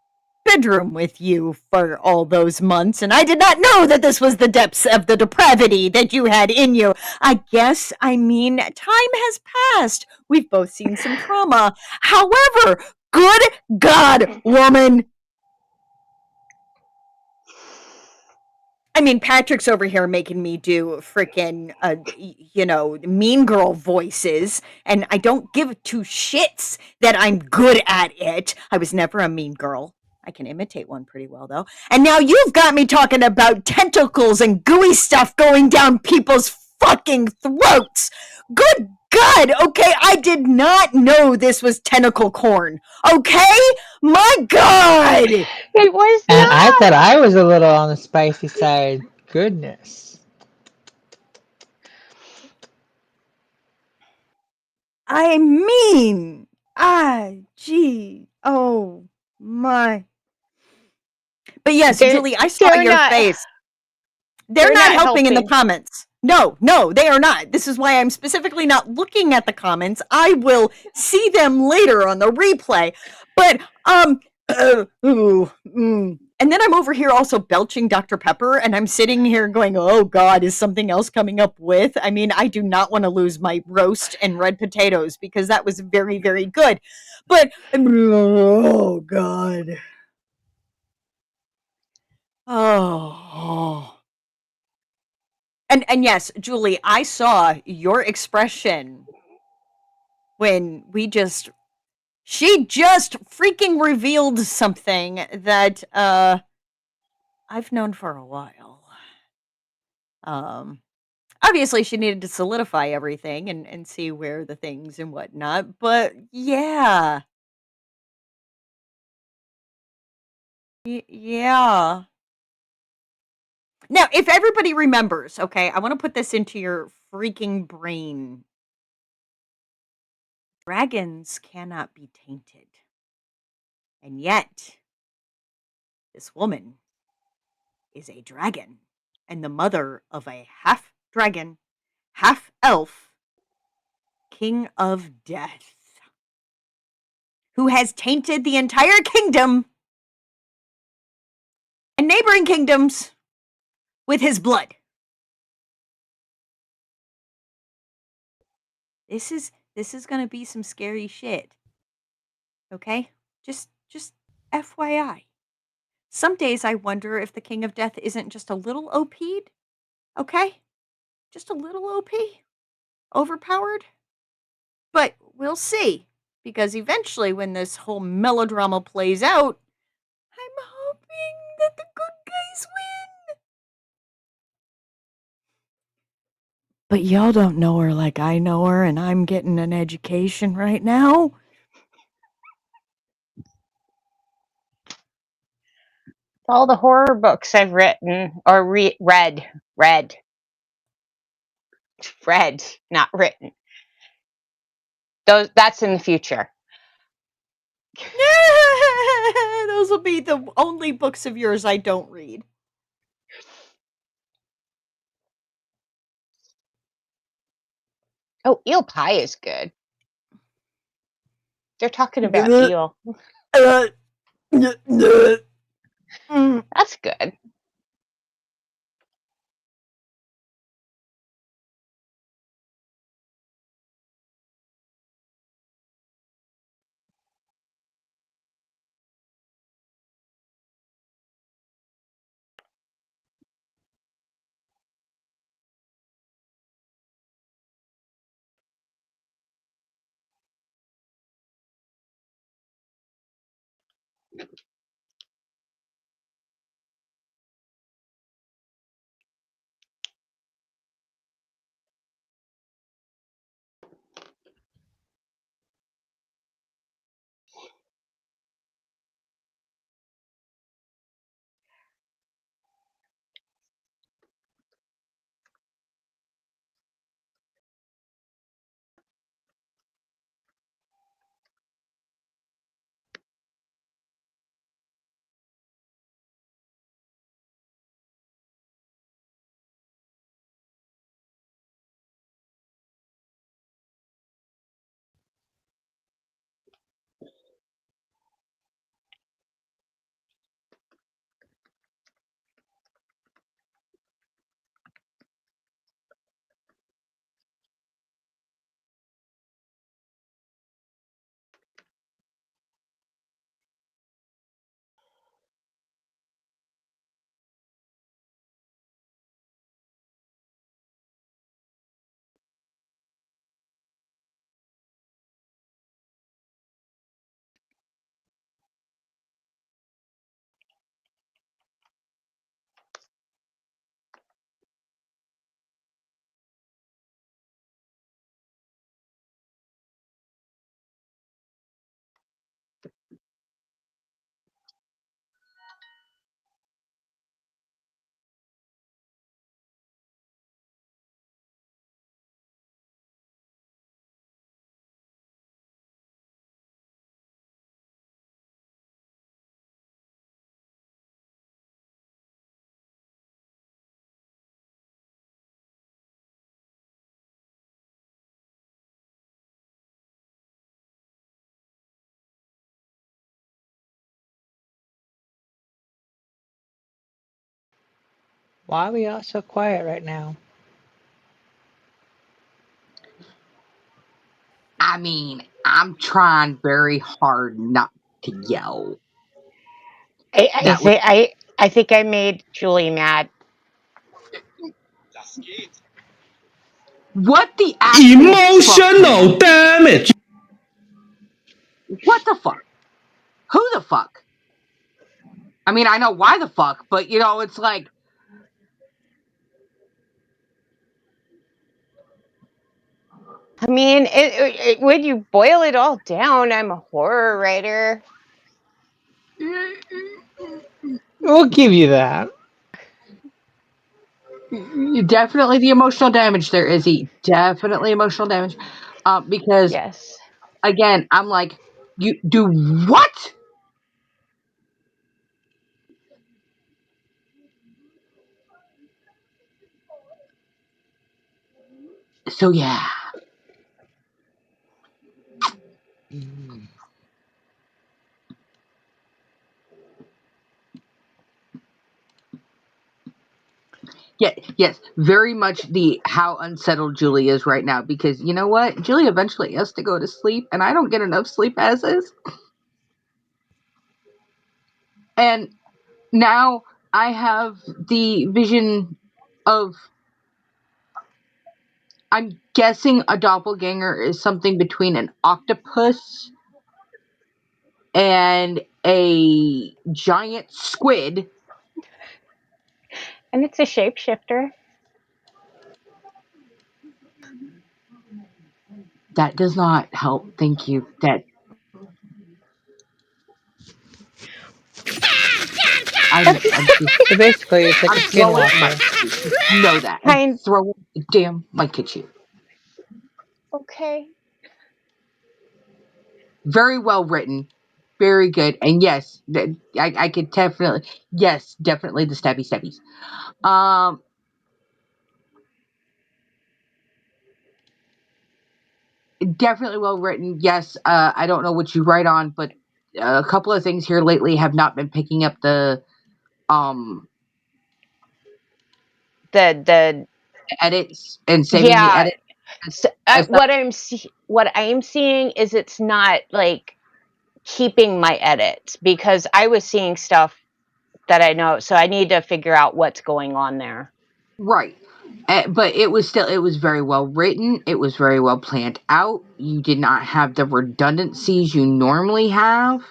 Speaker 12: bedroom with you for all those months, and I did not know that this was the depths of the depravity that you had in you. I mean, time has passed. We've both seen some trauma. However, good God, woman. I mean, Patrick's over here making me do freaking, mean girl voices, and I don't give two shits that I'm good at it. I was never a mean girl. I can imitate one pretty well, though. And now you've got me talking about tentacles and gooey stuff going down people's fucking throats. Good God, okay? I did not know this was tentacle corn, okay? My God!
Speaker 14: It was
Speaker 15: And I thought
Speaker 14: not.
Speaker 15: I was a little on the spicy side. Goodness.
Speaker 12: I mean, gee, oh my. But yes,
Speaker 14: They're
Speaker 12: Julie, I saw
Speaker 14: they're
Speaker 12: your
Speaker 14: not.
Speaker 12: face. They're
Speaker 14: They're
Speaker 12: not
Speaker 14: not
Speaker 12: helping in the
Speaker 14: helping.
Speaker 12: comments. No, they are not. This is why I'm specifically not looking at the comments. I will see them later on the replay. But and then I'm over here also belching Dr. Pepper, and I'm sitting here going, "Oh God, is something else coming up with?" I mean, I do not want to lose my roast and red potatoes because that was very, very good. But oh God, oh. And yes, Julie, I saw your expression when she just freaking revealed something that I've known for a while. Um Obviously she needed to solidify everything and see where the things and whatnot, but yeah. Yeah. Now, if everybody remembers, okay, I want to put this into your freaking brain. Dragons cannot be tainted. And yet, this woman is a dragon and the mother of a half dragon, half elf, king of death, who has tainted the entire kingdom and neighboring kingdoms with his blood. This is going to be some scary shit. Okay? Just FYI. Some days I wonder if the king of death isn't just a little OP'd. Okay? Just a little OP. Overpowered. But we'll see. Because eventually, when this whole melodrama plays out, I'm hoping that the good guys win. But y'all don't know her like I know her, and I'm getting an education right now.
Speaker 14: All the horror books I've written or read, not written. That's in the future.
Speaker 12: Those will be the only books of yours I don't read.
Speaker 14: Oh, eel pie is good. They're talking about eel. That's good.
Speaker 15: Why are we all so quiet right now?
Speaker 13: I mean, I'm trying very hard not to yell. That was
Speaker 14: I think I made Julie mad.
Speaker 13: what the actual fuck,
Speaker 6: Emotional
Speaker 13: man?
Speaker 6: damage.
Speaker 13: What the fuck? Who the fuck? I mean, I know why the fuck, but it's like,
Speaker 14: I mean, when you boil it all down, I'm a horror writer.
Speaker 15: We'll give you that.
Speaker 13: definitely the emotional damage there, Izzy. Definitely emotional damage. Because
Speaker 14: Yes.
Speaker 13: again, I'm like, you do what? So yeah. Yeah, yes, very much the how unsettled Julie is right now, because you know what? Julie eventually has to go to sleep, and I don't get enough sleep as is. And now I have the vision of, I'm guessing a doppelganger is something between an octopus and a giant squid.
Speaker 14: And it's a shapeshifter.
Speaker 13: That does not help. Thank you. That I'm just
Speaker 15: So basically, it's like a
Speaker 13: I'm throwing the mic
Speaker 15: skinwalker.
Speaker 13: at you. Just know that. I'm
Speaker 14: Kind.
Speaker 13: throwing the damn mic at you.
Speaker 14: Okay.
Speaker 13: Very well written. Very good. And yes, I could definitely yes, definitely the stabby stabbies. Um Definitely well written. Yes, I don't know what you write on, but a couple of things here lately have not been picking up the um
Speaker 14: The
Speaker 13: edits and saving the
Speaker 14: yeah.
Speaker 13: edit
Speaker 14: So,
Speaker 13: as such.
Speaker 14: what I'm seeing is it's not like keeping my edits because I was seeing stuff that I know, so I need to figure out what's going on there.
Speaker 13: Right. But it was very well written. It was very well planned out. You did not have the redundancies you normally have.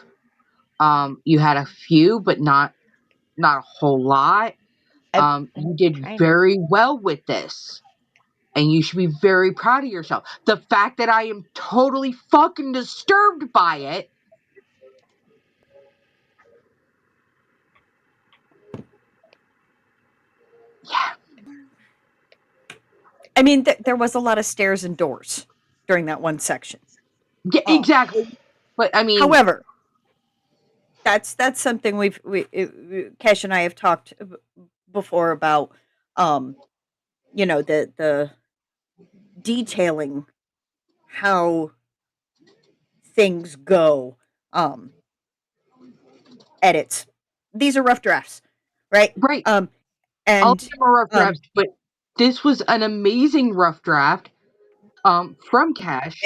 Speaker 13: You had a few, but not a whole lot. You
Speaker 14: I'm
Speaker 13: did
Speaker 14: trying to.
Speaker 13: very well with this, and you should be very proud of yourself. The fact that I am totally fucking disturbed by it. Yeah.
Speaker 12: I mean, there was a lot of stairs and doors during that one section.
Speaker 13: Yeah,
Speaker 12: Um,
Speaker 13: exactly. But I mean,
Speaker 12: however, that's something Cash and I have talked before about. Um, the detailing how things go. Um, edits. These are rough drafts, right?
Speaker 13: right. All of
Speaker 12: And
Speaker 13: them are rough
Speaker 12: um,
Speaker 13: drafts, but this was an amazing rough draft. From Cash.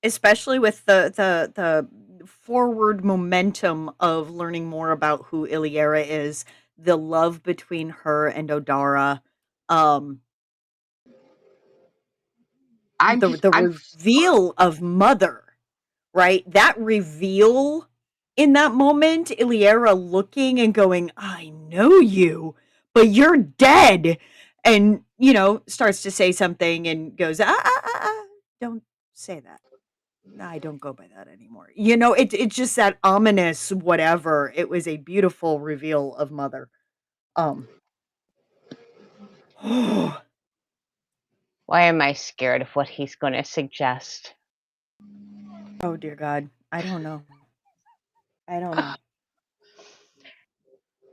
Speaker 12: especially with the forward momentum of learning more about who Iliera is, the love between her and Odara, um, the
Speaker 13: I'm
Speaker 12: reveal of Mother, right? That reveal in that moment, Iliera looking and going, "I know you, but you're dead," and starts to say something and goes, don't say that. No, I don't go by that anymore. It's just that ominous whatever. It was a beautiful reveal of Mother. Um, oh
Speaker 14: Why am I scared of what he's going to suggest?
Speaker 12: dear God, I don't know. I don't know.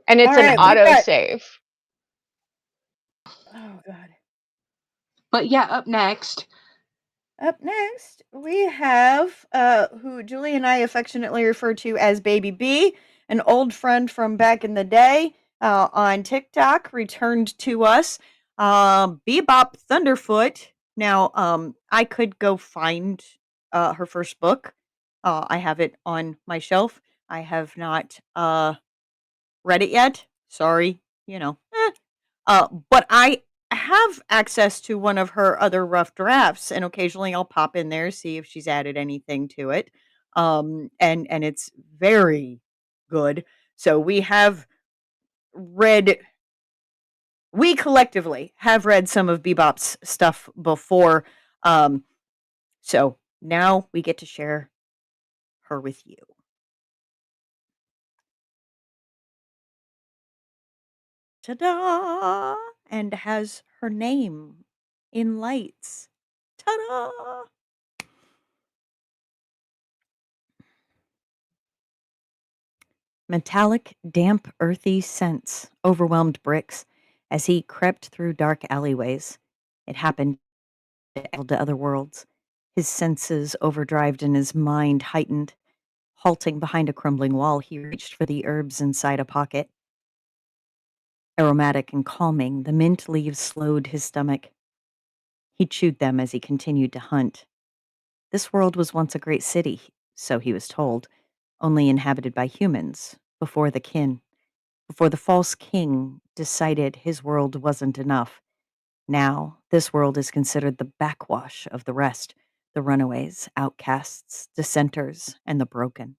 Speaker 14: And
Speaker 12: All
Speaker 14: it's an
Speaker 12: right, we got.
Speaker 14: autosave.
Speaker 12: Oh God.
Speaker 13: But yeah, up next.
Speaker 12: Up next, we have who Julie and I affectionately refer to as Baby B, an old friend from back in the day on TikTok, returned to us. Bebop Thunderfoot. Now, I could go find her first book. I have it on my shelf. I have not read it yet. Sorry, but I have access to one of her other rough drafts, and occasionally I'll pop in there, see if she's added anything to it. And it's very good. So read we collectively have read some of Bebop's stuff before. Um, so now we get to share her with you. Ta-da! And has her name in lights. Ta-da! Metallic, damp, earthy scents overwhelmed Brix as he crept through dark alleyways. It happened to other worlds. His senses overdrived and his mind heightened. Halting behind a crumbling wall, he reached for the herbs inside a pocket. Aromatic and calming, the mint leaves slowed his stomach. He chewed them as he continued to hunt. This world was once a great city, so he was told, only inhabited by humans, before the kin. Before the false king decided his world wasn't enough. Now, this world is considered the backwash of the rest, the runaways, outcasts, dissenters, and the broken.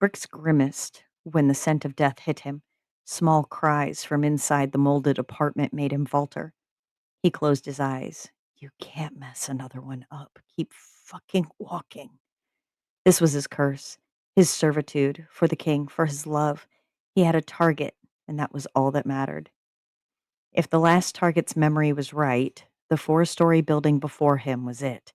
Speaker 12: Brix grimaced when the scent of death hit him. Small cries from inside the molded apartment made him falter. He closed his eyes. You can't mess another one up. Keep fucking walking. This was his curse, his servitude for the king, for his love. He had a target, and that was all that mattered. If the last target's memory was right, the 4-story building before him was it.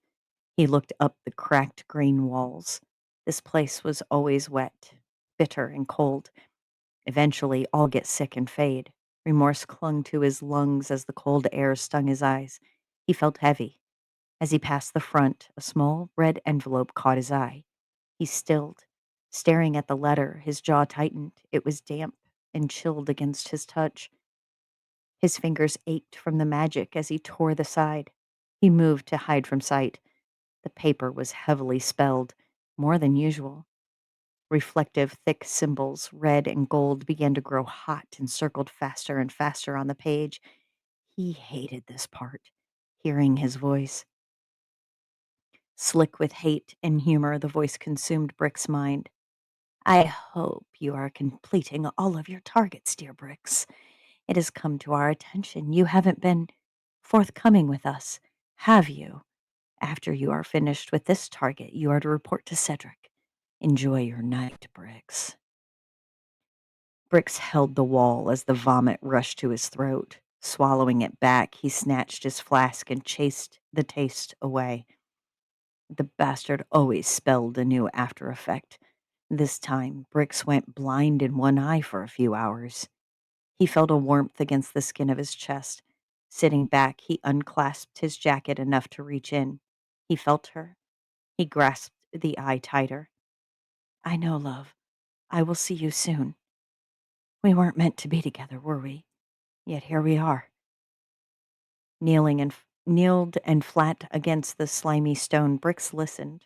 Speaker 12: He looked up the cracked green walls. This place was always wet, bitter, and cold. Eventually, all get sick and fade. Remorse clung to his lungs as the cold air stung his eyes. He felt heavy. As he passed the front, a small red envelope caught his eye. He stilled, staring at the letter, his jaw tightened. It was damp and chilled against his touch. His fingers ached from the magic as he tore the side. He moved to hide from sight. The paper was heavily spelled, more than usual. Reflective, thick symbols, red and gold, began to grow hot and circled faster and faster on the page. He hated this part, hearing his voice. Slick with hate and humor, the voice consumed Brick's mind. I hope you are completing all of your targets, dear Bricks. It has come to our attention you haven't been forthcoming with us, have you? After you are finished with this target, you are to report to Cedric. Enjoy your night, Bricks. Bricks held the wall as the vomit rushed to his throat. Swallowing it back, he snatched his flask and chased the taste away. The bastard always spelled a new after effect. This time, Bricks went blind in one eye for a few hours. He felt a warmth against the skin of his chest. Sitting back, he unclasped his jacket enough to reach in. He felt her. He grasped the eye tighter. I know, love. I will see you soon. We weren't meant to be together, were we? Yet here we are. Kneeled and flat against the slimy stone, Bricks listened.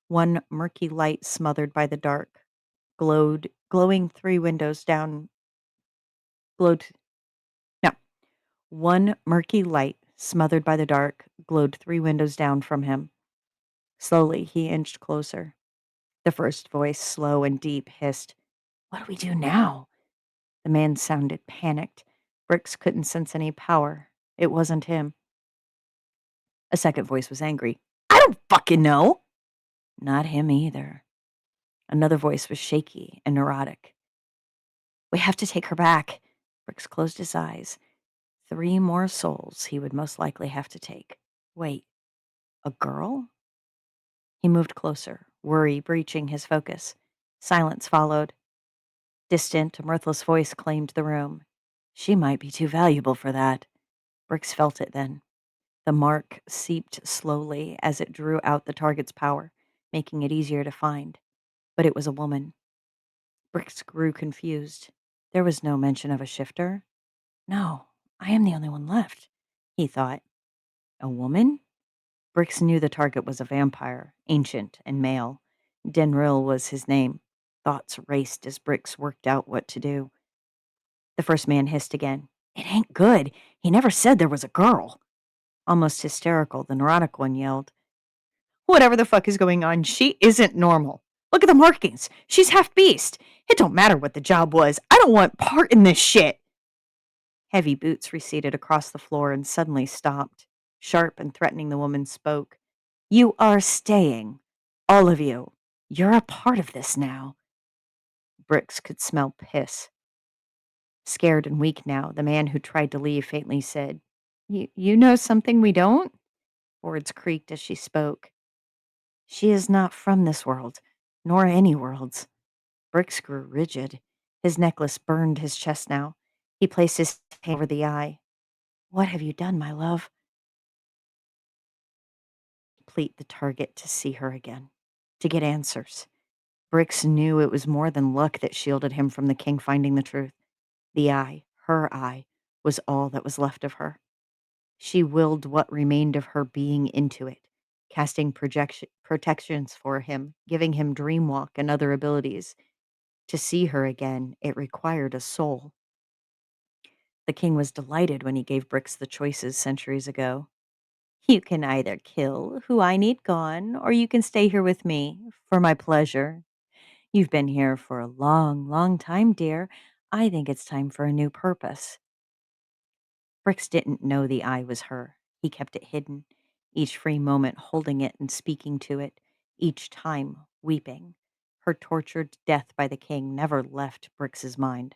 Speaker 12: One murky light smothered by the dark glowing 3 windows down glowed no. One murky light smothered by the dark glowed 3 windows down from him. Slowly he inched closer. The first voice, slow and deep, hissed, What do we do now? The man sounded panicked. Bricks couldn't sense any power. It wasn't him. A second voice was angry. I don't fucking know. Not him either. Another voice was shaky and neurotic. We have to take her back. Bricks closed his eyes. 3 more souls he would most likely have to take. Wait, a girl? He moved closer, worry breaching his focus. Silence followed. Distant, a mirthless voice claimed the room. She might be too valuable for that. Bricks felt it then. The mark seeped slowly as it drew out the target's power, making it easier to find. But it was a woman. Bricks grew confused. There was no mention of a shifter. No, I am the only one left, he thought. A woman? Bricks knew the target was a vampire, ancient and male. Denril was his name. Thoughts raced as Bricks worked out what to do. The first man hissed again. It ain't good. He never said there was a girl. Almost hysterical, the neurotic one yelled. Whatever the fuck is going on, she isn't normal. Look at the markings. She's half beast. It don't matter what the job was. I don't want part in this shit. Heavy boots receded across the floor and suddenly stopped. Sharp and threatening, the woman spoke. You are staying. All of you. You're a part of this now. Bricks could smell piss. Scared and weak now, the man who tried to leave faintly said, You know something we don't? Words creaked as she spoke. She is not from this world, nor any worlds. Bricks grew rigid. His necklace burned his chest now. He placed his hand over the eye. What have you done, my love? Complete the target to see her again, to get answers. Bricks knew it was more than luck that shielded him from the king finding the truth. The eye, her eye, was all that was left of her. She willed what remained of her being into it, casting protections for him, giving him dreamwalk and other abilities. To see her again, it required a soul. The king was delighted when he gave Bricks the choices centuries ago. You can either kill who I need gone, or you can stay here with me for my pleasure. You've been here for a long, long time, dear. I think it's time for a new purpose. Bricks didn't know the eye was her. He kept it hidden. each free moment holding it and speaking to it, each time weeping. Her tortured death by the king never left Brix's mind.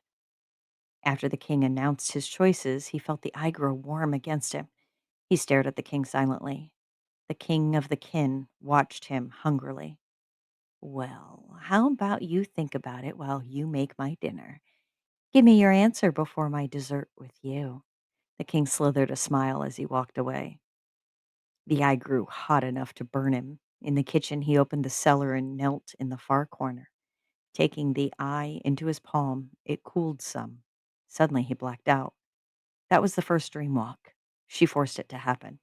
Speaker 12: After the king announced his choices, he felt the eye grow warm against him. He stared at the king silently. The king of the kin watched him hungrily. Well, how about you think about it while you make my dinner? Give me your answer before my dessert with you. The king slithered a smile as he walked away. The eye grew hot enough to burn him. In the kitchen, he opened the cellar and knelt in the far corner. Taking the eye into his palm, it cooled some. Suddenly, he blacked out. That was the first dream walk. She forced it to happen.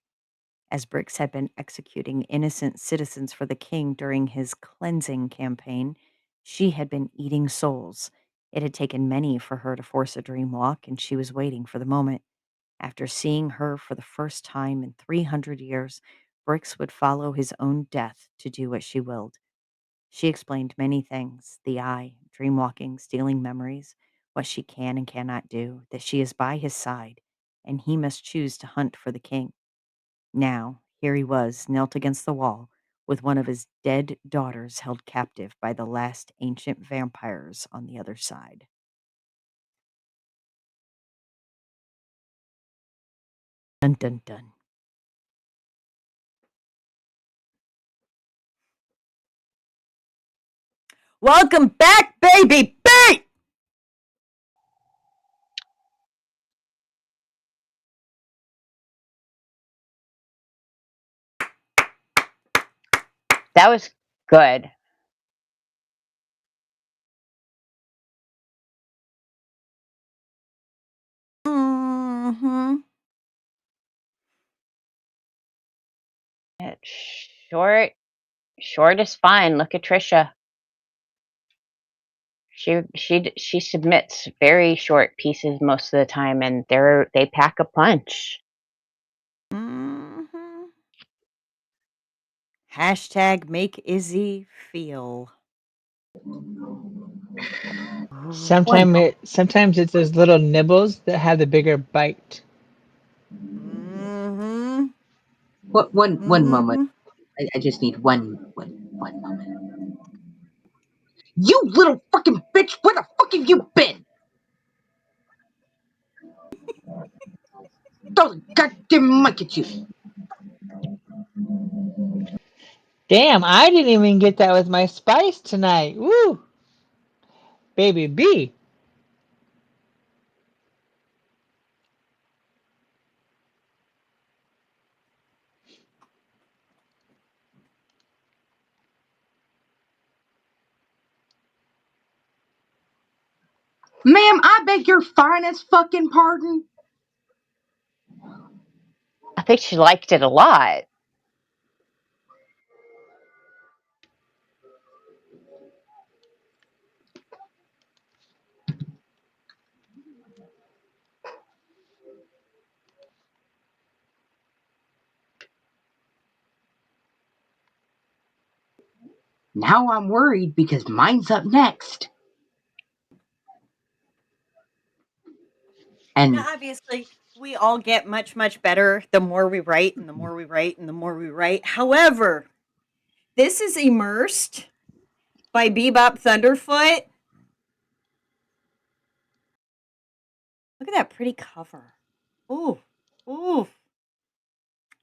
Speaker 12: As Briggs had been executing innocent citizens for the king during his cleansing campaign, she had been eating souls. It had taken many for her to force a dream walk, and she was waiting for the moment. After seeing her for the first time in 300 years, Brix would follow his own death to do what she willed. She explained many things: the eye, dream walking, stealing memories, what she can and cannot do, that she is by his side, and he must choose to hunt for the king. Now, here he was, knelt against the wall, with one of his dead daughters held captive by the last ancient vampires on the other side. Dun dun dun. Welcome back, baby B!
Speaker 14: That was good.
Speaker 12: Mm-hmm.
Speaker 14: It's short. Short is fine. Look at Trisha. She submits very short pieces most of the time, and they pack a punch.
Speaker 12: Mm-hmm. Hashtag make Izzy feel. One moment.
Speaker 15: Sometimes it's those little nibbles that have the bigger bite.
Speaker 12: Mm-hmm.
Speaker 13: One moment.
Speaker 12: Mm-hmm.
Speaker 13: I just need one moment. You little fucking bitch, where the fuck have you been? Throw the goddamn mic at you.
Speaker 15: Damn, I didn't even get that with my spice tonight. Woo! Baby B.
Speaker 13: Ma'am, I beg your finest fucking pardon.
Speaker 14: I think she liked it a lot.
Speaker 13: Now I'm worried because mine's up next. And
Speaker 12: Now, obviously, we all get much, much better the more we write and the more we write and the more we write. However, this is Immersed by Bebop Thunderfoot. Look at that pretty cover. Ooh, ooh.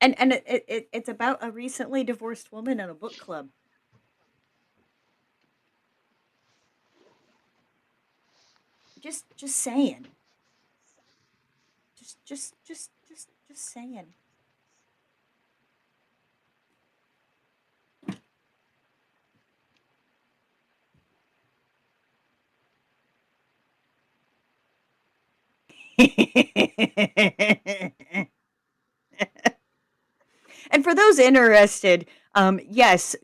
Speaker 12: And it's about a recently divorced woman in a book club. Just saying. Just saying. And for those interested, yes,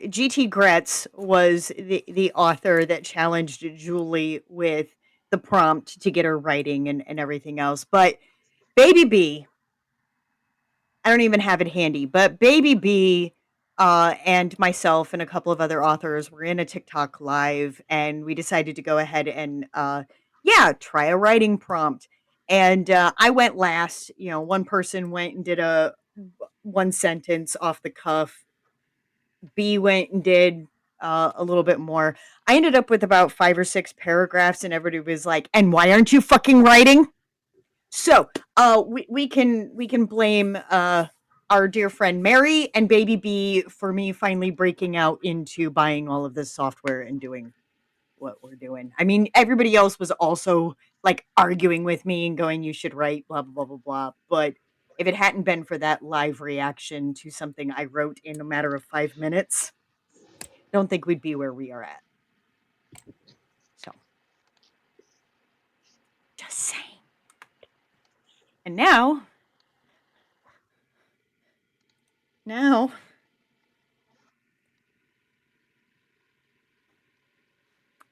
Speaker 12: G.T. Gretz was the author that challenged Julie with the prompt to get her writing and everything else. But Baby B, I don't even have it handy, but Baby B and myself and a couple of other authors were in a TikTok live, and we decided to go ahead and, try a writing prompt. And I went last. You know, one person went and did one sentence off the cuff. B went and did a little bit more. I ended up with about 5 or 6 paragraphs, and everybody was like, "And why aren't you fucking writing?" So, we can blame our dear friend Mary and baby B for me finally breaking out into buying all of this software and doing what we're doing. I mean, everybody else was also like arguing with me and going, "You should write blah blah blah blah blah." But if it hadn't been for that live reaction to something I wrote in a matter of 5 minutes, I don't think we'd be where we are at. So, just saying. And now,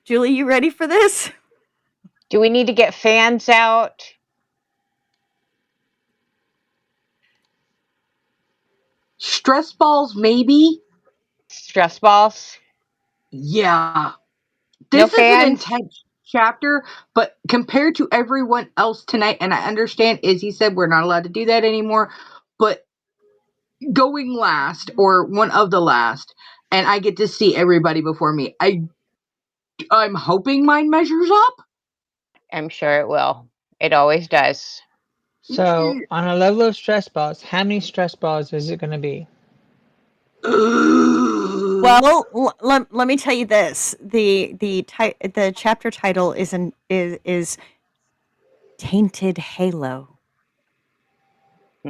Speaker 12: Julie, you ready for this?
Speaker 14: Do we need to get fans out?
Speaker 13: Stress balls, maybe.
Speaker 14: Stress balls?
Speaker 13: Yeah.
Speaker 14: No
Speaker 13: This is an
Speaker 14: fans?
Speaker 13: intense chapter, but compared to everyone else tonight, and I understand Izzy said we're not allowed to do that anymore, but going last or one of the last, and I get to see everybody before me. I'm hoping mine measures up.
Speaker 14: I'm sure it will. It always does.
Speaker 15: So, on a level of stress balls, how many stress balls is it going to be?
Speaker 12: Well, let me tell you this: the chapter title is Tainted Halo.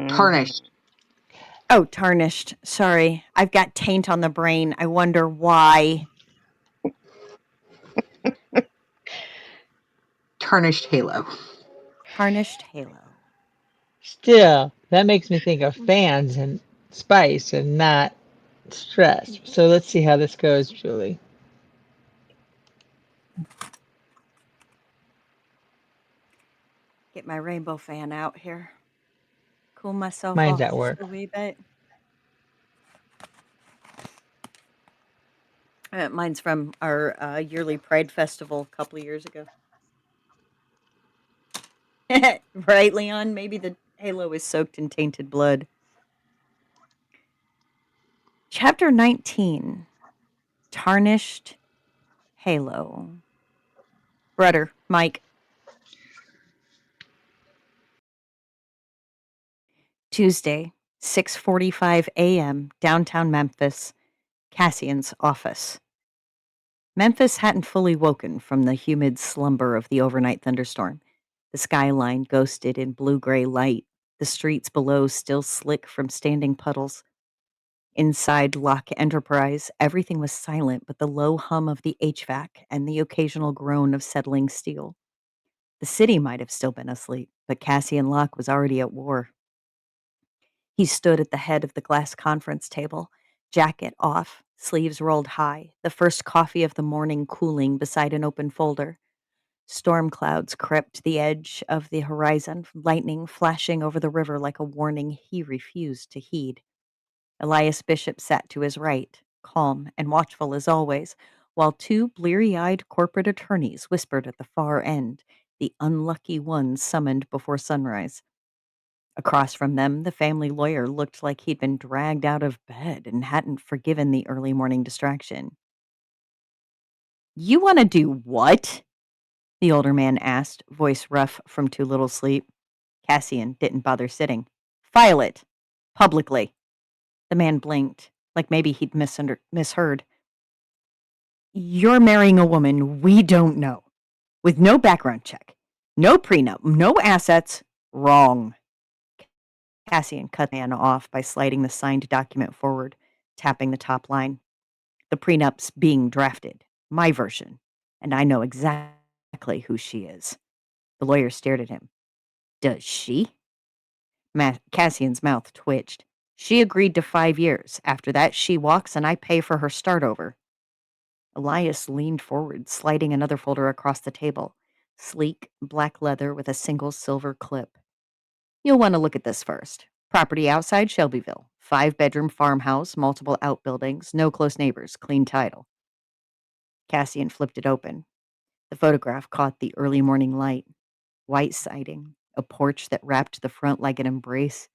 Speaker 13: Tarnished.
Speaker 12: Oh, tarnished. Sorry, I've got taint on the brain. I wonder why.
Speaker 13: Tarnished Halo.
Speaker 12: Tarnished Halo.
Speaker 15: Still, that makes me think of fans and spice and not stress. So let's see how this goes, Julie.
Speaker 12: Get my rainbow fan out here. Cool myself
Speaker 15: Mine's
Speaker 12: off
Speaker 15: at
Speaker 12: just
Speaker 15: work.
Speaker 12: a wee bit. Mine's from our yearly Pride Festival a couple of years ago. Right, Leon? Maybe the halo is soaked in tainted blood. Chapter 19 Tarnished Halo. Rudder, Mike. Tuesday, 6:45 a.m., downtown Memphis, Cassian's office. Memphis hadn't fully woken from the humid slumber of the overnight thunderstorm. The skyline ghosted in blue-gray light, the streets below still slick from standing puddles. Inside Lock Enterprise, everything was silent but the low hum of the HVAC and the occasional groan of settling steel. The city might have still been asleep, but Cassian Locke was already at war. He stood at the head of the glass conference table, jacket off, sleeves rolled high, the first coffee of the morning cooling beside an open folder. Storm clouds crept the edge of the horizon, lightning flashing over the river like a warning he refused to heed. Elias Bishop sat to his right, calm and watchful as always, while two bleary eyed corporate attorneys whispered at the far end, the unlucky ones summoned before sunrise. Across from them, the family lawyer looked like he'd been dragged out of bed and hadn't forgiven the early morning distraction. You want to do what? The older man asked, voice rough from too little sleep. Cassian didn't bother sitting. File it. Publicly. The man blinked, like maybe he'd misheard. You're marrying a woman we don't know, with no background check, no prenup, no assets. Wrong. Cassian cut the man off by sliding the signed document forward, tapping the top line. The prenup's being drafted. My version. And I know exactly who she is. The lawyer stared at him. Does she? Cassian's mouth twitched. She agreed to 5 years. After that, she walks and I pay for her start over. Elias leaned forward, sliding another folder across the table. Sleek, black leather with a single silver clip. You'll want to look at this first. Property outside Shelbyville. 5-bedroom farmhouse, multiple outbuildings, no close neighbors, clean title. Cassian flipped it open. The photograph caught the early morning light. White siding, a porch that wrapped the front like an embrace.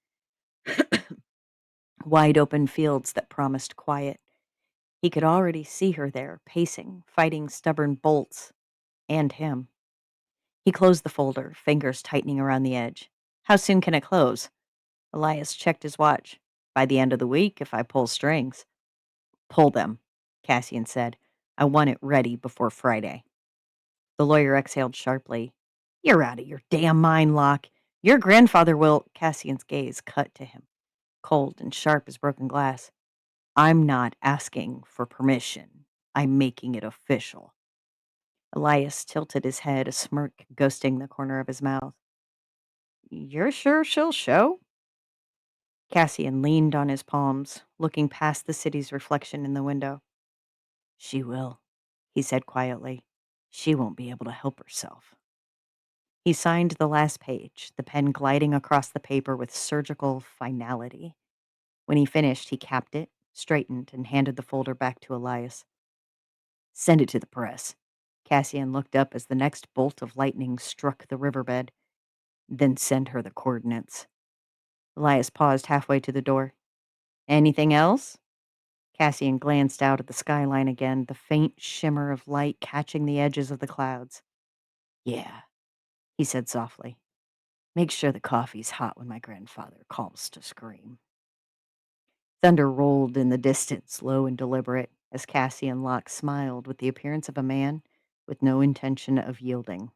Speaker 12: Wide open fields that promised quiet. He could already see her there, pacing, fighting stubborn bolts, and him. He closed the folder, fingers tightening around the edge. How soon can it close? Elias checked his watch. By the end of the week, if I pull strings. Pull them, Cassian said. I want it ready before Friday. The lawyer exhaled sharply. You're out of your damn mind, Locke. Your grandfather will. Cassian's gaze cut to him, cold and sharp as broken glass. I'm not asking for permission. I'm making it official. Elias tilted his head, a smirk ghosting the corner of his mouth. You're sure she'll show? Cassian leaned on his palms, looking past the city's reflection in the window. She will, he said quietly. She won't be able to help herself. He signed the last page, the pen gliding across the paper with surgical finality. When he finished, he capped it, straightened, and handed the folder back to Elias. Send it to the press. Cassian looked up as the next bolt of lightning struck the riverbed. Then send her the coordinates. Elias paused halfway to the door. Anything else? Cassian glanced out at the skyline again, the faint shimmer of light catching the edges of the clouds. Yeah, he said softly. Make sure the coffee's hot when my grandfather calls to scream. Thunder rolled in the distance, low and deliberate, as Cassian Locke smiled with the appearance of a man with no intention of yielding.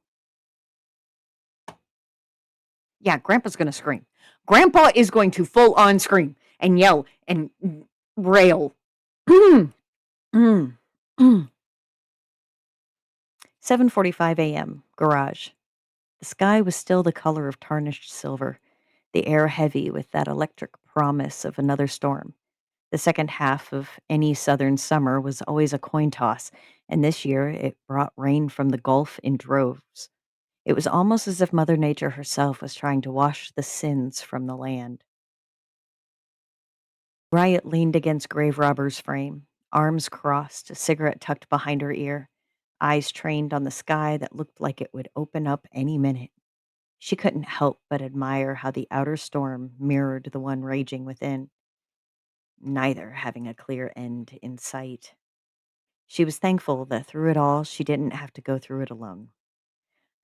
Speaker 12: Yeah, Grandpa's going to scream. Grandpa is going to full on scream and yell and rail. 7:45 a.m. Garage. The sky was still the color of tarnished silver, the air heavy with that electric promise of another storm. The second half of any southern summer was always a coin toss, and this year it brought rain from the Gulf in droves. It was almost as if Mother Nature herself was trying to wash the sins from the land. Riot leaned against Grave Robber's frame, arms crossed, a cigarette tucked behind her ear, eyes trained on the sky that looked like it would open up any minute. She couldn't help but admire how the outer storm mirrored the one raging within, neither having a clear end in sight. She was thankful that through it all, she didn't have to go through it alone.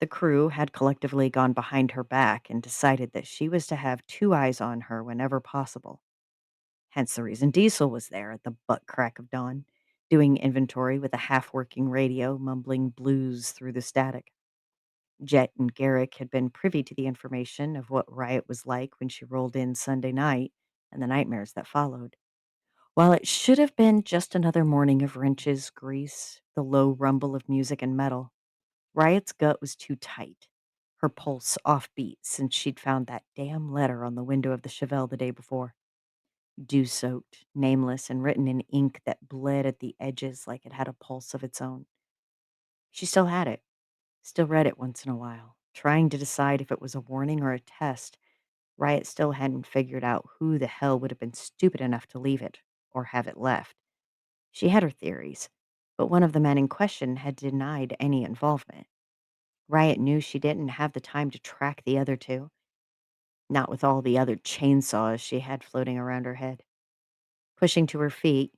Speaker 12: The crew had collectively gone behind her back and decided that she was to have two eyes on her whenever possible. Hence the reason Diesel was there at the butt crack of dawn, doing inventory with a half-working radio, mumbling blues through the static. Jet and Garrick had been privy to the information of what Riot was like when she rolled in Sunday night and the nightmares that followed. While it should have been just another morning of wrenches, grease, the low rumble of music and metal, Riot's gut was too tight, her pulse offbeat since she'd found that damn letter on the window of the Chevelle the day before. Dew-soaked, nameless, and written in ink that bled at the edges like it had a pulse of its own. She still had it, still read it once in a while, trying to decide if it was a warning or a test. Riot still hadn't figured out who the hell would have been stupid enough to leave it, or have it left. She had her theories, but one of the men in question had denied any involvement. Riot knew she didn't have the time to track the other two, not with all the other chainsaws she had floating around her head. Pushing to her feet,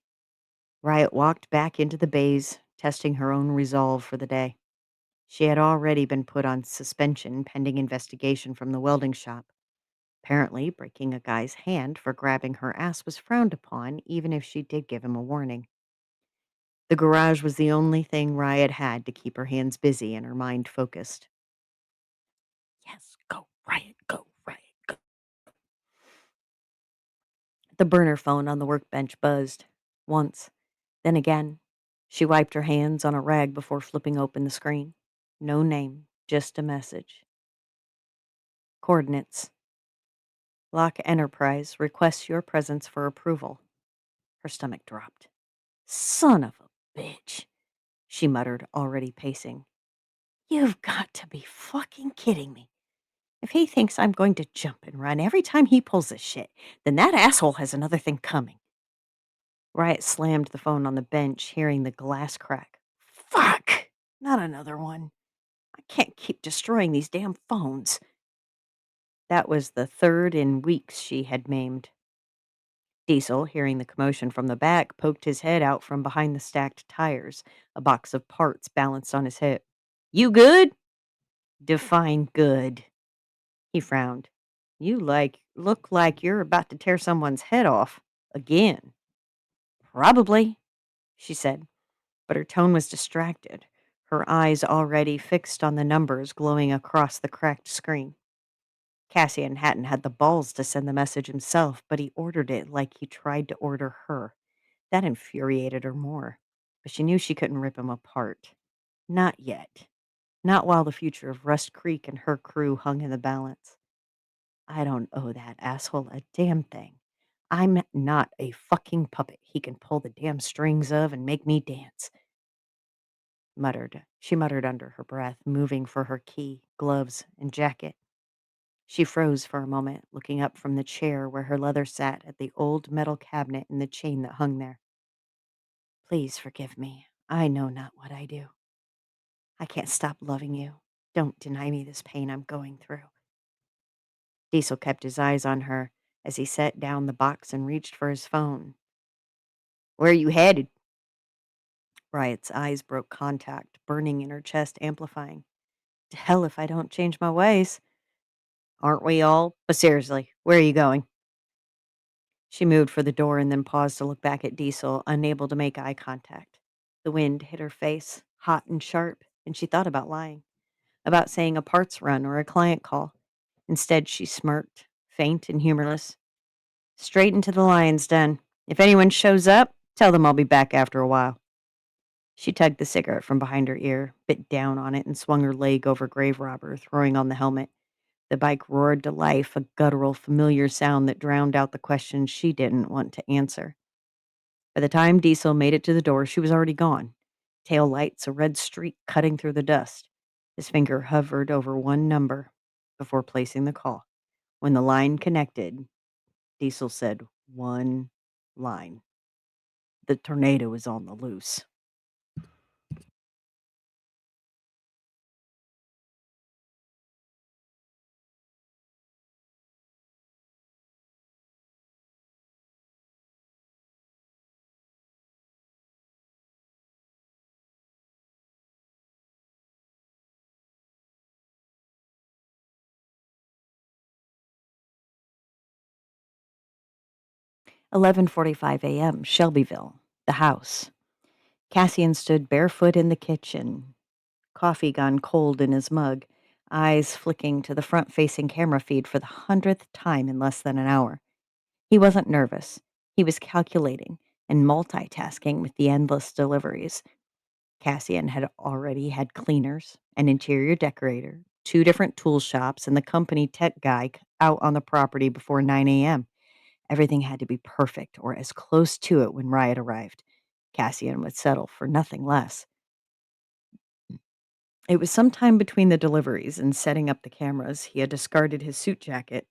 Speaker 12: Riot walked back into the bays, testing her own resolve for the day. She had already been put on suspension pending investigation from the welding shop. Apparently, breaking a guy's hand for grabbing her ass was frowned upon, even if she did give him a warning. The garage was the only thing Riot had to keep her hands busy and her mind focused. Yes, go, Riot, go, Riot, go. The burner phone on the workbench buzzed. Once, then again. She wiped her hands on a rag before flipping open the screen. No name, just a message. Coordinates. Locke Enterprise requests your presence for approval. Her stomach dropped. Son of a bitch, she muttered, already pacing. You've got to be fucking kidding me. If he thinks I'm going to jump and run every time he pulls this shit, then that asshole has another thing coming. Riot slammed the phone on the bench, hearing the glass crack. Fuck! Not another one. I can't keep destroying these damn phones. That was the third in weeks she had maimed. Diesel, hearing the commotion from the back, poked his head out from behind the stacked tires, a box of parts balanced on his hip. You good? Define good. He frowned. You look like you're about to tear someone's head off. Again. Probably, she said, but her tone was distracted, her eyes already fixed on the numbers glowing across the cracked screen. Cassian hadn't had the balls to send the message himself, but he ordered it like he tried to order her. That infuriated her more, but she knew she couldn't rip him apart. Not yet. Not while the future of Rust Creek and her crew hung in the balance. I don't owe that asshole a damn thing. I'm not a fucking puppet he can pull the damn strings of and make me dance. She muttered under her breath, moving for her key, gloves, and jacket. She froze for a moment, looking up from the chair where her leather sat at the old metal cabinet and the chain that hung there. Please forgive me. I know not what I do. I can't stop loving you. Don't deny me this pain I'm going through. Diesel kept his eyes on her as he set down the box and reached for his phone. Where are you headed? Riot's eyes broke contact, burning in her chest, amplifying. To hell if I don't change my ways. Aren't we all? But seriously, where are you going? She moved for the door and then paused to look back at Diesel, unable to make eye contact. The wind hit her face, hot and sharp, and she thought about lying, about saying a parts run or a client call. Instead, she smirked, faint and humorless. Straight into the lion's den. If anyone shows up, tell them I'll be back after a while. She tugged the cigarette from behind her ear, bit down on it, and swung her leg over Grave Robber, throwing on the helmet. The bike roared to life, a guttural, familiar sound that drowned out the questions she didn't want to answer. By the time Diesel made it to the door, she was already gone. Tail lights, a red streak cutting through the dust. His finger hovered over one number before placing the call. When the line connected, Diesel said one line. The tornado is on the loose. "11:45 a.m., Shelbyville, the house." Cassian stood barefoot in the kitchen, coffee gone cold in his mug, eyes flicking to the front-facing camera feed for the 100th time in less than an hour. He wasn't nervous. He was calculating and multitasking with the endless deliveries. Cassian had already had cleaners, an interior decorator, two different tool shops, and the company tech guy out on the property before 9 a.m. Everything had to be perfect or as close to it when Riot arrived. Cassian would settle for nothing less. It was sometime between the deliveries and setting up the cameras. He had discarded his suit jacket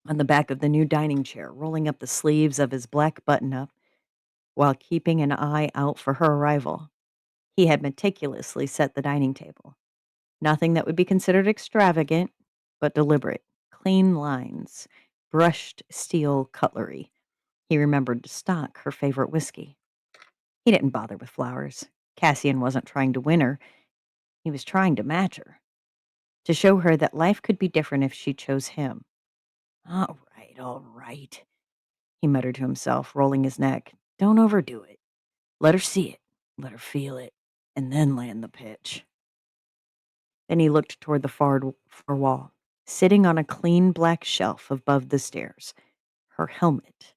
Speaker 12: on the back of the new dining chair, rolling up the sleeves of his black button-up while keeping an eye out for her arrival. He had meticulously set the dining table. Nothing that would be considered extravagant, but deliberate. Clean lines, brushed steel cutlery. He remembered to stock her favorite whiskey. He didn't bother with flowers. Cassian wasn't trying to win her. He was trying to match her, to show her that life could be different if she chose him. All right, he muttered to himself, rolling his neck. Don't overdo it. Let her see it, let her feel it, and then land the pitch. Then he looked toward the far wall, sitting on a clean black shelf above the stairs. Her helmet,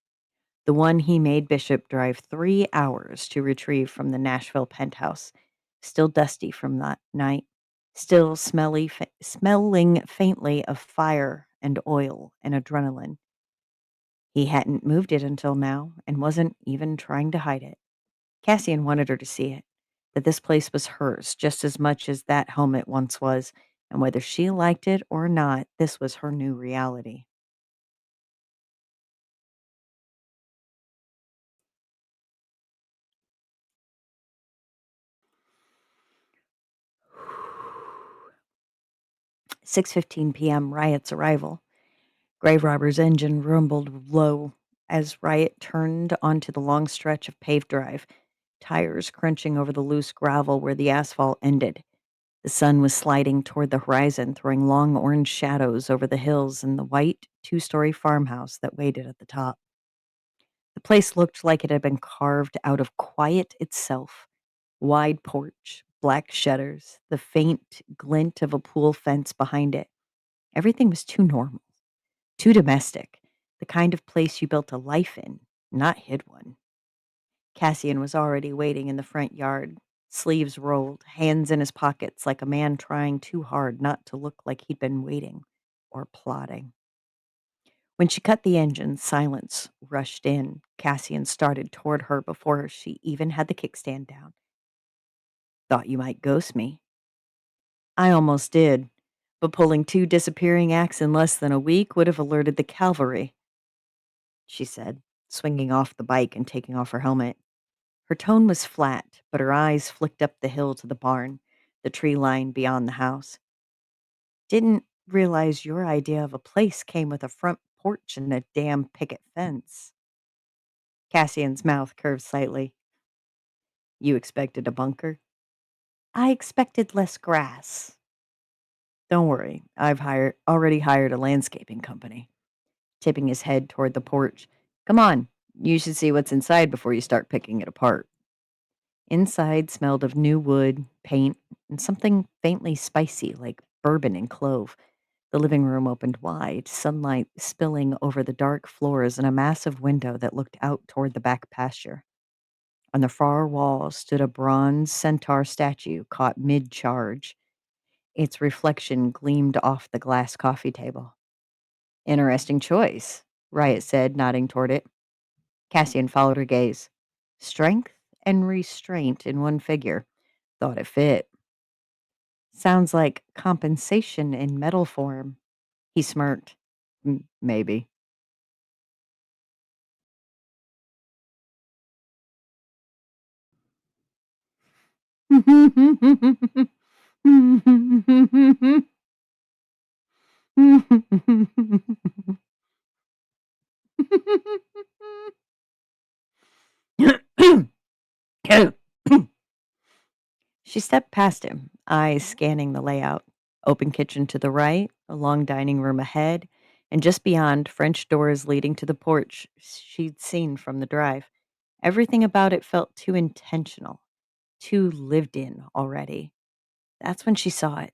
Speaker 12: the one he made Bishop drive 3 hours to retrieve from the Nashville penthouse, still dusty from that night, still smelling faintly of fire and oil and adrenaline. He hadn't moved it until now and wasn't even trying to hide it. Cassian wanted her to see it, that this place was hers just as much as that helmet once was, and whether she liked it or not, this was her new reality. "6:15 p.m. Riot's arrival. Grave Robber's engine rumbled low as Riot turned onto the long stretch of paved drive, tires crunching over the loose gravel where the asphalt ended. The sun was sliding toward the horizon, throwing long orange shadows over the hills and the white two-story farmhouse that waited at the top. The place looked like it had been carved out of quiet itself. Wide porch, black shutters, the faint glint of a pool fence behind it. Everything was too normal, too domestic, the kind of place you built a life in, not hid one. Cassian was already waiting in the front yard, sleeves rolled, hands in his pockets like a man trying too hard not to look like he'd been waiting or plotting. When she cut the engine, silence rushed in. Cassian started toward her before she even had the kickstand down. Thought you might ghost me. I almost did, but pulling 2 disappearing acts in less than a week would have alerted the cavalry, she said, swinging off the bike and taking off her helmet. Her tone was flat, but her eyes flicked up the hill to the barn, the tree line beyond the house. Didn't realize your idea of a place came with a front porch and a damn picket fence. Cassian's mouth curved slightly. You expected a bunker? I expected less grass. Don't worry, I've already hired a landscaping company. Tipping his head toward the porch. Come on, you should see what's inside before you start picking it apart. Inside smelled of new wood, paint, and something faintly spicy like bourbon and clove. The living room opened wide, sunlight spilling over the dark floors and a massive window that looked out toward the back pasture. On the far wall stood a bronze centaur statue caught mid-charge. Its reflection gleamed off the glass coffee table. Interesting choice, Riot said, nodding toward it. Cassian followed her gaze. Strength and restraint in one figure. Thought it fit. Sounds like compensation in metal form. He smirked. Maybe. She stepped past him, eyes scanning the layout. Open kitchen to the right, a long dining room ahead, and just beyond, French doors leading to the porch she'd seen from the drive. Everything about it felt too intentional, too lived in already. That's when she saw it,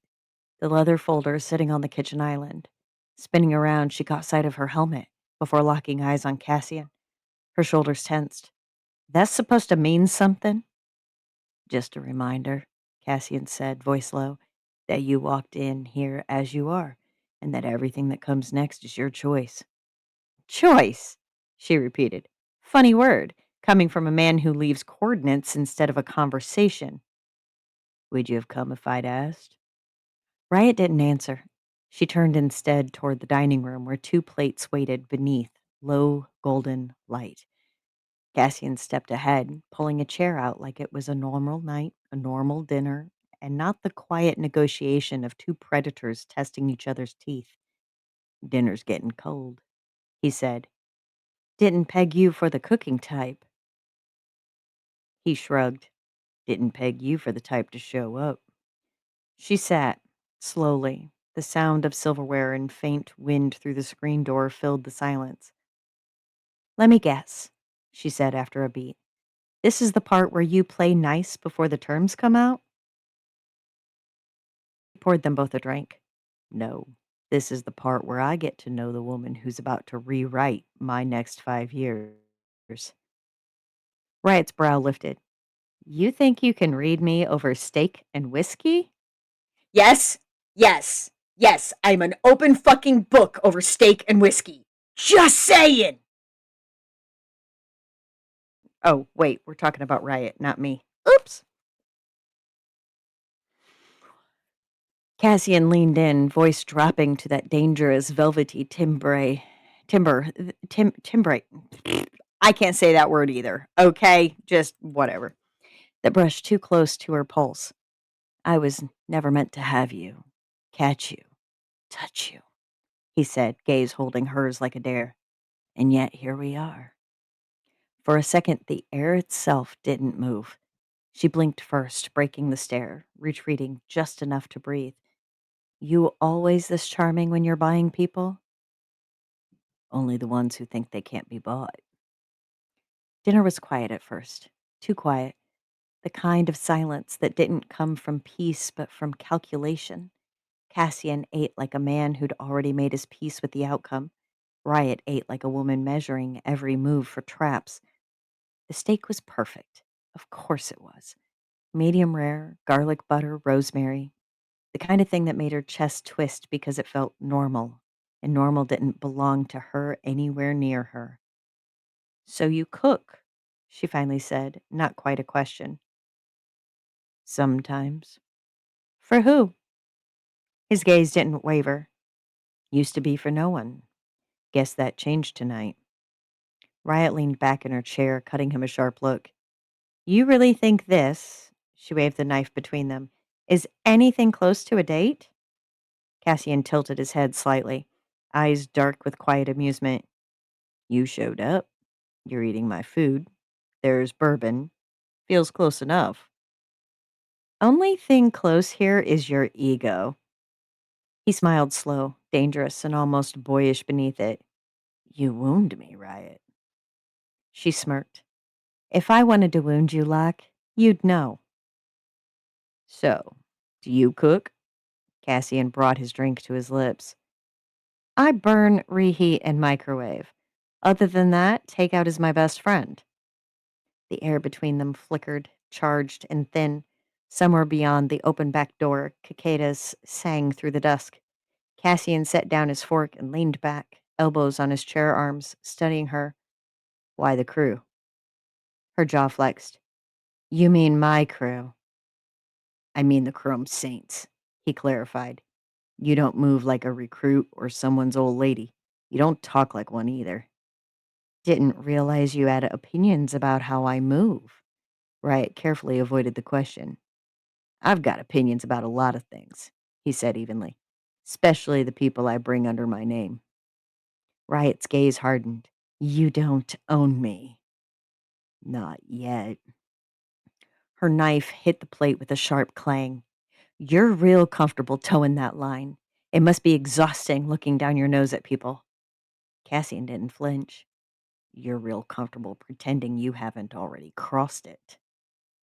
Speaker 12: the leather folder sitting on the kitchen island. Spinning around, she caught sight of her helmet before locking eyes on Cassian. Her shoulders tensed. That's supposed to mean something? Just a reminder, Cassian said, voice low, that you walked in here as you are, and that everything that comes next is your choice. Choice, she repeated. Funny word, coming from a man who leaves coordinates instead of a conversation. Would you have come if I'd asked? Riot didn't answer. She turned instead toward the dining room where 2 plates waited beneath low golden light. Cassian stepped ahead, pulling a chair out like it was a normal night, a normal dinner, and not the quiet negotiation of 2 predators testing each other's teeth. Dinner's getting cold, he said. Didn't peg you for the cooking type. He shrugged. Didn't peg you for the type to show up. She sat, slowly. The sound of silverware and faint wind through the screen door filled the silence. Let me guess, she said after a beat. This is the part where you play nice before the terms come out? He poured them both a drink. No, this is the part where I get to know the woman who's about to rewrite my next 5 years. Riot's brow lifted. You think you can read me over steak and whiskey? Yes, yes, yes, I'm an open fucking book over steak and whiskey. Just saying! Oh, wait, we're talking about Riot, not me. Oops. Cassian leaned in, voice dropping to that dangerous velvety timbre. Timbre. I can't say that word either. Okay, just whatever. That brushed too close to her pulse. I was never meant to have you, catch you, touch you, he said, gaze holding hers like a dare. And yet here we are. For a second, the air itself didn't move. She blinked first, breaking the stare, retreating just enough to breathe. You always this charming when you're buying people? Only the ones who think they can't be bought. Dinner was quiet at first, too quiet, the kind of silence that didn't come from peace but from calculation. Cassian ate like a man who'd already made his peace with the outcome. Riot ate like a woman measuring every move for traps. The steak was perfect. Of course it was. Medium rare, garlic butter, rosemary. The kind of thing that made her chest twist because it felt normal, and normal didn't belong to her anywhere near her. "So you cook," she finally said, not quite a question. "Sometimes." "For who?" His gaze didn't waver. "Used to be for no one. Guess that changed tonight." Riot leaned back in her chair, cutting him a sharp look. "You really think this," she waved the knife between them, "is anything close to a date?" Cassian tilted his head slightly, eyes dark with quiet amusement. "You showed up. You're eating my food. There's bourbon. Feels close enough." "Only thing close here is your ego." He smiled slow, dangerous, and almost boyish beneath it. "You wound me, Riot." She smirked. "If I wanted to wound you, Locke, you'd know." "So, do you cook?" Cassian brought his drink to his lips. "I burn, reheat, and microwave. Other than that, takeout is my best friend." The air between them flickered, charged and thin. Somewhere beyond the open back door, cicadas sang through the dusk. Cassian set down his fork and leaned back, elbows on his chair arms, studying her. "Why the crew?" Her jaw flexed. "You mean my crew?" "I mean the Chrome Saints," he clarified. "You don't move like a recruit or someone's old lady. You don't talk like one either." "Didn't realize you had opinions about how I move." Riot carefully avoided the question. "I've got opinions about a lot of things," he said evenly, "especially the people I bring under my name." Riot's gaze hardened. "You don't own me." "Not yet." Her knife hit the plate with a sharp clang. "You're real comfortable towing that line. It must be exhausting looking down your nose at people." Cassian didn't flinch. "You're real comfortable pretending you haven't already crossed it."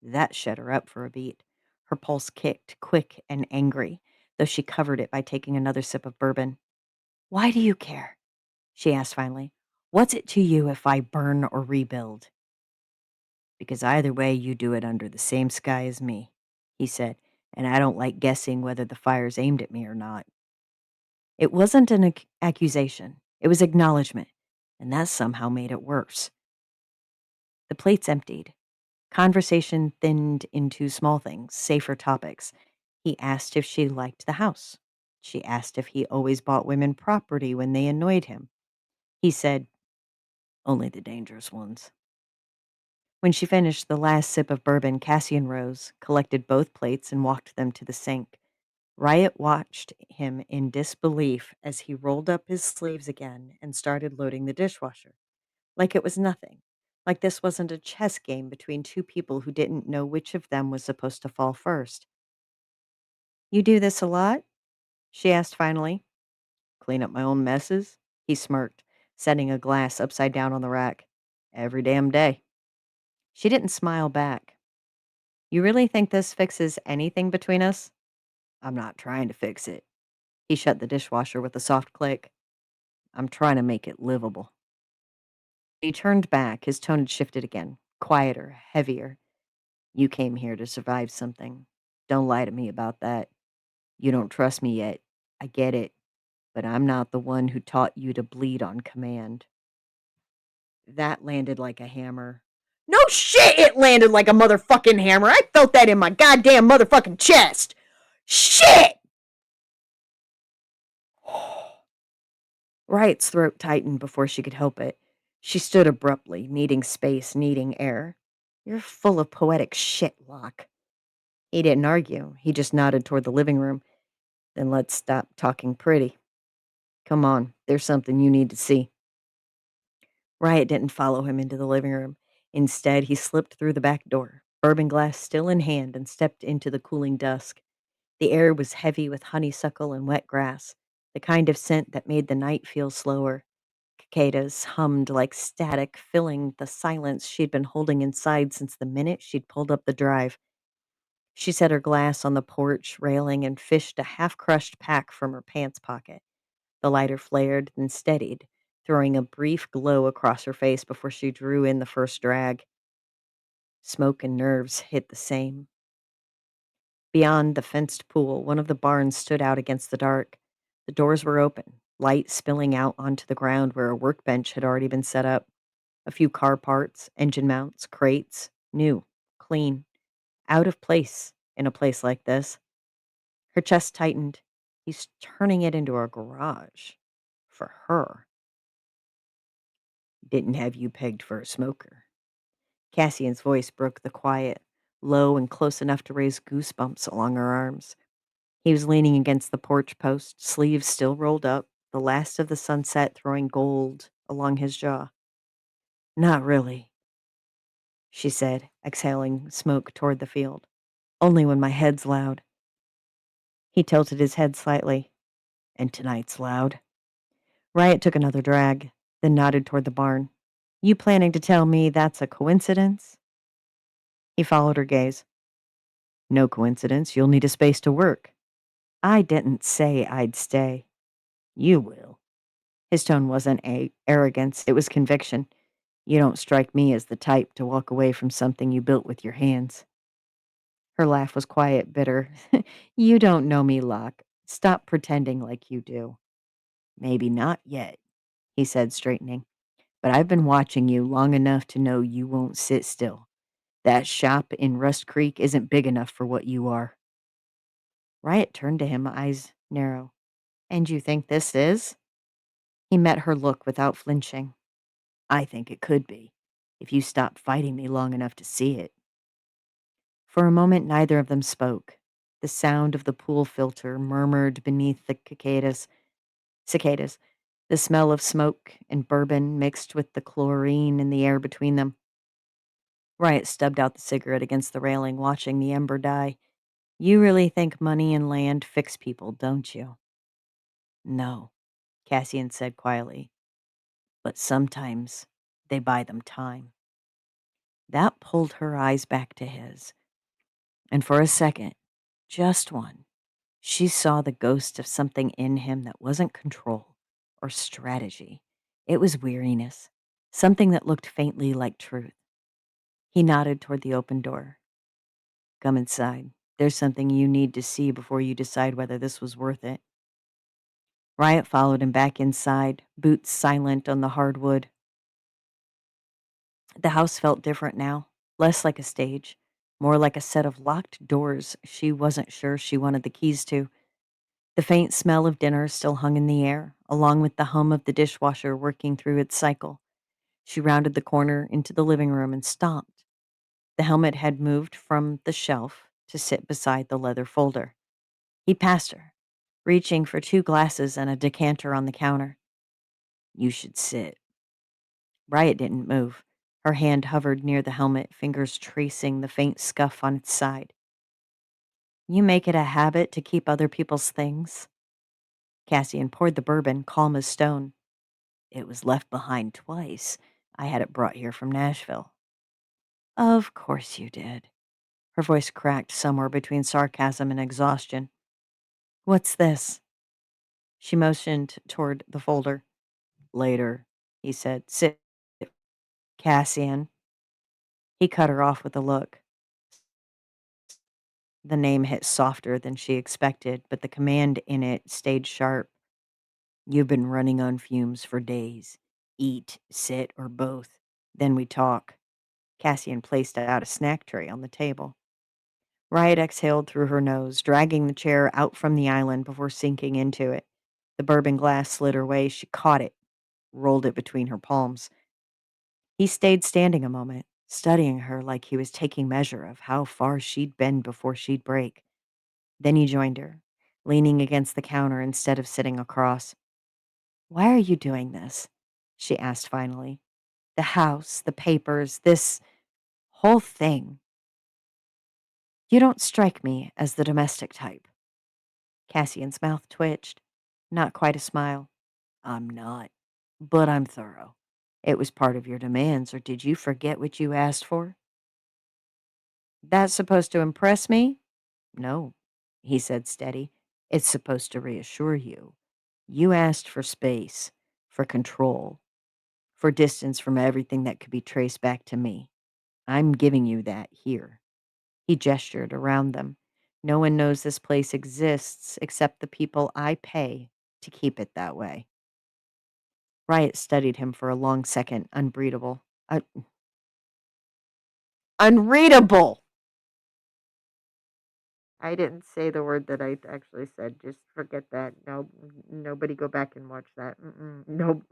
Speaker 12: That shut her up for a beat. Her pulse kicked, quick and angry, though she covered it by taking another sip of bourbon. "Why do you care?" she asked finally. "What's it to you if I burn or rebuild?" "Because either way, you do it under the same sky as me," he said, "and I don't like guessing whether the fire's aimed at me or not." It wasn't an accusation. It was acknowledgement, and that somehow made it worse. The plates emptied. Conversation thinned into small things, safer topics. He asked if she liked the house. She asked if he always bought women property when they annoyed him. He said, "Only the dangerous ones." When she finished the last sip of bourbon, Cassian rose, collected both plates, and walked them to the sink. Riot watched him in disbelief as he rolled up his sleeves again and started loading the dishwasher. Like it was nothing. Like this wasn't a chess game between two people who didn't know which of them was supposed to fall first. "You do this a lot?" she asked finally. "Clean up my own messes?" He smirked, setting a glass upside down on the rack. "Every damn day." She didn't smile back. "You really think this fixes anything between us?" "I'm not trying to fix it." He shut the dishwasher with a soft click. "I'm trying to make it livable." He turned back. His tone had shifted again, quieter, heavier. "You came here to survive something. Don't lie to me about that. You don't trust me yet. I get it. But I'm not the one who taught you to bleed on command." That landed like a hammer. No shit, it landed like a motherfucking hammer. I felt that in my goddamn motherfucking chest. Shit! Riot's throat tightened before she could help it. She stood abruptly, needing space, needing air. "You're full of poetic shit, Locke." He didn't argue. He just nodded toward the living room. "Then let's stop talking pretty. Come on, there's something you need to see." Riot didn't follow him into the living room. Instead, he slipped through the back door, bourbon glass still in hand, and stepped into the cooling dusk. The air was heavy with honeysuckle and wet grass, the kind of scent that made the night feel slower. Cicadas hummed like static, filling the silence she'd been holding inside since the minute she'd pulled up the drive. She set her glass on the porch railing and fished a half crushed pack from her pants pocket. The lighter flared, then steadied, throwing a brief glow across her face before she drew in the first drag. Smoke and nerves hit the same. Beyond the fenced pool, one of the barns stood out against the dark. The doors were open, light spilling out onto the ground where a workbench had already been set up. A few car parts, engine mounts, crates, new, clean, out of place in a place like this. Her chest tightened. He's turning it into a garage. For her. Didn't have you pegged for a smoker. Cassian's voice broke the quiet, low and close enough to raise goosebumps along her arms. He was leaning against the porch post, sleeves still rolled up, the last of the sunset throwing gold along his jaw. Not really, she said, exhaling smoke toward the field. Only when my head's loud. He tilted his head slightly. And tonight's loud. Riot took another drag, then nodded toward the barn. You planning to tell me that's a coincidence? He followed her gaze. No coincidence. You'll need a space to work. I didn't say I'd stay. You will. His tone wasn't arrogance, it was conviction. You don't strike me as the type to walk away from something you built with your hands. Her laugh was quiet, bitter. You don't know me, Locke. Stop pretending like you do. Maybe not yet, he said, straightening. But I've been watching you long enough to know you won't sit still. That shop in Rust Creek isn't big enough for what you are. Riot turned to him, eyes narrow. And you think this is? He met her look without flinching. I think it could be, if you stop fighting me long enough to see it. For a moment, neither of them spoke. The sound of the pool filter murmured beneath the cicadas, the smell of smoke and bourbon mixed with the chlorine in the air between them. Riot stubbed out the cigarette against the railing, watching the ember die. You really think money and land fix people, don't you? No, Cassian said quietly. But sometimes they buy them time. That pulled her eyes back to his. And for a second, just one, she saw the ghost of something in him that wasn't control or strategy. It was weariness, something that looked faintly like truth. He nodded toward the open door. Come inside. There's something you need to see before you decide whether this was worth it. Riot followed him back inside, boots silent on the hardwood. The house felt different now, less like a stage, more like a set of locked doors she wasn't sure she wanted the keys to. The faint smell of dinner still hung in the air, along with the hum of the dishwasher working through its cycle. She rounded the corner into the living room and stopped. The helmet had moved from the shelf to sit beside the leather folder. He passed her, reaching for 2 glasses and a decanter on the counter. You should sit. Riot didn't move. Her hand hovered near the helmet, fingers tracing the faint scuff on its side. You make it a habit to keep other people's things? Cassian poured the bourbon, calm as stone. It was left behind twice. I had it brought here from Nashville. Of course you did. Her voice cracked somewhere between sarcasm and exhaustion. What's this? She motioned toward the folder. Later, he said. Sit, Cassian. He cut her off with a look. The name hit softer than she expected, but the command in it stayed sharp. You've been running on fumes for days. Eat, sit, or both. Then we talk. Cassian placed out a snack tray on the table. Riot exhaled through her nose, dragging the chair out from the island before sinking into it. The bourbon glass slid her way. She caught it, rolled it between her palms. He stayed standing a moment, studying her like he was taking measure of how far she'd been before she'd break. Then he joined her, leaning against the counter instead of sitting across. Why are you doing this? She asked finally. The house, the papers, this whole thing. You don't strike me as the domestic type. Cassian's mouth twitched. Not quite a smile. I'm not, but I'm thorough. It was part of your demands, or did you forget what you asked for? That's supposed to impress me? No, he said steady. It's supposed to reassure you. You asked for space, for control, for distance from everything that could be traced back to me. I'm giving you that here. He gestured around them. No one knows this place exists except the people I pay to keep it that way. Riot studied him for a long second, unbreathable. Unreadable! I didn't say the word that I actually said. Just forget that. No, nobody go back and watch that. No.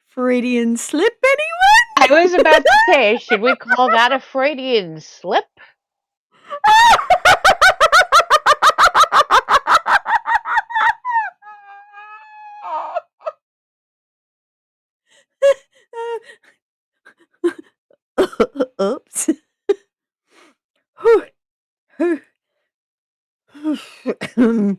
Speaker 12: Freudian slip,
Speaker 14: I
Speaker 12: anyone?
Speaker 14: was about to say, should we call that a Freudian slip?
Speaker 12: Oops. Hmm.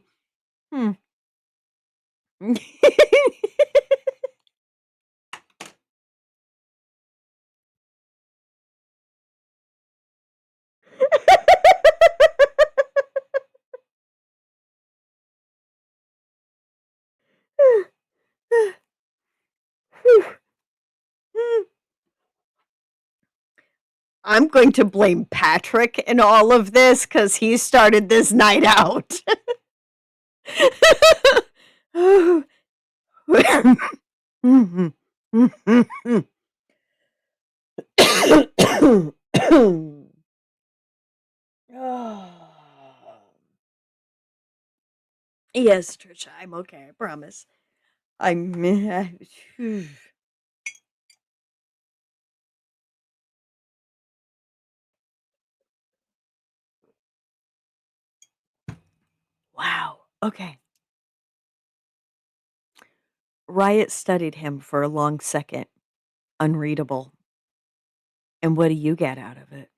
Speaker 12: I'm going to blame Patrick in all of this because he started this night out. Yes, Trisha, I'm okay, I promise. I'm. Wow. Okay. Riot studied him for a long second. Unreadable. And what do you get out of it?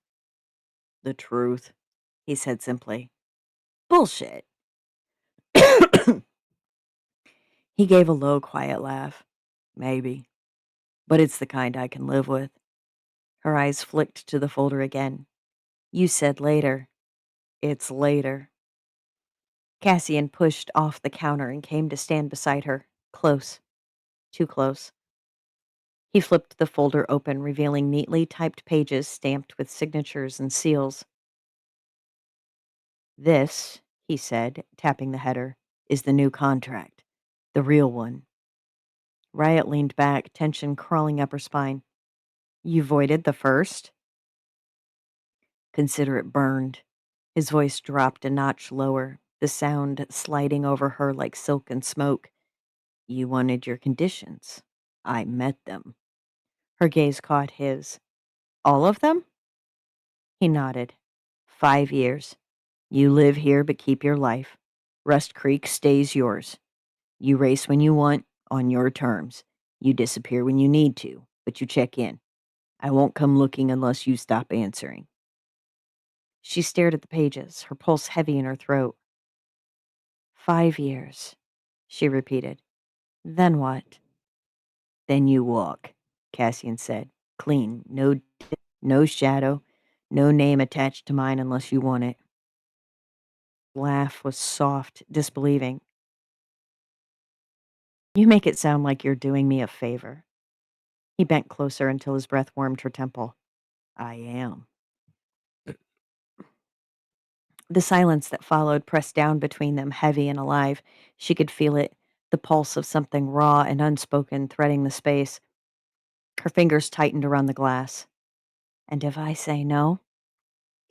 Speaker 12: The truth, he said simply. Bullshit. He gave a low, quiet laugh. Maybe. But it's the kind I can live with. Her eyes flicked to the folder again. You said later. It's later. Cassian pushed off the counter and came to stand beside her. Close. Too close. He flipped the folder open, revealing neatly typed pages stamped with signatures and seals. This, he said, tapping the header, is the new contract. The real one. Riot leaned back, tension crawling up her spine. You voided the first? Consider it burned. His voice dropped a notch lower, the sound sliding over her like silk and smoke. You wanted your conditions. I met them. Her gaze caught his. All of them? He nodded. 5 years. You live here but keep your life. Rust Creek stays yours. You race when you want, on your terms. You disappear when you need to, but you check in. I won't come looking unless you stop answering. She stared at the pages, her pulse heavy in her throat. 5 years, she repeated. Then what? Then you walk, Cassian said. Clean, no shadow, no name attached to mine unless you want it. Laugh was soft, disbelieving. You make it sound like you're doing me a favor. He bent closer until his breath warmed her temple. I am. The silence that followed pressed down between them, heavy and alive. She could feel it, the pulse of something raw and unspoken threading the space. Her fingers tightened around the glass. And if I say no?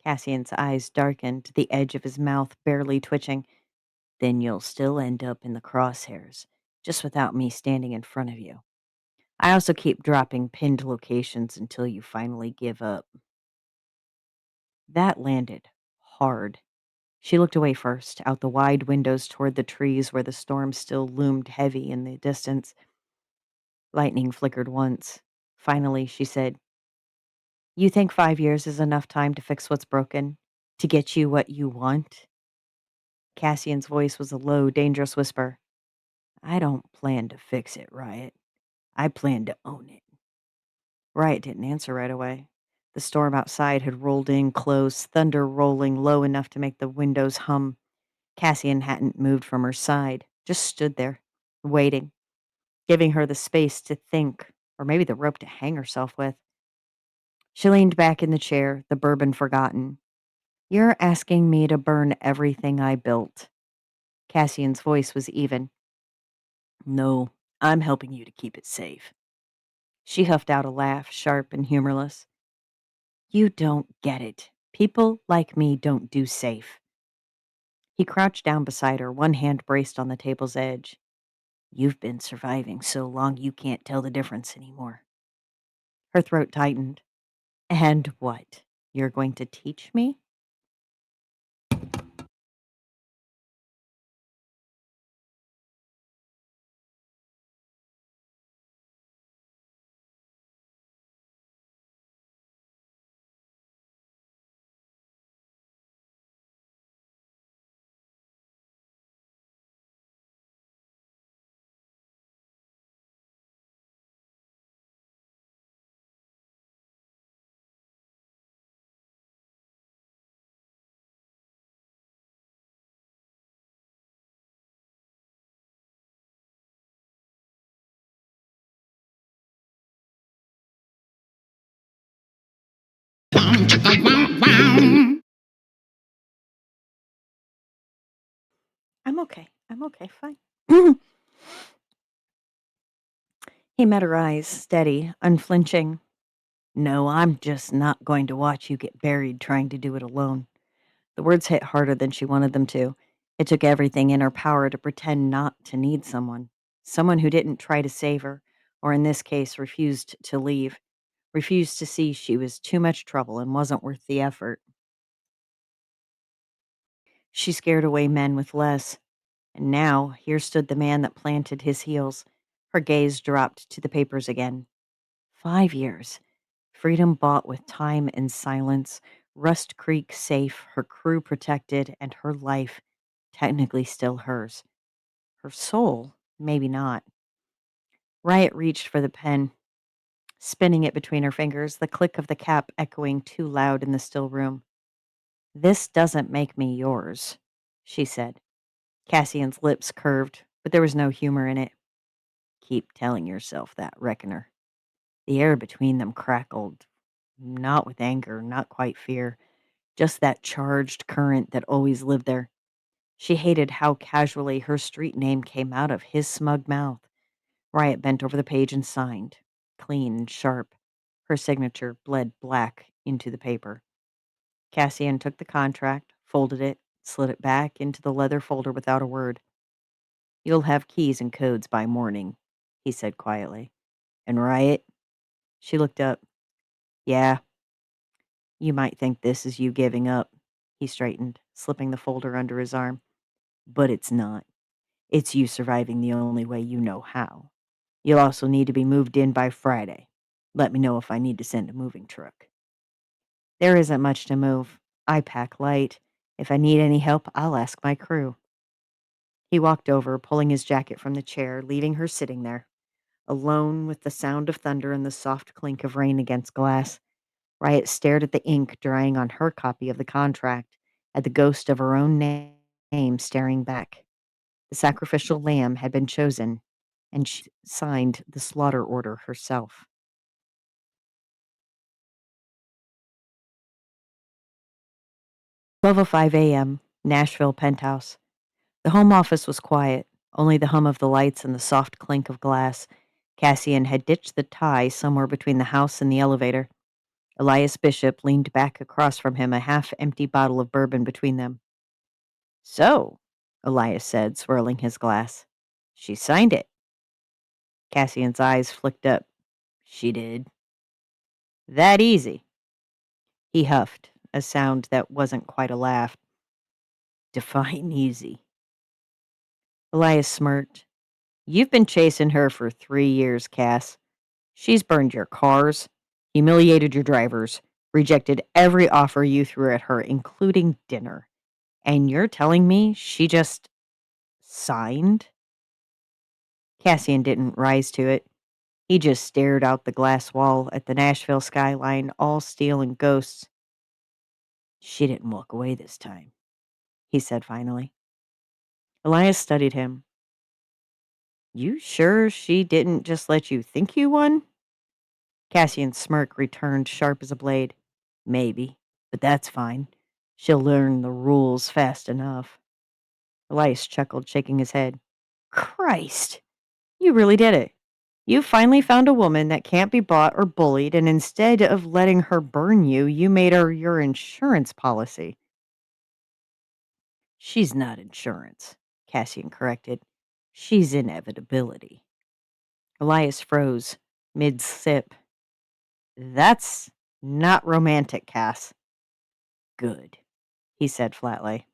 Speaker 12: Cassian's eyes darkened, the edge of his mouth barely twitching. Then you'll still end up in the crosshairs, just without me standing in front of you. I also keep dropping pinned locations until you finally give up. That landed hard. She looked away first, out the wide windows toward the trees where the storm still loomed heavy in the distance. Lightning flickered once. Finally, she said, "You think 5 years is enough time to fix what's broken? To get you what you want?" Cassian's voice was a low, dangerous whisper. "I don't plan to fix it, Riot. I plan to own it." Riot didn't answer right away. The storm outside had rolled in close, thunder rolling low enough to make the windows hum. Cassian hadn't moved from her side, just stood there, waiting, giving her the space to think, or maybe the rope to hang herself with. She leaned back in the chair, the bourbon forgotten. "You're asking me to burn everything I built." Cassian's voice was even. "No, I'm helping you to keep it safe." She huffed out a laugh, sharp and humorless. "You don't get it. People like me don't do safe." He crouched down beside her, one hand braced on the table's edge. "You've been surviving so long you can't tell the difference anymore." Her throat tightened. "And what? You're going to teach me?" I'm okay. I'm okay. Fine. He met her eyes, steady, unflinching. "No, I'm just not going to watch you get buried trying to do it alone." The words hit harder than she wanted them to. It took everything in her power to pretend not to need someone. Someone who didn't try to save her, or in this case, refused to leave, refused to see she was too much trouble and wasn't worth the effort. She scared away men with less. And now, here stood the man that planted his heels. Her gaze dropped to the papers again. 5 years. Freedom bought with time and silence. Rust Creek safe, her crew protected, and her life technically still hers. Her soul, maybe not. Riot reached for the pen, spinning it between her fingers, the click of the cap echoing too loud in the still room. "This doesn't make me yours," she said. Cassian's lips curved, but there was no humor in it. "Keep telling yourself that, Reckoner." The air between them crackled, not with anger, not quite fear, just that charged current that always lived there. She hated how casually her street name came out of his smug mouth. Riot bent over the page and signed, clean and sharp. Her signature bled black into the paper. Cassian took the contract, folded it, slid it back into the leather folder without a word. "You'll have keys and codes by morning," he said quietly. "And Riot?" She looked up. "Yeah, you might think this is you giving up." He straightened, slipping the folder under his arm. "But it's not. It's you surviving the only way you know how. You'll also need to be moved in by Friday. Let me know if I need to send a moving truck." "There isn't much to move. I pack light. If I need any help, I'll ask my crew." He walked over, pulling his jacket from the chair, leaving her sitting there, alone with the sound of thunder and the soft clink of rain against glass. Riot stared at the ink drying on her copy of the contract, at the ghost of her own name staring back. The sacrificial lamb had been chosen, and she signed the slaughter order herself. 12:05 a.m., Nashville penthouse. The home office was quiet, only the hum of the lights and the soft clink of glass. Cassian had ditched the tie somewhere between the house and the elevator. Elias Bishop leaned back across from him, a half-empty bottle of bourbon between them. "So," Elias said, swirling his glass, "she signed it." Cassian's eyes flicked up. "She did." "That easy?" He huffed, a sound that wasn't quite a laugh. Define easy. Elias smirked. You've been chasing her for 3 years, Cass. She's burned your cars, humiliated your drivers, rejected every offer you threw at her, including dinner. And you're telling me she just signed? Cassian didn't rise to it. He just stared out the glass wall at the Nashville skyline, all steel and ghosts. She didn't walk away this time, he said finally. Elias studied him. You sure she didn't just let you think you won? Cassian's smirk returned sharp as a blade. Maybe, but that's fine. She'll learn the rules fast enough. Elias chuckled, shaking his head. Christ, you really did it. You finally found a woman that can't be bought or bullied, and instead of letting her burn you, you made her your insurance policy. She's not insurance, Cassian corrected. She's inevitability. Elias froze, mid-sip. That's not romantic, Cass. Good, he said flatly.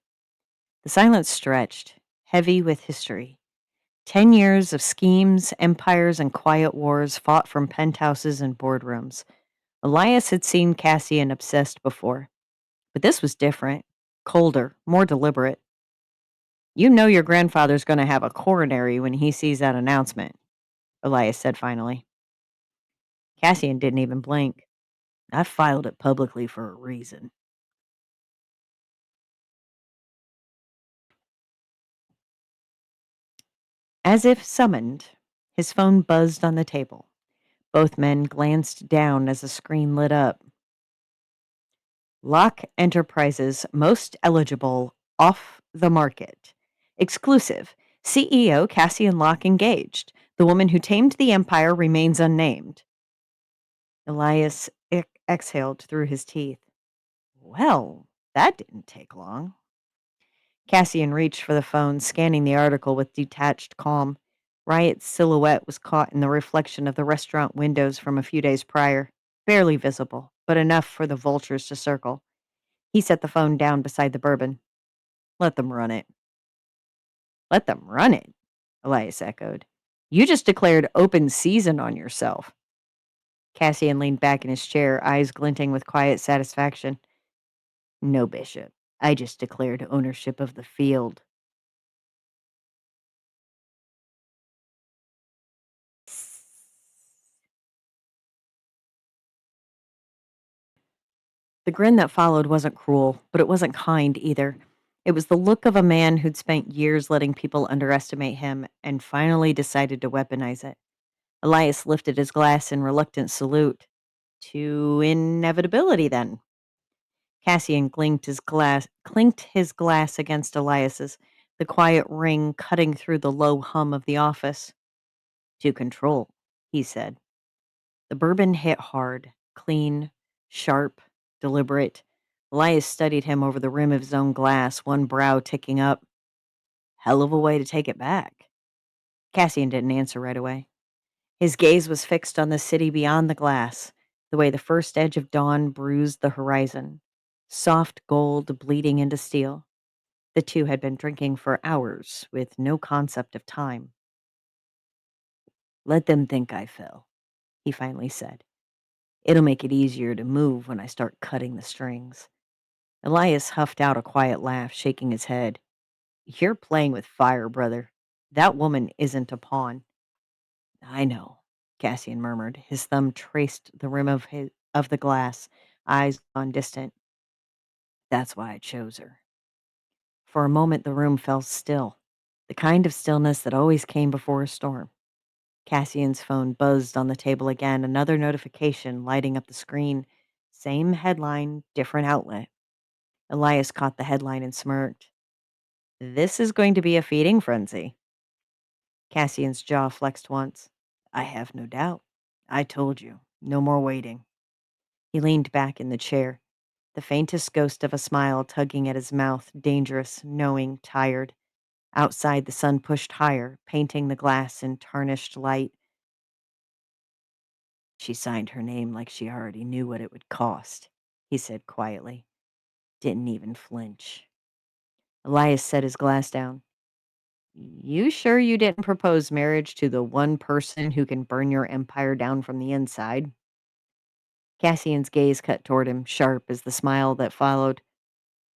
Speaker 12: The silence stretched, heavy with history. 10 years of schemes, empires, and quiet wars fought from penthouses and boardrooms. Elias had seen Cassian obsessed before, but this was different, colder, more deliberate. You know your grandfather's going to have a coronary when he sees that announcement, Elias said finally. Cassian didn't even blink. I filed it publicly for a reason. As if summoned, his phone buzzed on the table. Both men glanced down as the screen lit up. Locke Enterprises most eligible off the market. Exclusive. CEO Cassian Locke engaged. The woman who tamed the empire remains unnamed. Elias exhaled through his teeth. Well, that didn't take long. Cassian reached for the phone, scanning the article with detached calm. Riot's silhouette was caught in the reflection of the restaurant windows from a few days prior, barely visible, but enough for the vultures to circle. He set the phone down beside the bourbon. Let them run it. Let them run it, Elias echoed. You just declared open season on yourself. Cassian leaned back in his chair, eyes glinting with quiet satisfaction. No, Bishop. I just declared ownership of the field. The grin that followed wasn't cruel, but it wasn't kind either. It was the look of a man who'd spent years letting people underestimate him and finally decided to weaponize it. Elias lifted his glass in reluctant salute. To inevitability, then. Cassian clinked his glass against Elias's, the quiet ring cutting through the low hum of the office. To control, he said. The bourbon hit hard, clean, sharp, deliberate. Elias studied him over the rim of his own glass, one brow ticking up. Hell of a way to take it back. Cassian didn't answer right away. His gaze was fixed on the city beyond the glass, the way the first edge of dawn bruised the horizon. Soft gold bleeding into steel. The two had been drinking for hours, with no concept of time. Let them think I fell, he finally said. It'll make it easier to move when I start cutting the strings. Elias huffed out a quiet laugh, shaking his head. You're playing with fire, brother. That woman isn't a pawn. I know, Cassian murmured. His thumb traced the rim of the glass, eyes gone distant. That's why I chose her. For a moment the room fell still, the kind of stillness that always came before a storm. Cassian's phone buzzed on the table again, another notification lighting up the screen. Same headline, different outlet. Elias caught the headline and smirked. This is going to be a feeding frenzy. Cassian's jaw flexed once. I have no doubt. I told you. No more waiting. He leaned back in the chair, the faintest ghost of a smile tugging at his mouth, dangerous, knowing, tired. Outside, the sun pushed higher, painting the glass in tarnished light. She signed her name like she already knew what it would cost, he said quietly. didn't even flinch. Elias set his glass down. You sure you didn't propose marriage to the one person who can burn your empire down from the inside? Cassian's gaze cut toward him, sharp as the smile that followed.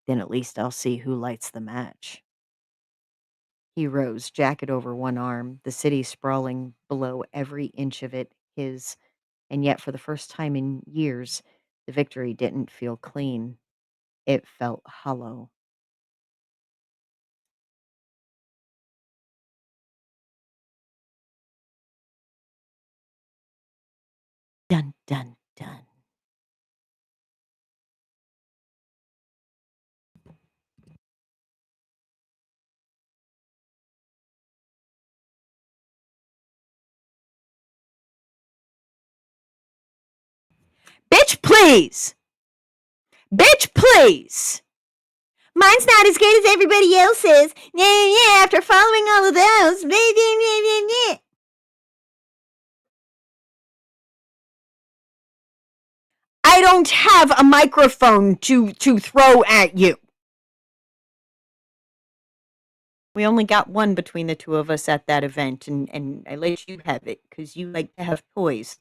Speaker 12: Then at least I'll see who lights the match. He rose, jacket over one arm, the city sprawling below every inch of it, his, and yet for the first time in years, the victory didn't feel clean. It felt hollow. Dun, dun, dun. Bitch, please! Bitch, please! Mine's not as good as everybody else's. Yeah, after following all of those. I don't have a microphone to throw at you. We only got one between the two of us at that event, and I let you have it because you like to have toys.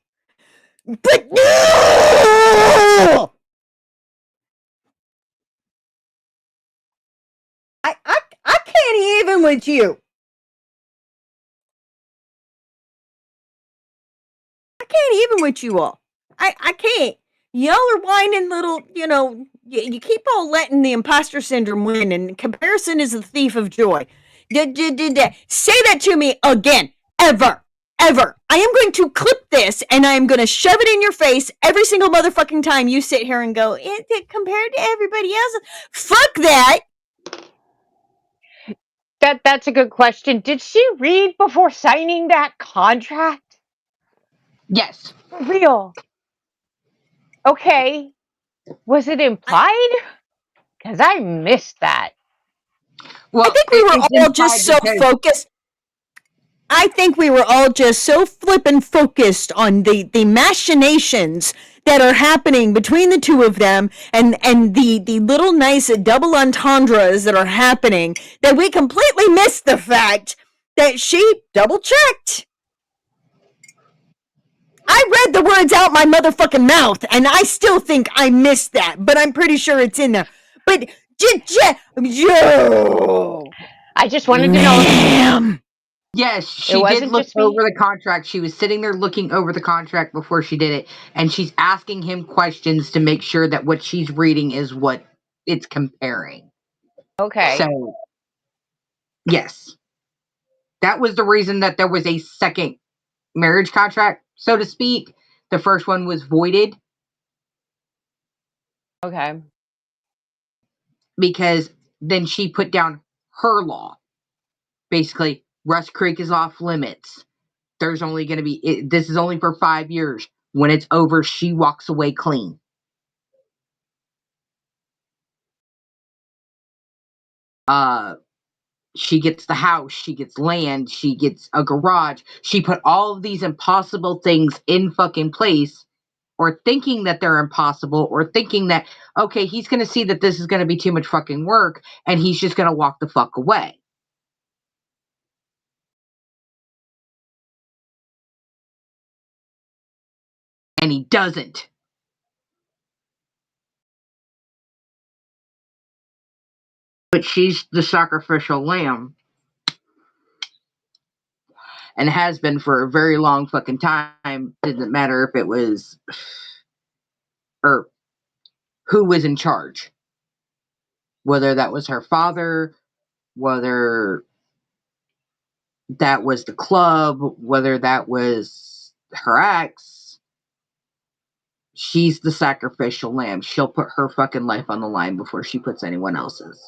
Speaker 12: But no! I can't even with you. I can't even with you all. I can't. Y'all are whining little, you keep all letting the imposter syndrome win, and comparison is the thief of joy. Say that to me again. Ever. Ever. I am going to clip this, and I am going to shove it in your face every single motherfucking time you sit here and go, compared to everybody else. Fuck that.
Speaker 14: That's a good question. Did she read before signing that contract?
Speaker 13: Yes.
Speaker 14: For real. Okay. Was it implied? Because I missed that.
Speaker 13: Well,
Speaker 12: I think we were all just so
Speaker 13: because
Speaker 12: focused. I think we were all just so flippin' focused on the machinations that are happening between the two of them and the little nice double entendres that are happening that we completely missed the fact that she double checked. I read the words out my motherfucking mouth, and I still think I missed that, but I'm pretty sure it's in there. But yo,
Speaker 14: I just wanted to know.
Speaker 12: Damn.
Speaker 13: Yes, she did look over the contract. She was sitting there looking over the contract before she did it, and she's asking him questions to make sure that what she's reading is what it's comparing.
Speaker 14: Okay.
Speaker 13: So, yes. That was the reason that there was a second marriage contract, so to speak. The first one was voided.
Speaker 14: Okay.
Speaker 13: Because then she put down her law. Basically, Rust Creek is off limits. There's only going to be, this is only for 5 years. When it's over, she walks away clean. She gets the house, she gets land, she gets a garage. She put all of these impossible things in fucking place, or thinking that they're impossible, or thinking that, okay, he's going to see that this is going to be too much fucking work, and he's just going to walk the fuck away. And he doesn't. But she's the sacrificial lamb. And has been for a very long fucking time. Didn't matter if it was, or who was in charge. Whether that was her father, whether that was the club, whether that was her ex. She's the sacrificial lamb. She'll put her fucking life on the line before she puts anyone else's.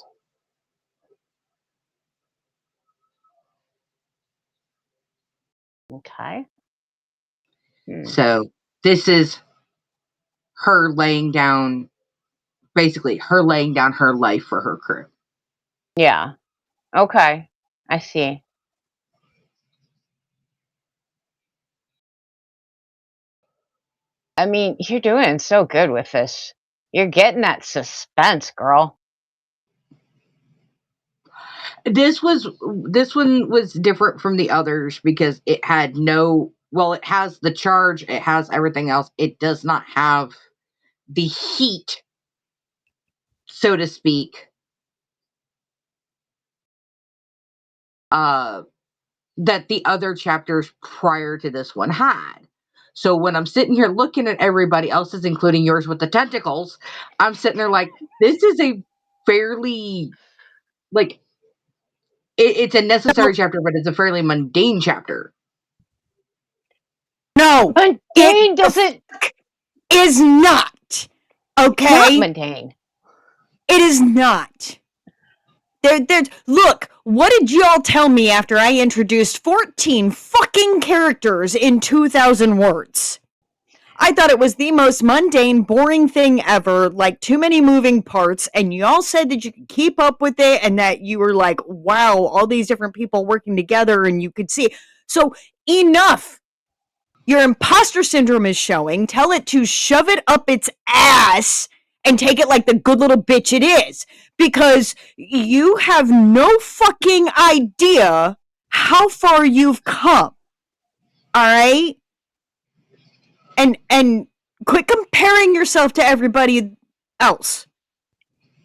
Speaker 14: Okay.
Speaker 13: So this is her laying down, basically her laying down her life for her crew.
Speaker 14: Yeah. Okay. I see. I mean, you're doing so good with this. You're getting that suspense, girl.
Speaker 13: This one was different from the others because it had no, well, it has the charge, it has everything else. It does not have the heat, so to speak, that the other chapters prior to this one had. So when I'm sitting here looking at everybody else's, including yours with the tentacles, I'm sitting there like, this is a fairly, like, it's a necessary chapter, but it's a fairly mundane chapter.
Speaker 12: No,
Speaker 14: Mundane doesn't
Speaker 12: is not. Okay,
Speaker 14: it's not mundane.
Speaker 12: It is not. Look, what did y'all tell me after I introduced 14 fucking characters in 2,000 words? I thought it was the most mundane, boring thing ever, like too many moving parts, and y'all said that you could keep up with it and that you were like, wow, all these different people working together and you could see. So, enough. Your imposter syndrome is showing. Tell it to shove it up its ass and take it like the good little bitch it is. Because you have no fucking idea how far you've come. All right? And quit comparing yourself to everybody else.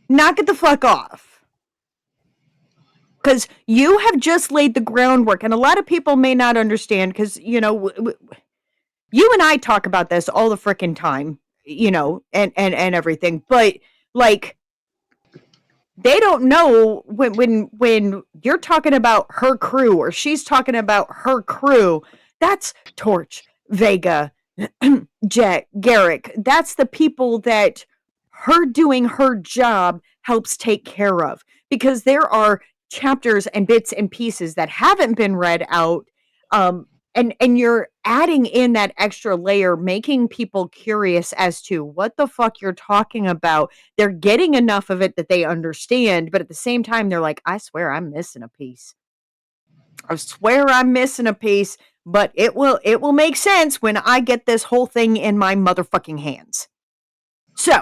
Speaker 12: Knock it the fuck off. Because you have just laid the groundwork. And a lot of people may not understand because, you know, you and I talk about this all the frickin' time, you know, and everything. But, like, they don't know when you're talking about her crew or she's talking about her crew, that's Torch, Vega, Jet, Garrick. That's the people that her doing her job helps take care of. Because there are chapters and bits and pieces that haven't been read out. And you're adding in that extra layer, making people curious as to what the fuck you're talking about. They're getting enough of it that they understand, but at the same time, they're like, I swear I'm missing a piece. I swear I'm missing a piece, but it will make sense when I get this whole thing in my motherfucking hands. So,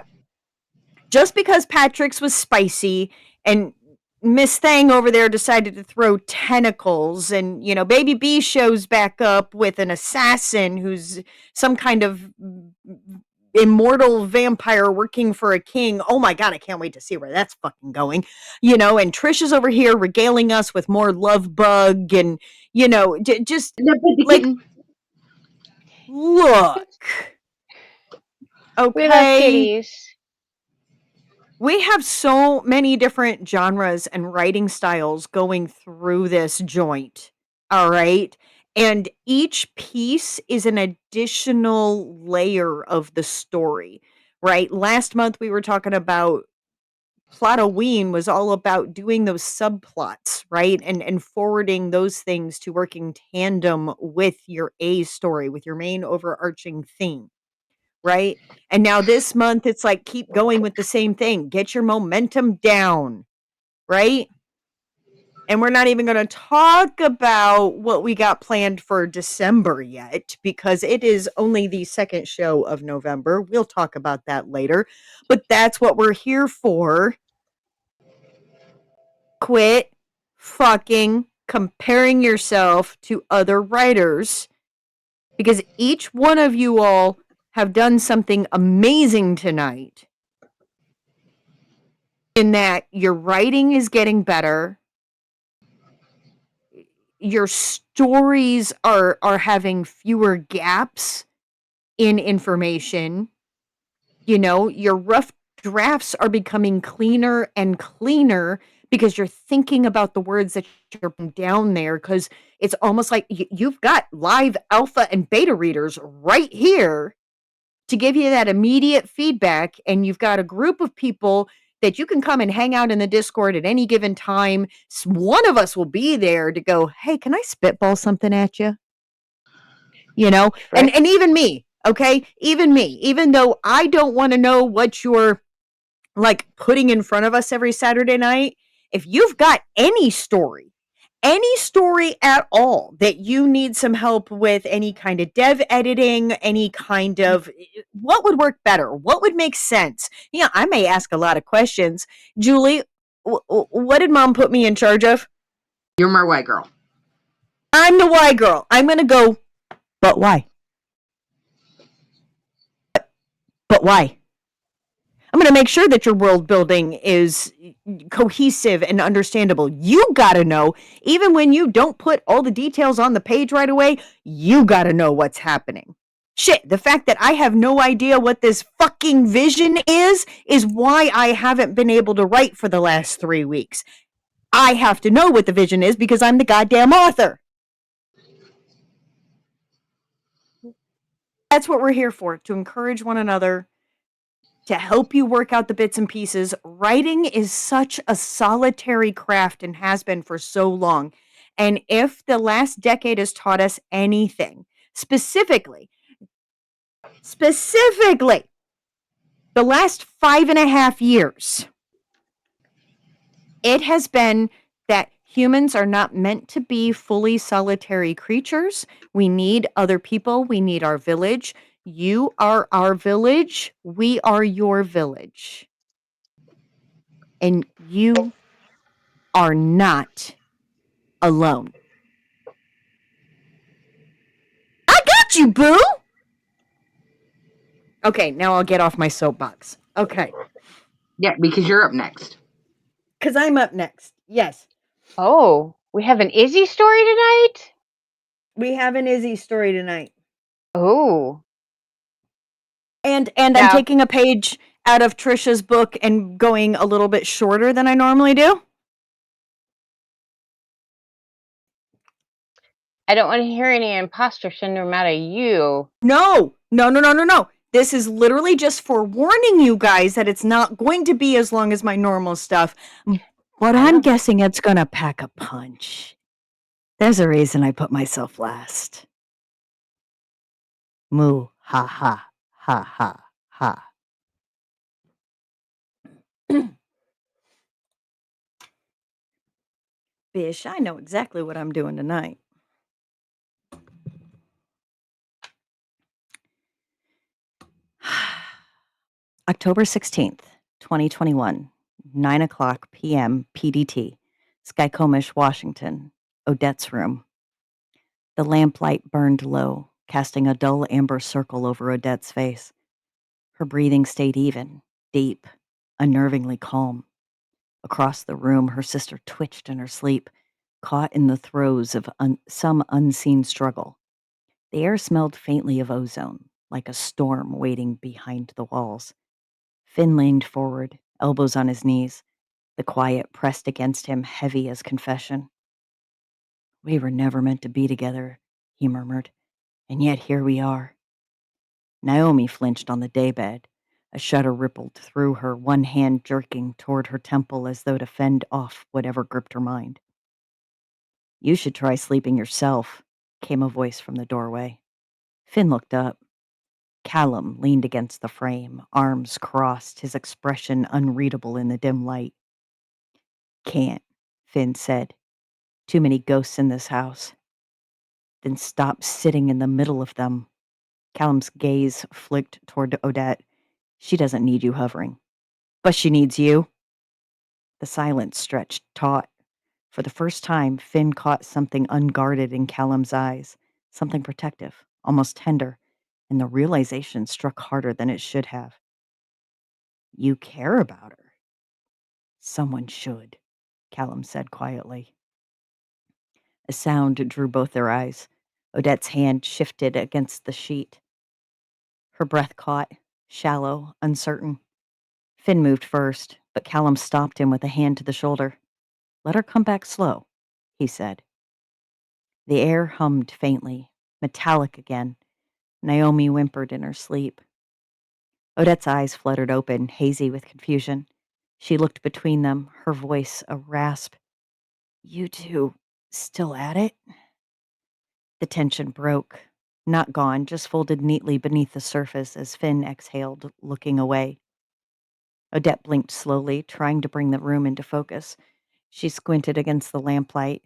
Speaker 12: just because Patrick's was spicy and Miss Thang over there decided to throw tentacles, and, you know, Baby B shows back up with an assassin who's some kind of immortal vampire working for a king. Oh my god, I can't wait to see where that's fucking going. You know, and Trish is over here regaling us with more Love Bug and, you know, just like, look. Okay.
Speaker 14: We love kitties.
Speaker 12: We have so many different genres and writing styles going through this joint. All right. And each piece is an additional layer of the story, right? Last month we were talking about Plotoween was all about doing those subplots, right? And forwarding those things to working tandem with your A story, with your main overarching theme. Right? And now this month, it's like, keep going with the same thing. Get your momentum down, right? And we're not even going to talk about what we got planned for December yet, because it is only the second show of November. We'll talk about that later. But that's what we're here for. Quit fucking comparing yourself to other writers, because each one of you all have done something amazing tonight, in that your writing is getting better, your stories are having fewer gaps in information, you know, your rough drafts are becoming cleaner and cleaner because you're thinking about the words that you're putting down there, because it's almost like you've got live alpha and beta readers right here to give you that immediate feedback, and you've got a group of people that you can come and hang out in the Discord at any given time. One of us will be there to go, hey, can I spitball something at you? You know,
Speaker 14: right.
Speaker 12: and even me, okay? Even me, even though I don't want to know what you're like putting in front of us every Saturday night, if you've got any story, any story at all that you need some help with, any kind of dev editing, any kind of what would work better, what would make sense. Yeah, I may ask a lot of questions. Julie, what did mom put me in charge of?
Speaker 13: You're my white girl.
Speaker 12: I'm the Y girl. I'm going to go, but why? But why? I'm going to make sure that your world building is cohesive and understandable. You got to know, even when you don't put all the details on the page right away, you got to know what's happening. Shit, the fact that I have no idea what this fucking vision is why I haven't been able to write for the last 3 weeks. I have to know what the vision is because I'm the goddamn author. That's what we're here for, to encourage one another, to help you work out the bits and pieces. Writing is such a solitary craft and has been for so long. And if the last decade has taught us anything, specifically, the last 5.5 years, it has been that humans are not meant to be fully solitary creatures. We need other people. We need our village. You are our village. We are your village. And you are not alone. I got you, boo! Okay, now I'll get off my soapbox. Okay.
Speaker 13: Yeah, because you're up next.
Speaker 12: Because I'm up next. Yes.
Speaker 14: Oh, we have an Izzy story tonight?
Speaker 12: We have an Izzy story tonight.
Speaker 14: Oh.
Speaker 12: And I'm taking a page out of Trisha's book and going a little bit shorter than I normally do.
Speaker 14: I don't want to hear any imposter syndrome out of you.
Speaker 12: No. This is literally just for warning you guys that it's not going to be as long as my normal stuff. But I'm guessing it's going to pack a punch. There's a reason I put myself last. Moo, ha, ha, ha, ha, ha. Bish, I know exactly what I'm doing tonight. October 16th, 2021, 9:00 p.m. PDT, Skycomish, Washington, Odette's room. The lamplight burned low, casting a dull amber circle over Odette's face. Her breathing stayed even, deep, unnervingly calm. Across the room, her sister twitched in her sleep, caught in the throes of some unseen struggle. The air smelled faintly of ozone, like a storm waiting behind the walls. Finn leaned forward, elbows on his knees, the quiet pressed against him, heavy as confession. We were never meant to be together, he murmured, and yet here we are. Naomi flinched on the daybed. A shudder rippled through her, one hand jerking toward her temple as though to fend off whatever gripped her mind. You should try sleeping yourself, came a voice from the doorway. Finn looked up. Callum leaned against the frame, arms crossed, his expression unreadable in the dim light. Can't, Finn said. Too many ghosts in this house. Then stop sitting in the middle of them. Callum's gaze flicked toward Odette. She doesn't need you hovering. But she needs you. The silence stretched taut. For the first time, Finn caught something unguarded in Callum's eyes, something protective, almost tender, and the realization struck harder than it should have. You care about her. Someone should, Callum said quietly. A sound drew both their eyes. Odette's hand shifted against the sheet. Her breath caught, shallow, uncertain. Finn moved first, but Callum stopped him with a hand to the shoulder. Let her come back slow, he said. The air hummed faintly, metallic again. Naomi whimpered in her sleep. Odette's eyes fluttered open, hazy with confusion. She looked between them, her voice a rasp. You two still at it? The tension broke. Not gone, just folded neatly beneath the surface as Finn exhaled, looking away. Odette blinked slowly, trying to bring the room into focus. She squinted against the lamplight.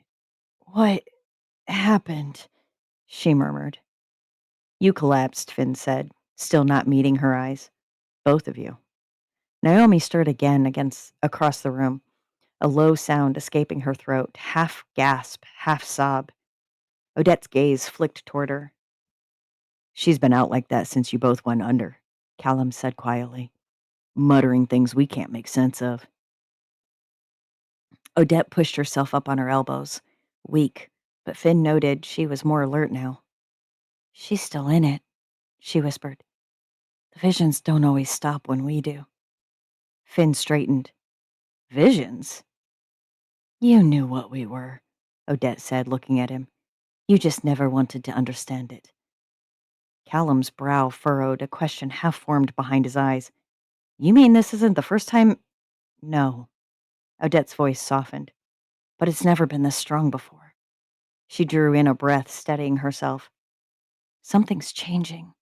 Speaker 12: What happened? She murmured. You collapsed, Finn said, still not meeting her eyes. Both of you. Naomi stirred again across the room, a low sound escaping her throat, half gasp, half sob. Odette's gaze flicked toward her. She's been out like that since you both went under, Callum said quietly, muttering things we can't make sense of. Odette pushed herself up on her elbows, weak, but Finn noted she was more alert now. She's still in it, she whispered. The visions don't always stop when we do. Finn straightened. Visions? You knew what we were, Odette said, looking at him. You just never wanted to understand it. Callum's brow furrowed, a question half formed behind his eyes. You mean this isn't the first time? No. Odette's voice softened. But it's never been this strong before. She drew in a breath, steadying herself. Something's changing.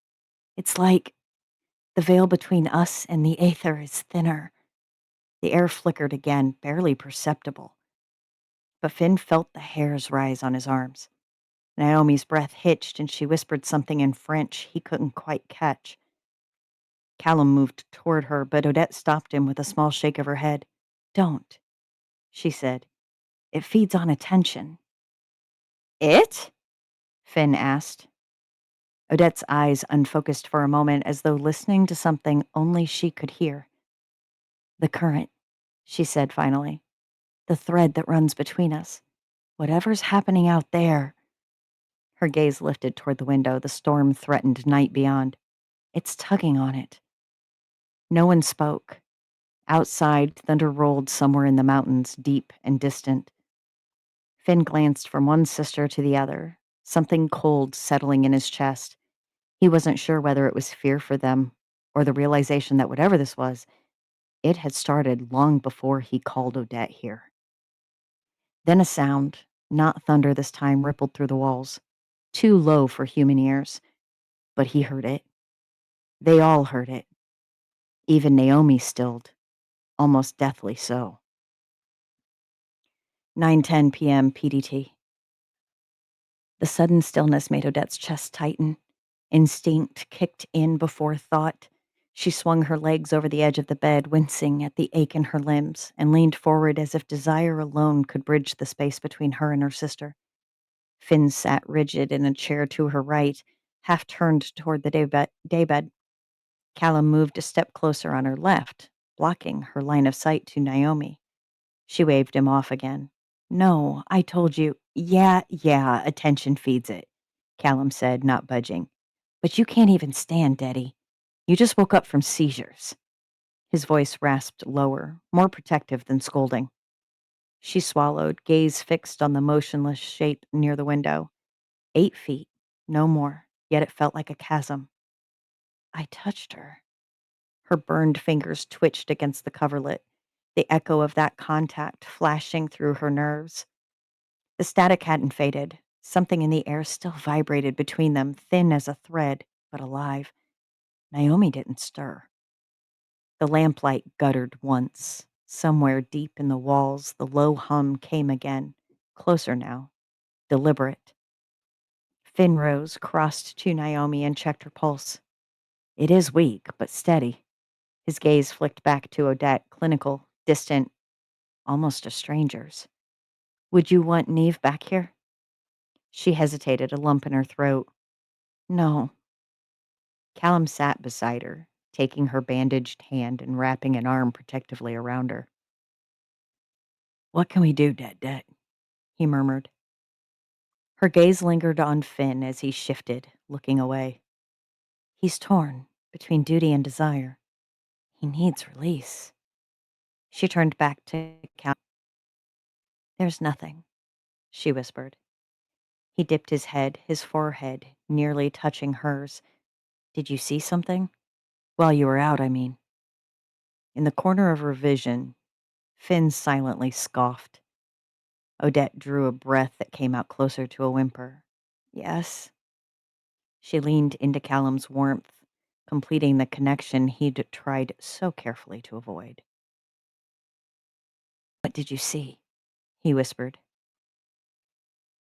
Speaker 12: It's like the veil between us and the aether is thinner. The air flickered again, barely perceptible. But Finn felt the hairs rise on his arms. Naomi's breath hitched and she whispered something in French he couldn't quite catch. Callum moved toward her, but Odette stopped him with a small shake of her head. Don't, she said. It feeds on attention. It? Finn asked. Odette's eyes unfocused for a moment as though listening to something only she could hear. The current, she said finally. The thread that runs between us. Whatever's happening out there. Her gaze lifted toward the window, the storm-threatened night beyond. It's tugging on it. No one spoke. Outside, thunder rolled somewhere in the mountains, deep and distant. Finn glanced from one sister to the other, something cold settling in his chest. He wasn't sure whether it was fear for them or the realization that whatever this was, it had started long before he called Odette here. Then a sound, not thunder this time, rippled through the walls, too low for human ears. But he heard it. They all heard it. Even Naomi stilled, almost deathly so. 9:10 p.m. PDT. The sudden stillness made Odette's chest tighten. Instinct kicked in before thought. She swung her legs over the edge of the bed, wincing at the ache in her limbs, and leaned forward as if desire alone could bridge the space between her and her sister. Finn sat rigid in a chair to her right, half turned toward the daybed. Callum moved a step closer on her left, blocking her line of sight to Naomi. She waved him off again. No, I told you. Yeah, attention feeds it, Callum said, not budging. But you can't even stand, Daddy. You just woke up from seizures. His voice rasped lower, more protective than scolding. She swallowed, gaze fixed on the motionless shape near the window. 8 feet, no more, yet it felt like a chasm. I touched her. Her burned fingers twitched against the coverlet, the echo of that contact flashing through her nerves. The static hadn't faded. Something in the air still vibrated between them, thin as a thread, but alive. Naomi didn't stir. The lamplight guttered once. Somewhere deep in the walls, the low hum came again, closer now, deliberate. Finn rose, crossed to Naomi, and checked her pulse. It is weak, but steady. His gaze flicked back to Odette, clinical, distant, almost a stranger's. Would you want Neve back here? She hesitated, a lump in her throat. No. Callum sat beside her, taking her bandaged hand and wrapping an arm protectively around her. What can we do, Det? He murmured. Her gaze lingered on Finn as he shifted, looking away. He's torn between duty and desire. He needs release. She turned back to Callum. There's nothing, she whispered. He dipped his head, his forehead nearly touching hers. Did you see something? While you were out, I mean. In the corner of her vision, Finn silently scoffed. Odette drew a breath that came out closer to a whimper. Yes. She leaned into Callum's warmth, completing the connection he'd tried so carefully to avoid. What did you see? He whispered.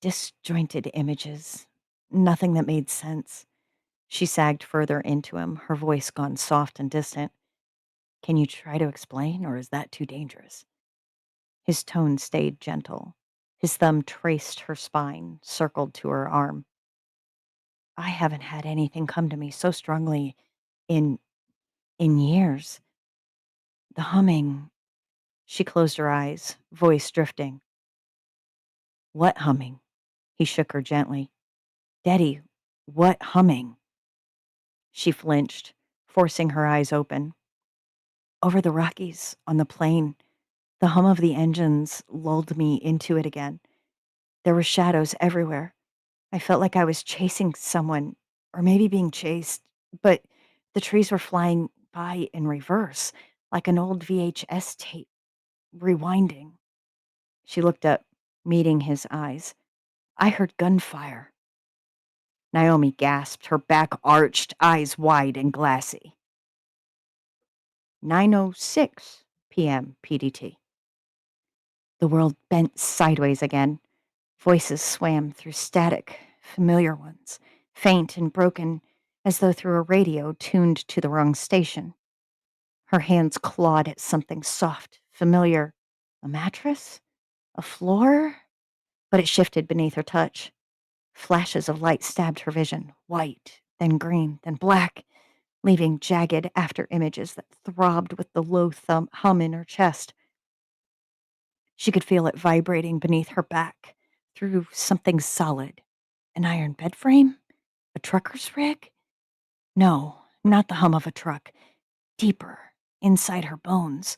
Speaker 12: Disjointed images. Nothing that made sense. She sagged further into him, her voice gone soft and distant. Can you try to explain, or is that too dangerous? His tone stayed gentle. His thumb traced her spine, circled to her arm. I haven't had anything come to me so strongly in years. The humming. She closed her eyes, voice drifting. What humming? He shook her gently. Daddy, what humming? She flinched, forcing her eyes open. Over the Rockies, on the plain, the hum of the engines lulled me into it again. There were shadows everywhere. I felt like I was chasing someone, or maybe being chased, but the trees were flying by in reverse, like an old VHS tape, rewinding. She looked up, meeting his eyes. I heard gunfire. Naomi gasped, her back arched, eyes wide and glassy. 9:06 p.m. PDT. The world bent sideways again. Voices swam through static, familiar ones, faint and broken, as though through a radio tuned to the wrong station. Her hands clawed at something soft, familiar. A mattress? A floor? But it shifted beneath her touch. Flashes of light stabbed her vision, white, then green, then black, leaving jagged after images that throbbed with the low hum in her chest. She could feel it vibrating beneath her back, through something solid. An iron bed frame? A trucker's rig? No, not the hum of a truck. Deeper, inside her bones.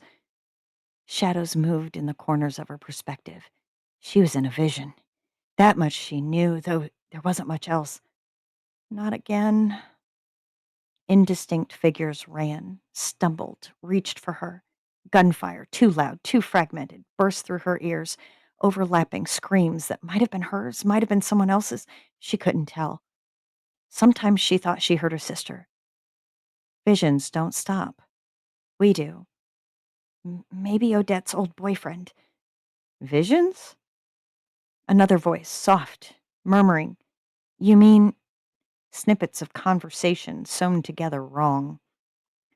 Speaker 12: Shadows moved in the corners of her perspective. She was in a vision. That much she knew, though there wasn't much else. Not again. Indistinct figures ran, stumbled, reached for her. Gunfire, too loud, too fragmented, burst through her ears, overlapping screams that might have been hers, might have been someone else's. She couldn't tell. Sometimes she thought she heard her sister. Visions don't stop. We do. Maybe Odette's old boyfriend. Visions? Another voice, soft, murmuring. You mean snippets of conversation sewn together wrong.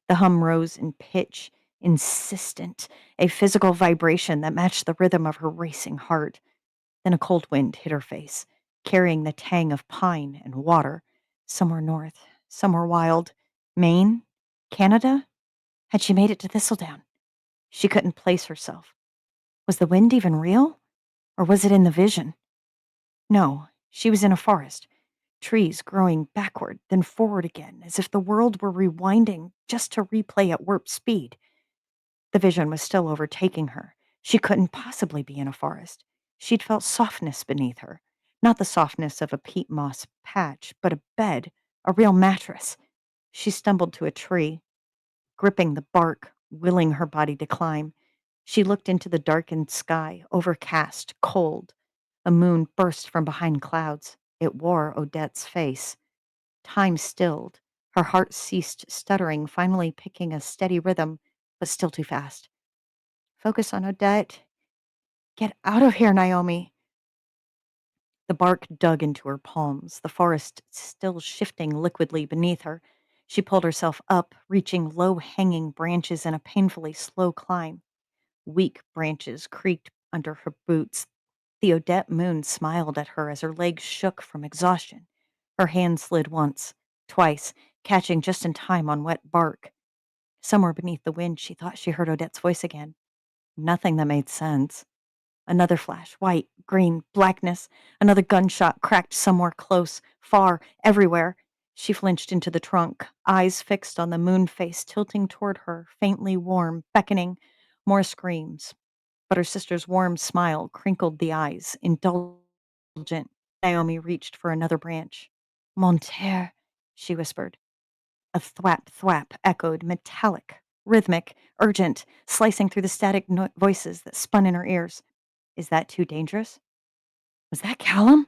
Speaker 12: The hum rose in pitch, insistent, a physical vibration that matched the rhythm of her racing heart. Then a cold wind hit her face, carrying the tang of pine and water. Somewhere north, somewhere wild. Maine? Canada? Had she made it to Thistledown? She couldn't place herself. Was the wind even real? Or was it in the vision? No, she was in a forest. Trees growing backward, then forward again, as if the world were rewinding just to replay at warp speed. The vision was still overtaking her. She couldn't possibly be in a forest. She'd felt softness beneath her. Not the softness of a peat moss patch, but a bed, a real mattress. She stumbled to a tree, gripping the bark, willing her body to climb. She looked into the darkened sky, overcast, cold. A moon burst from behind clouds. It wore Odette's face. Time stilled. Her heart ceased stuttering, finally picking a steady rhythm, but still too fast. Focus on Odette. Get out of here, Naomi. The bark dug into her palms, the forest still shifting liquidly beneath her. She pulled herself up, reaching low-hanging branches in a painfully slow climb. Weak branches creaked under her boots. The Odette moon smiled at her as her legs shook from exhaustion. Her hand slid once, twice, catching just in time on wet bark. Somewhere beneath the wind, she thought she heard Odette's voice again. Nothing that made sense. Another flash, white, green, blackness. Another gunshot cracked somewhere close, far, everywhere. She flinched into the trunk, eyes fixed on the moon face tilting toward her, faintly warm, beckoning. More screams. But her sister's warm smile crinkled the eyes, indulgent. Naomi reached for another branch. Mon terre, she whispered. A thwap thwap echoed, metallic, rhythmic, urgent, slicing through the static voices that spun in her ears. Is that too dangerous? Was that Callum?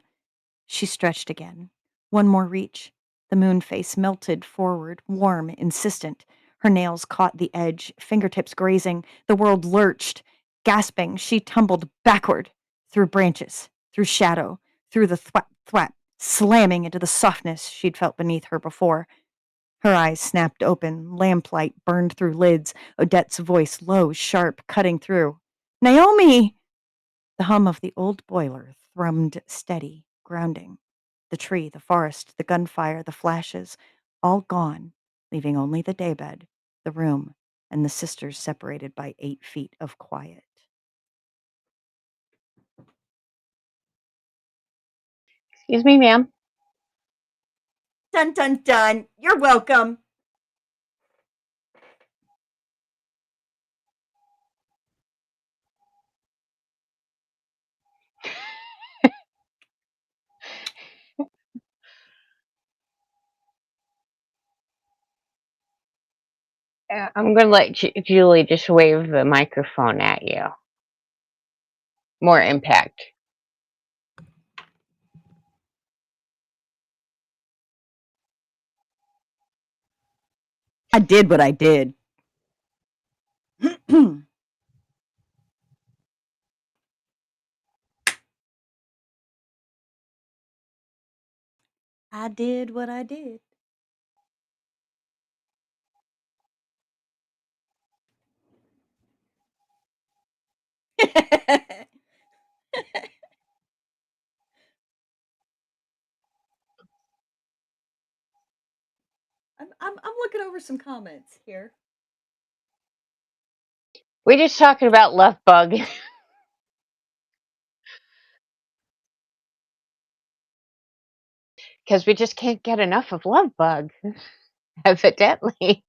Speaker 12: She stretched again. One more reach. The moon face melted forward, warm, insistent. Her nails caught the edge, fingertips grazing. The world lurched. Gasping, she tumbled backward, through branches, through shadow, through the thwap thwap, slamming into the softness she'd felt beneath her before. Her eyes snapped open, lamplight burned through lids, Odette's voice low, sharp, cutting through. Naomi! The hum of the old boiler thrummed steady, grounding. The tree, the forest, the gunfire, the flashes, all gone, leaving only the daybed, the room, and the sisters separated by 8 feet of quiet.
Speaker 14: Excuse me, ma'am.
Speaker 12: Dun dun dun. You're welcome.
Speaker 14: I'm going to let Julie just wave the microphone at you. More impact.
Speaker 12: I did what I did. I did what I did. I'm looking over some comments here.
Speaker 14: We're just talking about Love Bug. Because we just can't get enough of Love Bug, evidently.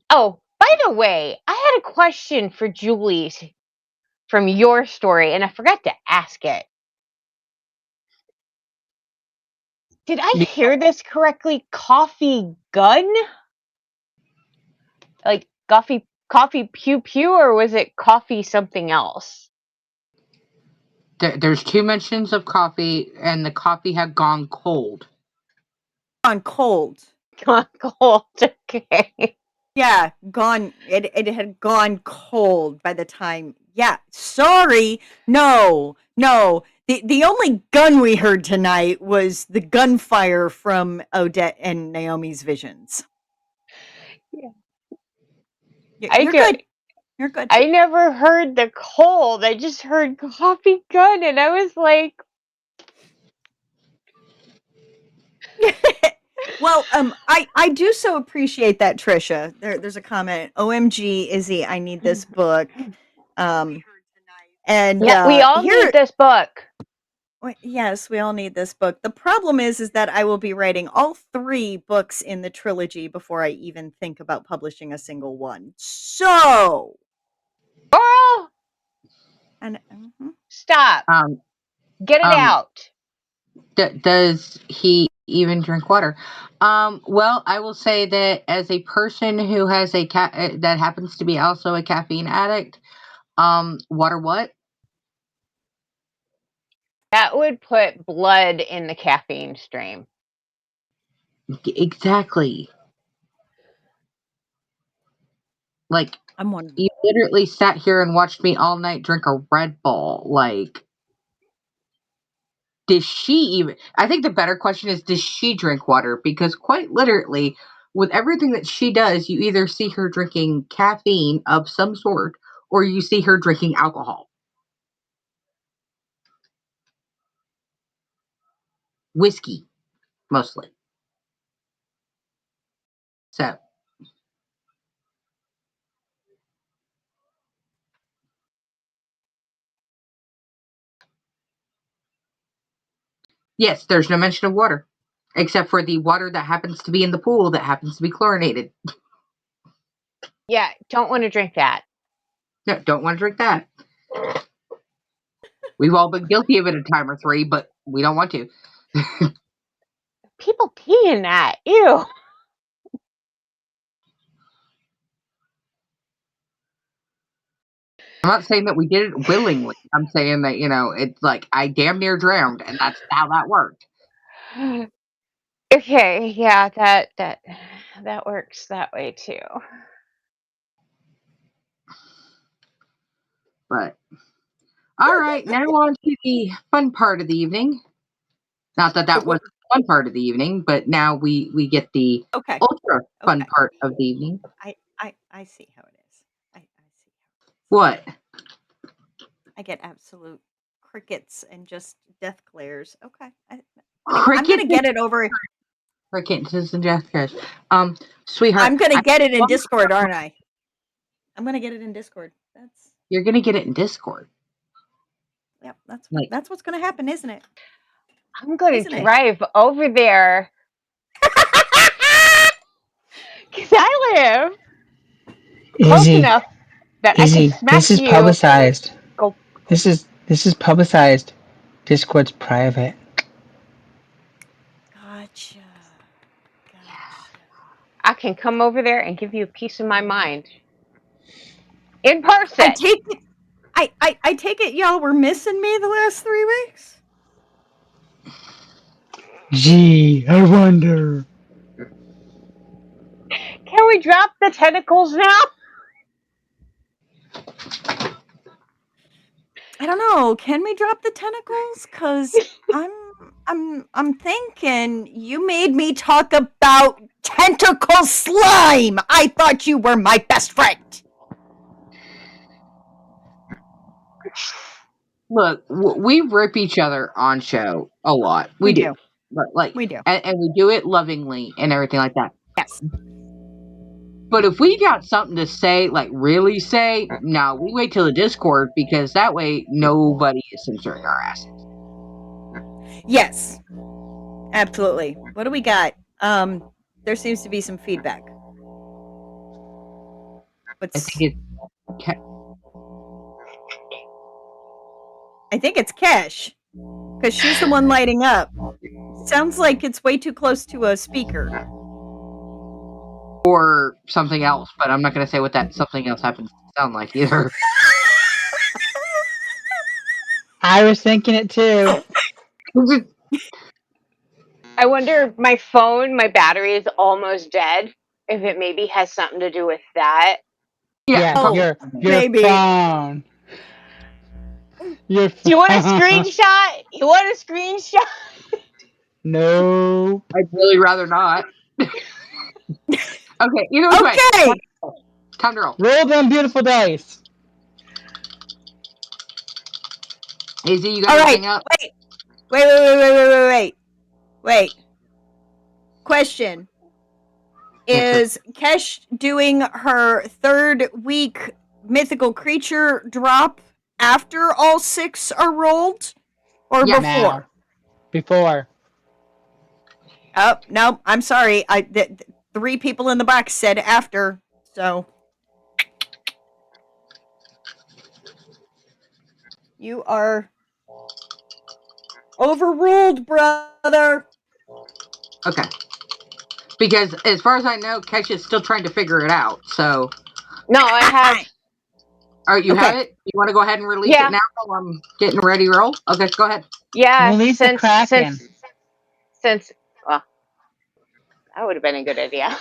Speaker 14: Oh, by the way, I had a question for Julie from your story, and I forgot to ask it. Did I hear this correctly? Coffee gun? Like coffee pew pew, or was it coffee something else?
Speaker 13: There's 2 mentions of coffee, and the coffee had gone cold.
Speaker 12: Gone cold.
Speaker 14: Gone cold. Okay.
Speaker 12: Yeah, gone. It had gone cold by the time. Yeah, sorry. No, no. The only gun we heard tonight was the gunfire from Odette and Naomi's visions.
Speaker 14: Yeah.
Speaker 12: You're good. You're good.
Speaker 14: I never heard the cold. I just heard coffee gun, and I was like,
Speaker 12: well, I do so appreciate that, Trisha. There's a comment. OMG, Izzy, I need this book. And
Speaker 14: yeah, we all need this book.
Speaker 12: Yes, we all need this book. The problem is that I will be writing all 3 books in the trilogy before I even think about publishing a single one. So,
Speaker 14: girl,
Speaker 12: and
Speaker 14: stop. Get it out.
Speaker 13: Does he even drink water? Well, I will say that as a person who has a that happens to be also a caffeine addict, water what?
Speaker 14: That would put blood in the caffeine stream.
Speaker 13: Exactly. Like,
Speaker 12: I'm wondering.
Speaker 13: you literally sat here and watched me all night drink a Red Bull. Like, does she even? I think the better question is, does she drink water? Because quite literally, with everything that she does, you either see her drinking caffeine of some sort, or you see her drinking alcohol, whiskey, mostly. So, yes, there's no mention of water, except for the water that happens to be in the pool that happens to be chlorinated.
Speaker 14: Yeah, don't want to drink that.
Speaker 13: No, don't want to drink that. We've all been guilty of it a time or 3, but we don't want to.
Speaker 14: People pee in that. Ew.
Speaker 13: I'm not saying that we did it willingly. I'm saying that, it's like I damn near drowned, and that's how that worked.
Speaker 14: Okay, yeah, that works that way too.
Speaker 13: But All right, now on to the fun part of the evening. Not that that was the fun part of the evening, but now we get the
Speaker 12: Okay.
Speaker 13: ultra fun
Speaker 12: Okay.
Speaker 13: part of the evening.
Speaker 12: I see how it is. I see.
Speaker 13: What?
Speaker 12: I get absolute crickets and just death glares. Okay. I'm
Speaker 13: Cricket
Speaker 12: gonna get it over.
Speaker 13: Cricket and Jessica. Sweetheart.
Speaker 12: I'm gonna get it in Discord, aren't I? I'm gonna get it in Discord.
Speaker 13: You're gonna get it in Discord.
Speaker 12: Yep,
Speaker 13: Like-
Speaker 12: that's what's gonna happen, isn't it?
Speaker 14: I'm gonna
Speaker 12: Isn't it?
Speaker 14: drive over there. Cause I live close
Speaker 15: Izzy,
Speaker 14: enough that I
Speaker 15: Izzy,
Speaker 14: can smack
Speaker 15: this is
Speaker 14: you.
Speaker 15: publicized.
Speaker 14: Go.
Speaker 15: This is publicized. Discord's private.
Speaker 12: Gotcha.
Speaker 14: I can come over there and give you a piece of my mind. In person.
Speaker 12: I take it. I take it y'all were missing me the last 3 weeks.
Speaker 15: Gee, I wonder.
Speaker 14: Can we drop the tentacles now?
Speaker 12: I don't know. Can we drop the tentacles? Cause I'm thinking you made me talk about tentacle slime. I thought you were my best friend.
Speaker 13: Look, we rip each other on show a lot. We do. But
Speaker 12: We do.
Speaker 13: And we do it lovingly and everything like that.
Speaker 12: Yes.
Speaker 13: But if we got something to say, like really say, no, we wait till the Discord because that way nobody is censoring our asses.
Speaker 12: Yes. Absolutely. What do we got? There seems to be some feedback.
Speaker 13: I think
Speaker 12: it's Kesh. Because she's the one lighting up. Sounds like it's way too close to a speaker.
Speaker 13: Or something else, but I'm not going to say what that something else happens to sound like either.
Speaker 15: I was thinking it too.
Speaker 14: I wonder if my phone, my battery is almost dead. If it maybe has something to do with that.
Speaker 15: Yeah, your
Speaker 12: maybe.
Speaker 15: phone. Your phone.
Speaker 14: Do you want a screenshot? You want a screenshot?
Speaker 15: No.
Speaker 13: I'd really rather not. Okay, either way.
Speaker 12: Okay.
Speaker 13: Time to roll.
Speaker 15: Roll them beautiful dice.
Speaker 13: Izzy, you got
Speaker 12: All right.
Speaker 13: anything up?
Speaker 12: Wait. Question. Is Kesh doing her 3rd week mythical creature drop after all 6 are rolled? Or before?
Speaker 15: Now. Before.
Speaker 12: Oh, no, I'm sorry. 3 people in the box said after, so. You are overruled, brother.
Speaker 13: Okay. Because as far as I know, Kesh is still trying to figure it out, so.
Speaker 14: No, I have.
Speaker 13: All right, you have it? You want to go ahead and release it now while I'm getting ready to roll? Okay, go ahead.
Speaker 14: Yeah,
Speaker 15: Release the Kraken.
Speaker 14: since well, that would have been a good idea.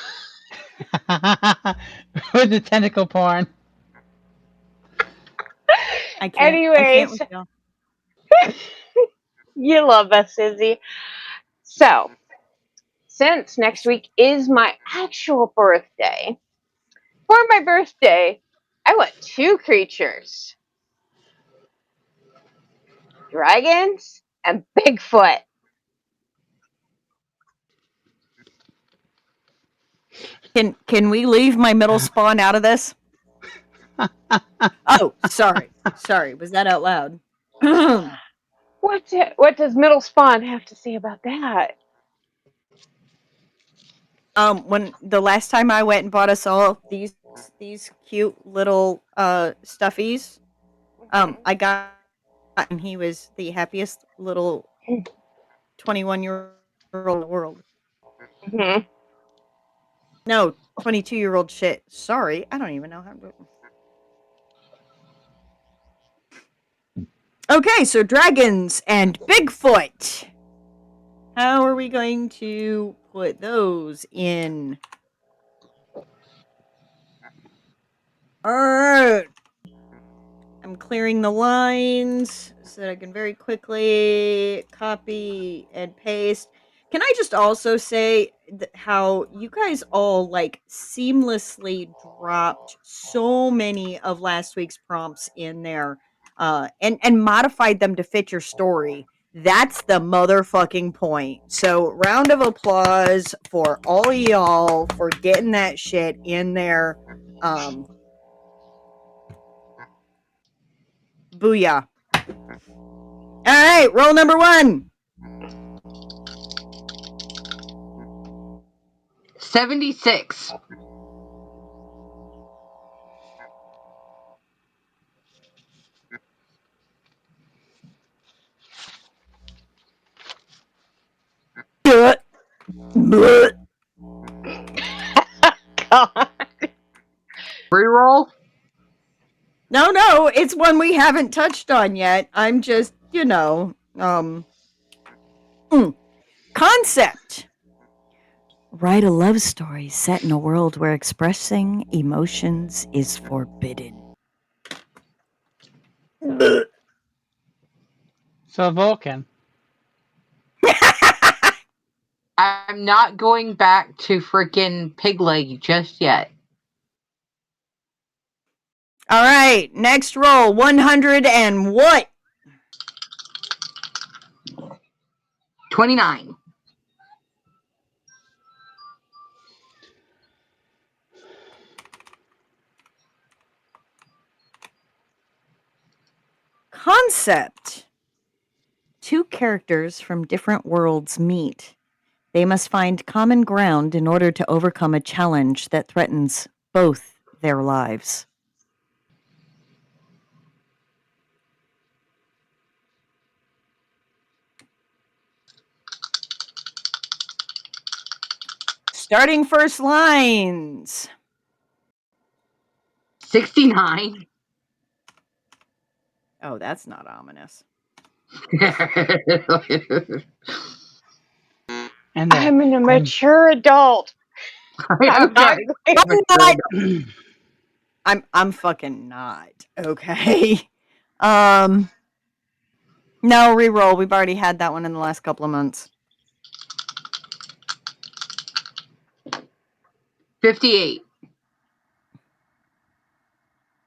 Speaker 15: With the tentacle porn.
Speaker 12: I can't
Speaker 14: Anyways,
Speaker 12: with y'all.
Speaker 14: you love us, Izzy. So, since next week is my actual birthday, for my birthday, I want 2 creatures: dragons and Bigfoot.
Speaker 12: Can we leave my middle spawn out of this? Oh, sorry. Was that out loud?
Speaker 14: What does middle spawn have to say about that?
Speaker 12: When the last time I went and bought us all these cute little stuffies, I got, and he was the happiest little 21-year-old in the world.
Speaker 14: Mm-hmm.
Speaker 12: No, 22-year-old shit. Sorry, I don't even know how to. Okay, so dragons and Bigfoot. How are we going to put those in? Alright. I'm clearing the lines so that I can very quickly copy and paste. Can I just also say how you guys all like seamlessly dropped so many of last week's prompts in there, and modified them to fit your story. That's the motherfucking point. So, round of applause for all y'all for getting that shit in there. Booyah. All right, roll number 1.
Speaker 13: 76.
Speaker 14: God.
Speaker 13: Reroll?
Speaker 12: No, it's one we haven't touched on yet. I'm just, concept. Write a love story set in a world where expressing emotions is forbidden.
Speaker 15: So Vulcan.
Speaker 13: I'm not going back to freaking Pig Leg just yet.
Speaker 12: All right, next roll. 100 and what?
Speaker 13: 29.
Speaker 12: Concept. 2 characters from different worlds meet. They must find common ground in order to overcome a challenge that threatens both their lives. Starting first lines.
Speaker 13: 69.
Speaker 12: Oh, that's not ominous.
Speaker 15: And
Speaker 14: I'm an immature adult. I'm not
Speaker 12: I'm fucking not. Okay. No, reroll. We've already had that one in the last couple of months.
Speaker 13: 58.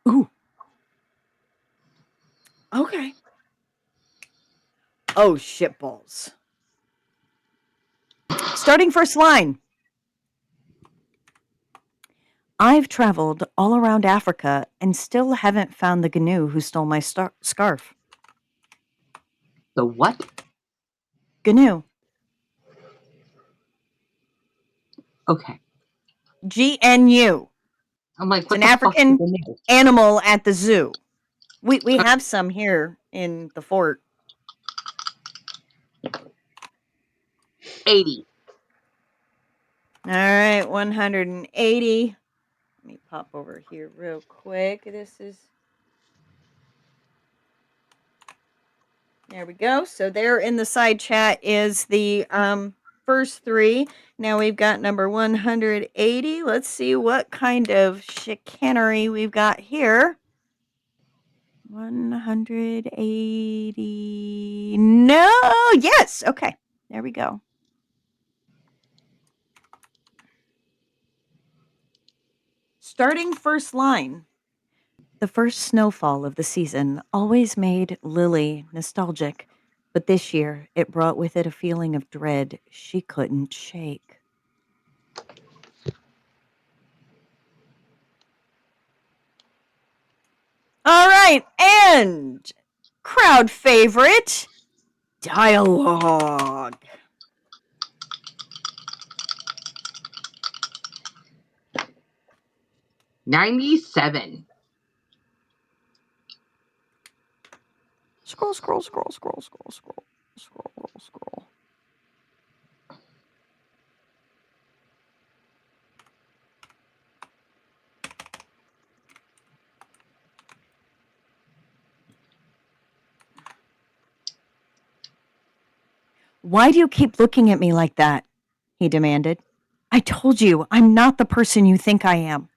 Speaker 12: Ooh. Okay. Oh, shitballs. Starting first line. I've traveled all around Africa and still haven't found the GNU who stole my scarf.
Speaker 13: The what?
Speaker 12: GNU.
Speaker 13: Okay.
Speaker 12: GNU.
Speaker 13: I'm like,
Speaker 12: It's
Speaker 13: what
Speaker 12: an
Speaker 13: the fuck is
Speaker 12: African
Speaker 13: the name?
Speaker 12: animal at the zoo. We have some here in the fort.
Speaker 13: 80.
Speaker 12: All right, 180. Let me pop over here real quick. There we go. So there in the side chat is the first 3. Now we've got number 180. Let's see what kind of chicanery we've got here. 180. No, yes. Okay, there we go. Starting first line. The first snowfall of the season always made Lily nostalgic, but this year it brought with it a feeling of dread she couldn't shake. All right, and crowd favorite, dialogue.
Speaker 13: $97.
Speaker 12: Scroll. Why do you keep looking at me like that? He demanded. I told you, I'm not the person you think I am.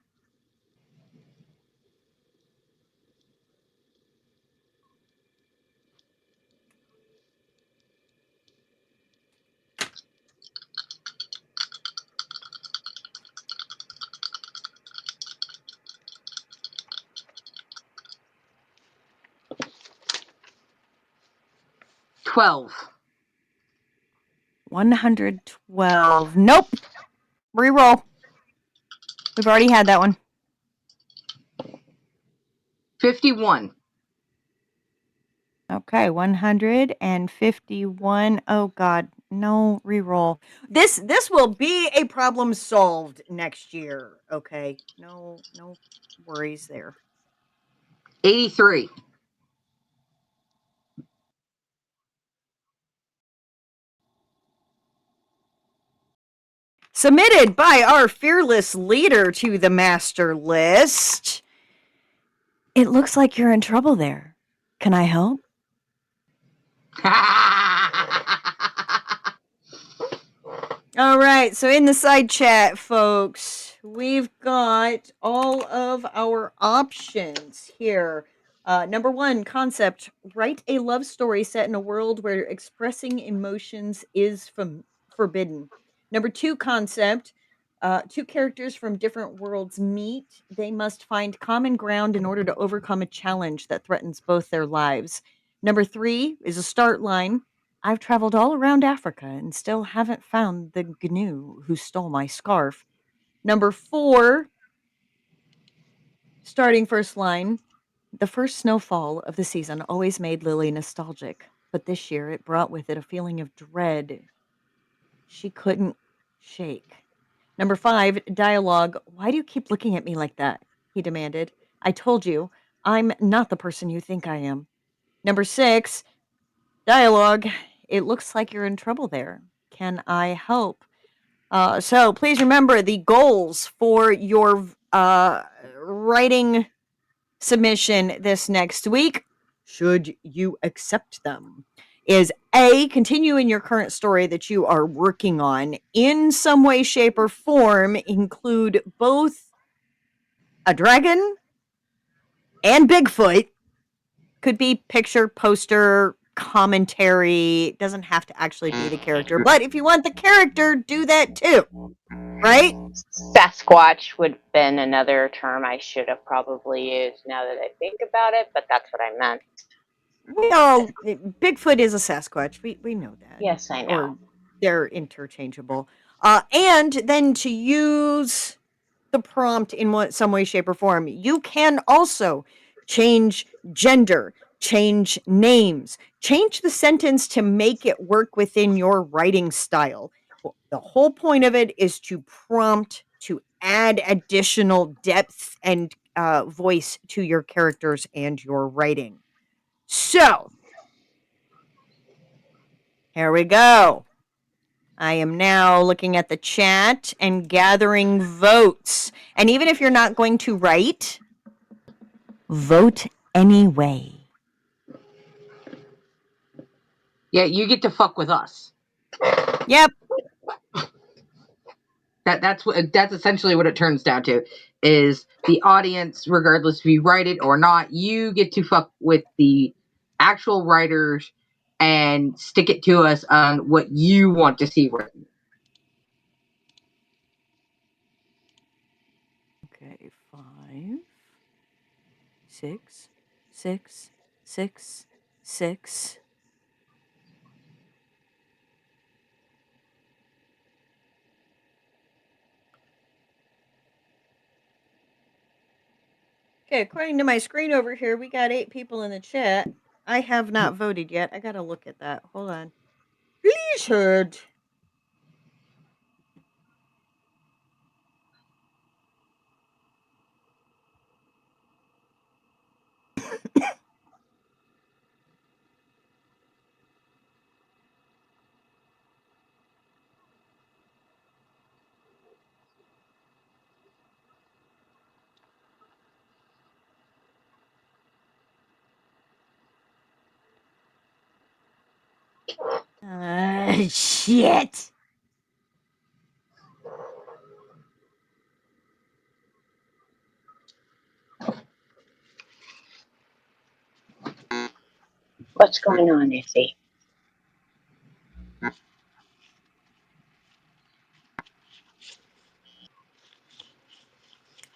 Speaker 13: 112.
Speaker 12: 112. Nope. Reroll. We've already had that one.
Speaker 13: 51.
Speaker 12: Okay, 151. Oh God, no reroll. This will be a problem solved next year. Okay, no worries there.
Speaker 13: 83.
Speaker 12: Submitted by our fearless leader to the master list. It looks like you're in trouble there. Can I help? All right, so in the side chat, folks, we've got all of our options here. Number one, concept: write a love story set in a world where expressing emotions is forbidden. Number two, concept: two characters from different worlds meet. They must find common ground in order to overcome a challenge that threatens both their lives. Number three is a start line: I've traveled all around Africa and still haven't found the gnu who stole my scarf. Number four, starting first line: the first snowfall of the season always made Lily nostalgic, but this year it brought with it a feeling of dread she couldn't shake. Number five, dialogue: why do you keep looking at me like that? He demanded. I told you, I'm not the person you think I am. Number six, dialogue: it looks like you're in trouble there. Can I help? So please remember the goals for your writing submission this next week, should you accept them, is A, continue in your current story that you are working on in some way, shape, or form, include both a dragon and Bigfoot. Could be picture, poster, commentary. Doesn't have to actually be the character, but if you want the character, do that too, right?
Speaker 14: Sasquatch would have been another term I should have probably used now that I think about it, but that's what I meant.
Speaker 12: We all Bigfoot is a Sasquatch. We know that.
Speaker 14: Yes, I know.
Speaker 12: Or they're interchangeable. And then to use the prompt in some way, shape, or form, you can also change gender, change names, change the sentence to make it work within your writing style. The whole point of it is to prompt to add additional depth and voice to your characters and your writing. So, here we go. I am now looking at the chat and gathering votes. And even if you're not going to write, vote anyway.
Speaker 13: Yeah, you get to fuck with us.
Speaker 12: Yep.
Speaker 13: That's essentially what it turns down to, is the audience, regardless if you write it or not, you get to fuck with the actual writers and stick it to us on what you want to see written.
Speaker 12: Okay, 5, 6, 6, 6, 6. Okay, according to my screen over here, we got 8 people in the chat. I have not voted yet. I gotta look at that. Hold on. Please heard. Shit.
Speaker 14: What's going on, Izzy?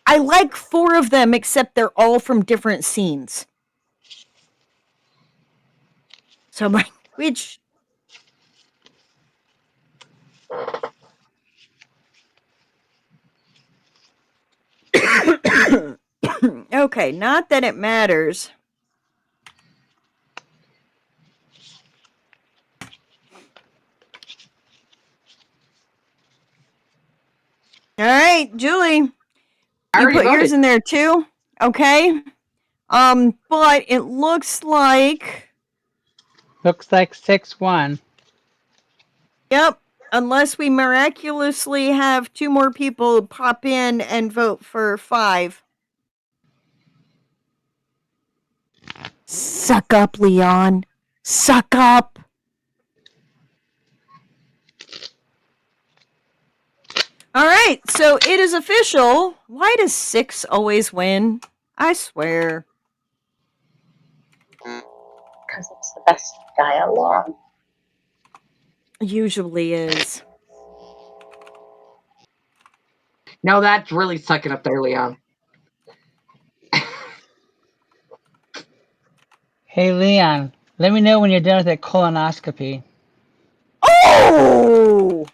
Speaker 12: I like 4 of them, except they're all from different scenes. So Which okay, not that it matters. All right, Julie,
Speaker 13: I
Speaker 12: you
Speaker 13: already
Speaker 12: put yours
Speaker 13: voted.
Speaker 12: in there too. Okay. But it looks like
Speaker 15: Looks like 6-1.
Speaker 12: yep, unless we miraculously have 2 more people pop in and vote for 5. Suck up, Leon. Suck up. All right, so it is official. Why does 6 always win? I swear.
Speaker 14: Because it's the best dialogue.
Speaker 12: Usually is.
Speaker 13: No, that's really sucking up there, Leon.
Speaker 15: Hey, Leon, let me know when you're done with that colonoscopy.
Speaker 12: Oh!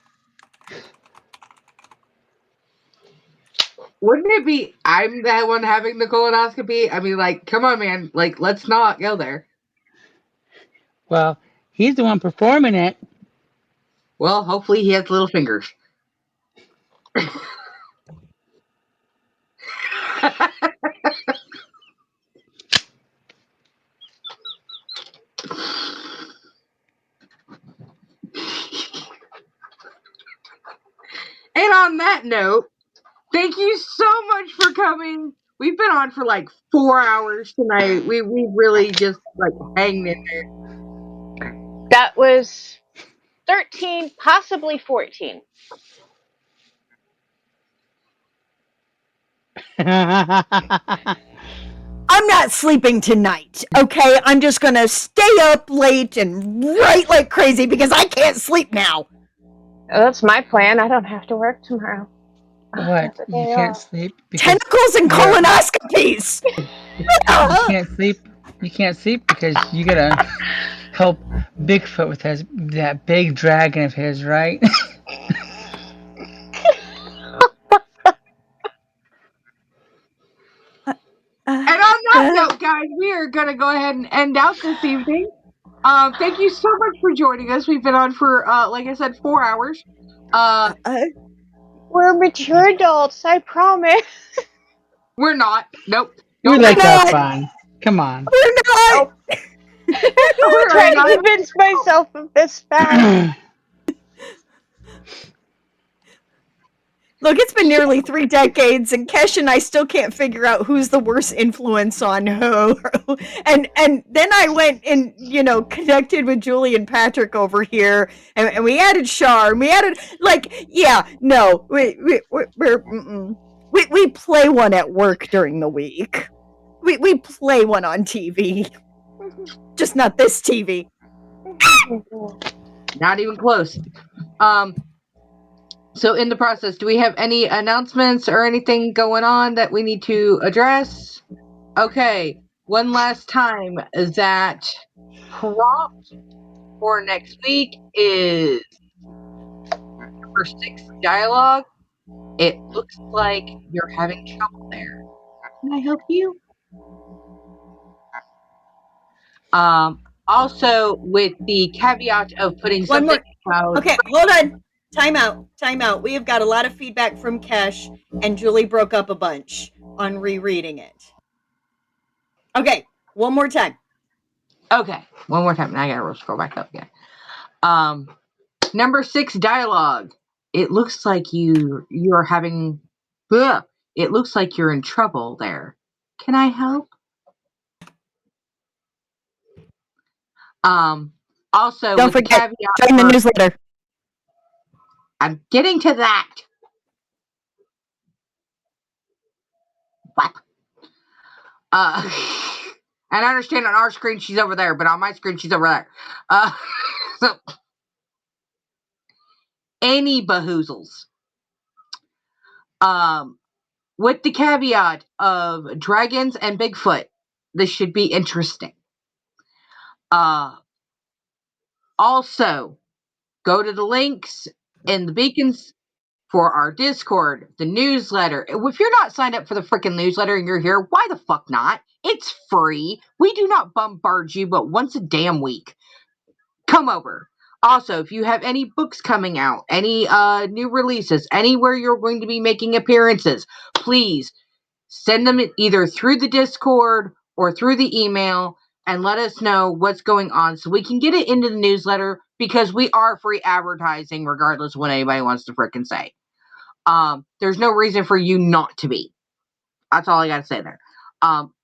Speaker 13: Wouldn't it be I'm that one having the colonoscopy? I mean, like, come on, man. Like, let's not go there.
Speaker 15: Well, he's the one performing it.
Speaker 13: Well, hopefully he has little fingers. And on that note, thank you so much for coming. We've been on for like 4 hours tonight. We really just like hanged in there.
Speaker 14: That was 13, possibly 14.
Speaker 12: I'm not sleeping tonight, okay? I'm just gonna stay up late and write like crazy because I can't sleep now.
Speaker 14: That's my plan. I don't have to work tomorrow.
Speaker 15: What?
Speaker 14: That's a
Speaker 15: You
Speaker 14: day
Speaker 15: can't
Speaker 14: off.
Speaker 15: sleep because
Speaker 12: Tentacles and
Speaker 15: you're
Speaker 12: colonoscopies.
Speaker 15: you can't sleep. You can't sleep because you gotta help Bigfoot with that big dragon of his, right?
Speaker 13: And on that note, guys, we are going to go ahead and end out this evening. Thank you so much for joining us. We've been on for, like I said, 4 hours.
Speaker 14: We're mature adults, I promise.
Speaker 13: We're not. Nope.
Speaker 15: We
Speaker 13: Don't
Speaker 15: like
Speaker 13: make
Speaker 15: to have
Speaker 13: it.
Speaker 15: fun. Come on.
Speaker 12: We're not.
Speaker 13: We're
Speaker 14: Trying to
Speaker 13: not.
Speaker 14: convince myself of this fact.
Speaker 12: Look, it's been nearly 3 decades, and Kesh and I still can't figure out who's the worst influence on who. and then I went and connected with Julie and Patrick over here, and we added Shar, and we added we play one at work during the week. We play one on TV, just not this TV.
Speaker 13: Not even close. So in the process, do we have any announcements or anything going on that we need to address? Okay, one last time, that prompt for next week is number 6 dialogue. It looks like you're having trouble there. Can I help you? Also with the caveat of putting
Speaker 12: One
Speaker 13: something
Speaker 12: more.
Speaker 13: about
Speaker 12: Okay, hold on. Time out. Time out. We have got a lot of feedback from Kesh, and Julie broke up a bunch on rereading it. Okay, one more time.
Speaker 13: Okay, one more time. Now I gotta scroll back up again. Number 6 dialogue. It looks like you're having. Ugh, it looks like you're in trouble there. Can I help? Also
Speaker 12: Don't
Speaker 13: with the
Speaker 12: forget,
Speaker 13: caveat
Speaker 12: join the
Speaker 13: for,
Speaker 12: newsletter.
Speaker 13: I'm getting to that. What? And I understand on our screen she's over there, but on my screen she's over there. So any bahoozles. With the caveat of dragons and Bigfoot, this should be interesting. Also, go to the links in the beacons for our Discord, the newsletter. If you're not signed up for the freaking newsletter and you're here, why the fuck not? It's free. We do not bombard you but once a damn week. Come over. Also, if you have any books coming out, any new releases, anywhere you're going to be making appearances, please send them either through the Discord or through the email and let us know what's going on so we can get it into the newsletter, because we are free advertising regardless of what anybody wants to frickin' say. There's no reason for you not to be. That's all I got to say there.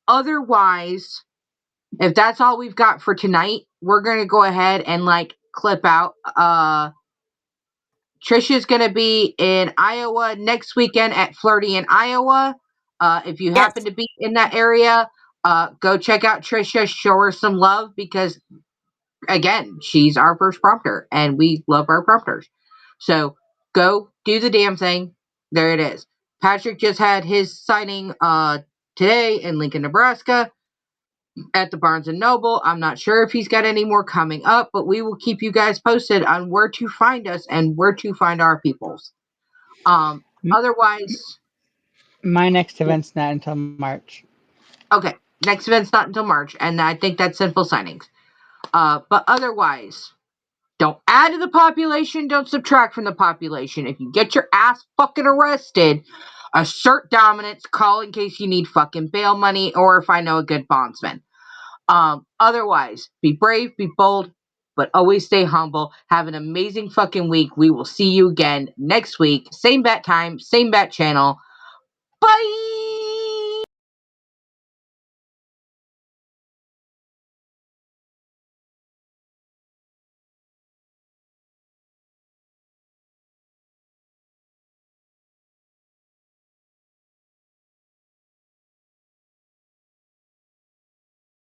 Speaker 13: Otherwise, if that's all we've got for tonight, we're going to go ahead and clip out. Trisha's going to be in Iowa next weekend at Flirty in Iowa. If you happen to be in that area, go check out Trisha. Show her some love because, again, she's our first prompter and we love our prompters. So go do the damn thing. There it is. Patrick just had his signing today in Lincoln, Nebraska at the Barnes & Noble. I'm not sure if he's got any more coming up, but we will keep you guys posted on where to find us and where to find our peoples. Otherwise,
Speaker 15: my next event's not until March.
Speaker 13: Okay, next event's not until March, and I think that's Sinful Signings. But otherwise, don't add to the population, don't subtract from the population. If you get your ass fucking arrested, assert dominance, call in case you need fucking bail money, or if I know a good bondsman. Otherwise, be brave, be bold, but always stay humble. Have an amazing fucking week. We will see you again next week. Same bat time, same bat channel. Bye!